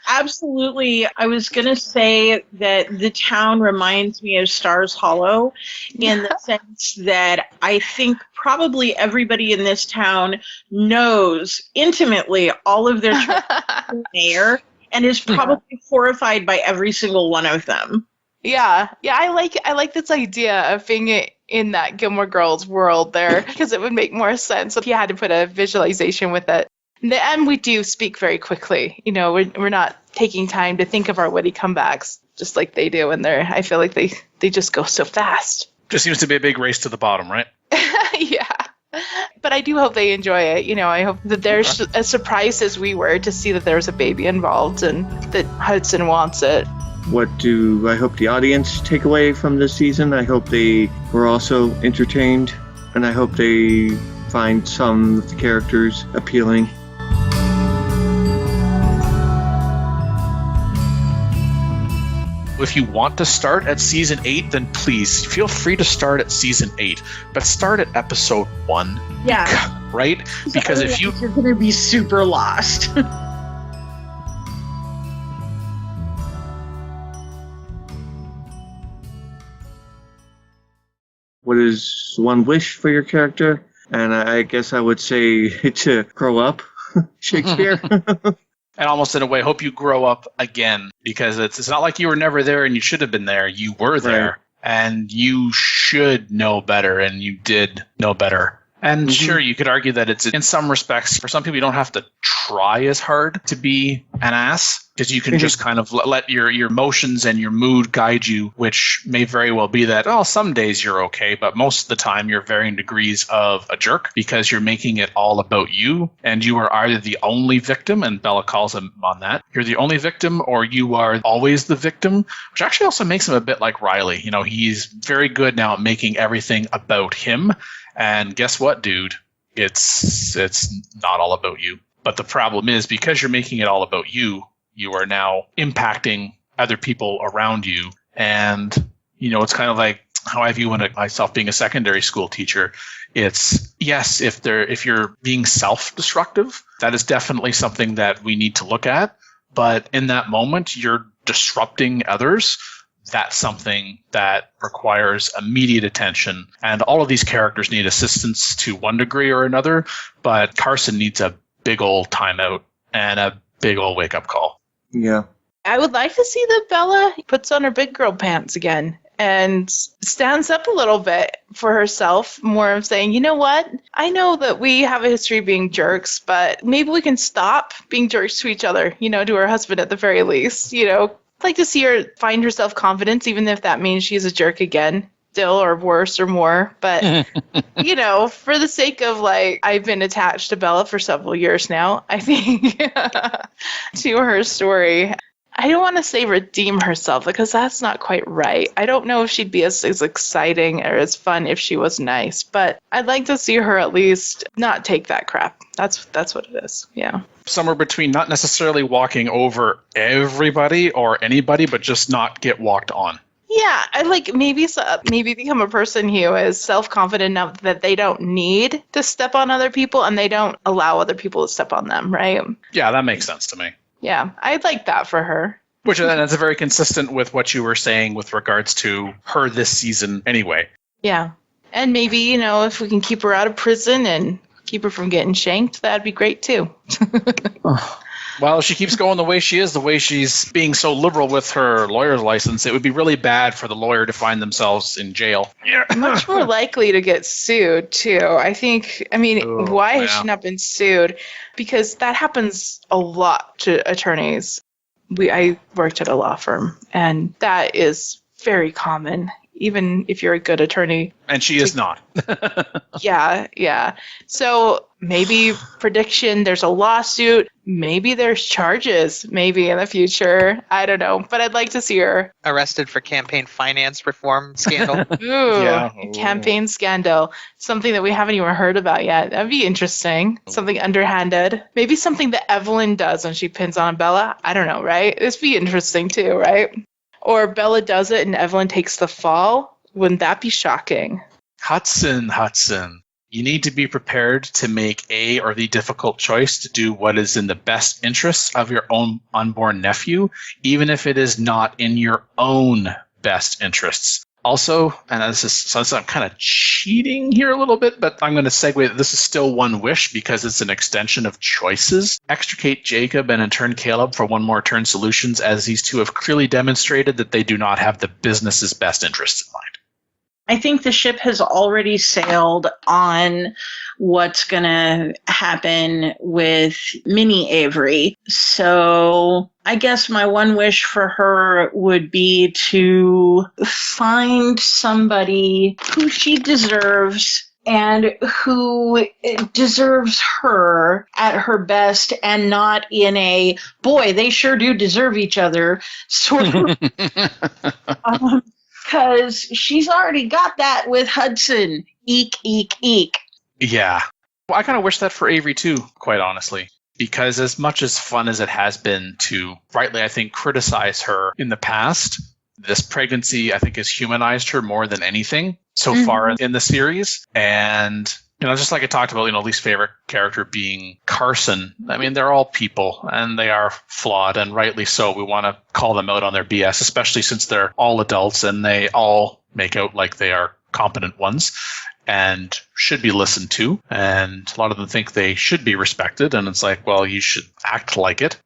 I was going to say that the town reminds me of Stars Hollow in the sense that I think probably everybody in this town knows intimately all of their mayor and is probably horrified by every single one of them. Yeah, I like this idea of being in that Gilmore Girls world there because it would make more sense if you had to put a visualization with it. And we do speak very quickly. We're not taking time to think of our witty comebacks just like they do, and I feel like they just go so fast. Just seems to be a big race to the bottom, right? Yeah. But I do hope they enjoy it. I hope that they're as surprised as we were to see that there was a baby involved and that Hudson wants it. What do I hope the audience take away from this season? I hope they were also entertained, and I hope they find some of the characters appealing. If you want to start at season 8, then please feel free to start at season 8, but start at episode 1. Yeah. Right? Because if you're going to be super lost. What is one wish for your character? And I guess I would say to grow up, Shakespeare. And almost in a way, hope you grow up again, because it's not like you were never there and you should have been there. You were there, right. And you should know better, and you did know better. And sure, you could argue that it's, in some respects, for some people, you don't have to try as hard to be an ass, because you can just kind of let your emotions and your mood guide you, which may very well be that, some days you're okay, but most of the time you're varying degrees of a jerk because you're making it all about you, and you are either the only victim, and Bella calls him on that, you're the only victim, or you are always the victim, which actually also makes him a bit like Riley. He's very good now at making everything about him. And guess what, dude? It's not all about you. But the problem is, because you're making it all about you, you are now impacting other people around you. And, it's kind of like how I view myself being a secondary school teacher. It's, yes, if you're being self-destructive, that is definitely something that we need to look at. But in that moment, you're disrupting others. That's something that requires immediate attention. And all of these characters need assistance to one degree or another, but Carson needs a big old timeout and a big old wake-up call. Yeah. I would like to see that Bella puts on her big girl pants again and stands up a little bit for herself, more of saying, you know what? I know that we have a history of being jerks, but maybe we can stop being jerks to each other, to her husband at the very least, I'd like to see her find her self-confidence, even if that means she's a jerk again, still, or worse or more. But, for the sake of, I've been attached to Bella for several years now, I think, to her story. I don't want to say redeem herself, because that's not quite right. I don't know if she'd be as exciting or as fun if she was nice, but I'd like to see her at least not take that crap. That's what it is, yeah. Somewhere between not necessarily walking over everybody or anybody, but just not get walked on. Yeah, I maybe become a person who is self-confident enough that they don't need to step on other people, and they don't allow other people to step on them, right? Yeah, that makes sense to me. Yeah, I'd like that for her. Which is very consistent with what you were saying with regards to her this season anyway. Yeah. And maybe, if we can keep her out of prison and keep her from getting shanked, that'd be great too. Well, if she keeps going the way she is, the way she's being so liberal with her lawyer's license, it would be really bad for the lawyer to find themselves in jail. Much more likely to get sued, too. Why has she not been sued? Because that happens a lot to attorneys. I worked at a law firm, and that is very common, even if you're a good attorney. And she is not. Yeah. So maybe prediction, there's a lawsuit. Maybe there's charges, maybe in the future. I don't know, but I'd like to see her. Arrested for campaign finance reform scandal. Campaign scandal. Something that we haven't even heard about yet. That'd be interesting. Something underhanded. Maybe something that Evelyn does when she pins on Bella. I don't know, right? This would be interesting too, right? Or Bella does it and Evelyn takes the fall. Wouldn't that be shocking? Hudson. You need to be prepared to make a or the difficult choice to do what is in the best interests of your own unborn nephew, even if it is not in your own best interests. Also, and I'm kind of cheating here a little bit, but I'm going to segue. This is still one wish because it's an extension of choices. Extricate Jacob and in turn Caleb for one more turn solutions, as these two have clearly demonstrated that they do not have the business's best interests in mind. I think the ship has already sailed on what's going to happen with Mini Avery. So I guess my one wish for her would be to find somebody who she deserves and who deserves her at her best and not in a, boy, they sure do deserve each other sort of. Because she's already got that with Hudson. Eek, eek, eek. Yeah. Well, I kind of wish that for Avery too, quite honestly. Because as much as fun as it has been to, rightly, I think, criticize her in the past, this pregnancy, I think, has humanized her more than anything so far in the series. And, just like I talked about, least favorite character being Carson. I mean, they're all people and they are flawed, and rightly so. We want to call them out on their BS, especially since they're all adults and they all make out like they are competent ones and should be listened to. And a lot of them think they should be respected. And it's like, well, you should act like it.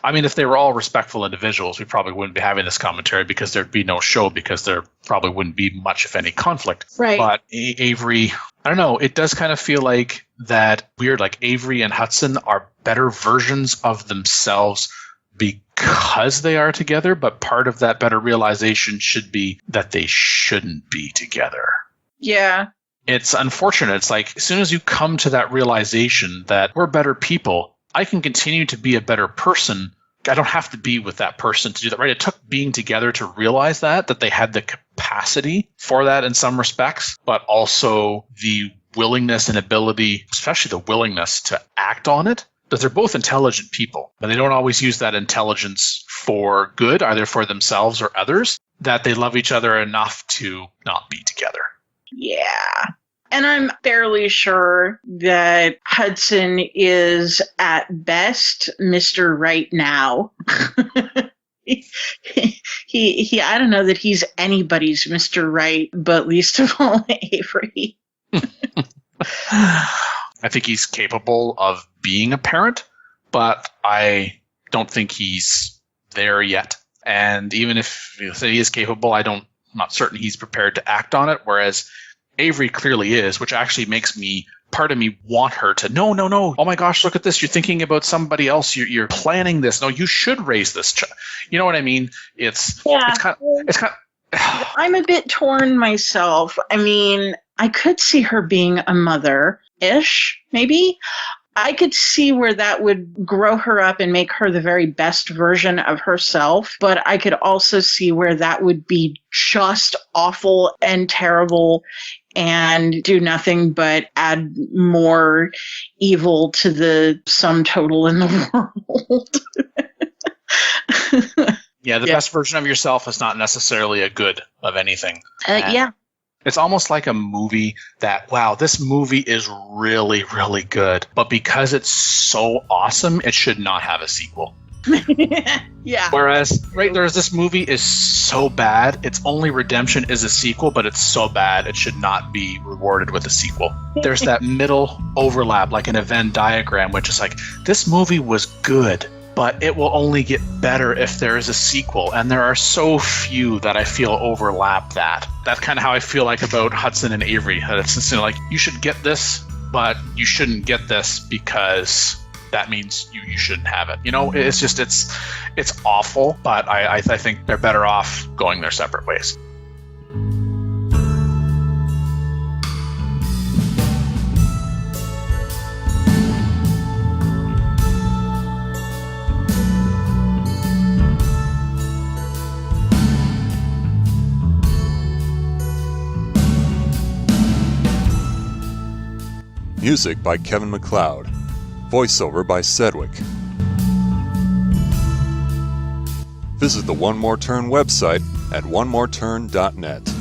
I mean, if they were all respectful individuals, we probably wouldn't be having this commentary because there'd be no show, because there probably wouldn't be much, if any, conflict. Right. But Avery, I don't know, it does kind of feel like that weird, like Avery and Hudson are better versions of themselves because they are together, but part of that better realization should be that they shouldn't be together. Yeah. It's unfortunate. It's like as soon as you come to that realization that we're better people, I can continue to be a better person. I don't have to be with that person to do that, right? It took being together to realize that they had the capacity for that in some respects, but also the willingness and ability, especially the willingness to act on it. But they're both intelligent people, but they don't always use that intelligence for good, either for themselves or others, that they love each other enough to not be together. Yeah. And I'm fairly sure that Hudson is at best Mr. Right Now. he I don't know that he's anybody's Mr. Right, but least of all Avery. I think he's capable of being a parent, but I don't think he's there yet. And even if he is capable, I'm not certain he's prepared to act on it, whereas Avery clearly is, which actually makes part of me want her to, no. Oh my gosh, look at this. You're thinking about somebody else. You're planning this. No, you should raise this child. You know what I mean? It's kind of. I'm a bit torn myself. I mean, I could see her being a mother-ish, maybe. I could see where that would grow her up and make her the very best version of herself, but I could also see where that would be just awful and terrible and do nothing but add more evil to the sum total in the world. Yeah, the best version of yourself is not necessarily a good of anything. Yeah. It's almost like a movie that, wow, this movie is really, really good. But because it's so awesome, it should not have a sequel. Yeah. Whereas, right, this movie is so bad, its only redemption is a sequel, but it's so bad, it should not be rewarded with a sequel. There's that middle overlap, like in a Venn diagram, which is like, this movie was good, but it will only get better if there is a sequel, and there are so few that I feel overlap that. That's kind of how I feel like about Hudson and Avery. It's just, you know, like, you should get this, but you shouldn't get this because that means you shouldn't have it. You know, it's just, it's awful, but I think they're better off going their separate ways. Music by Kevin MacLeod. Voiceover by Sedgwick. Visit the One More Turn website at onemoreturn.net.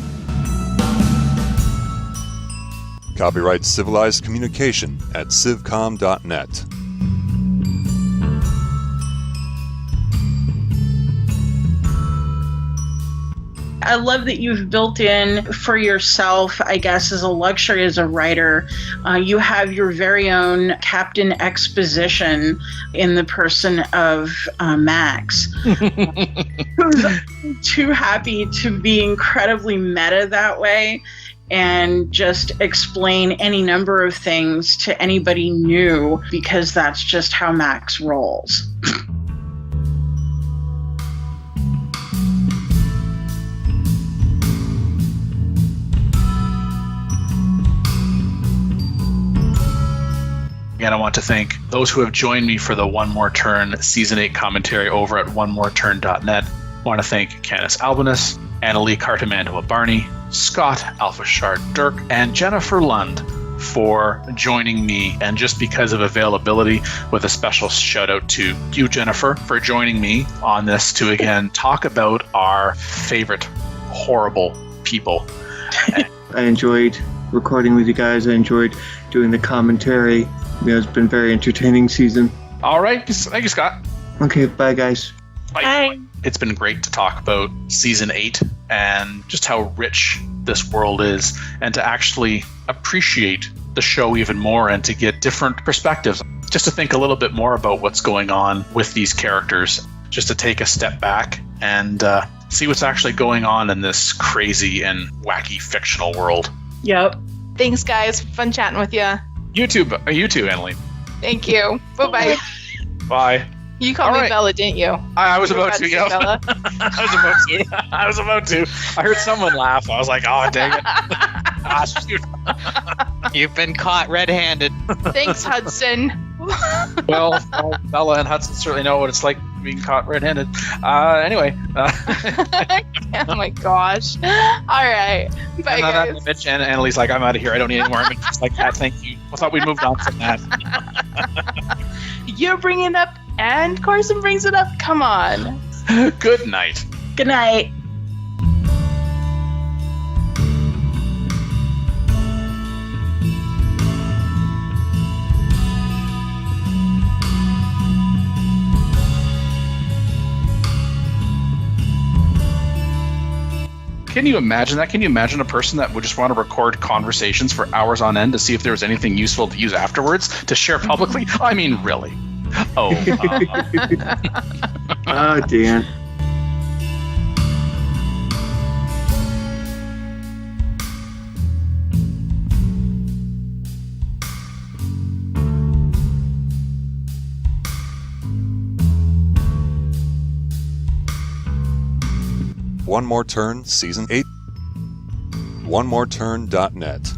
Copyright Civilized Communication at civcom.net. I love that you've built in for yourself, I guess, as a luxury as a writer, you have your very own Captain Exposition in the person of Max, who's too happy to be incredibly meta that way and just explain any number of things to anybody new, because that's just how Max rolls. Again, I want to thank those who have joined me for the One More Turn Season 8 commentary over at onemoreturn.net. I want to thank Candice Albanus, Annalie Cartamandua Barney, Scott Alphashard Dirk, and Jennifer Lund for joining me, and just because of availability, with a special shout out to you, Jennifer, for joining me on this to again talk about our favorite horrible people. I enjoyed recording with you guys. I enjoyed doing the commentary. You know, it's been a very entertaining season. All right. Thank you, Scott. Okay, bye, guys. Bye. It's been great to talk about Season 8 and just how rich this world is, and to actually appreciate the show even more and to get different perspectives. Just to think a little bit more about what's going on with these characters. Just to take a step back and see what's actually going on in this crazy and wacky fictional world. Yep. Thanks, guys. Fun chatting with you. You too, Annalie. Thank you. Bye-bye. Bye. You called me Bella, didn't you? I was about to, say yeah. Bella? I was about to. I heard someone laugh. I was like, oh, dang it. Shoot. You've been caught red-handed. Thanks, Hudson. Well, Bella and Hudson certainly know what it's like being caught red-handed. Anyway. Oh my gosh. All right. Bye, guys. Mitch and Annalie's like, I'm out of here. I don't need any more images like that. Thank you. I thought we'd moved on from that. You're bringing it up, and Carson brings it up. Come on. Good night. Good night. Can you imagine that? Can you imagine a person that would just want to record conversations for hours on end to see if there was anything useful to use afterwards to share publicly? I mean, really? Oh. Oh, Dan. One More Turn Season 8. OneMoreTurn.net.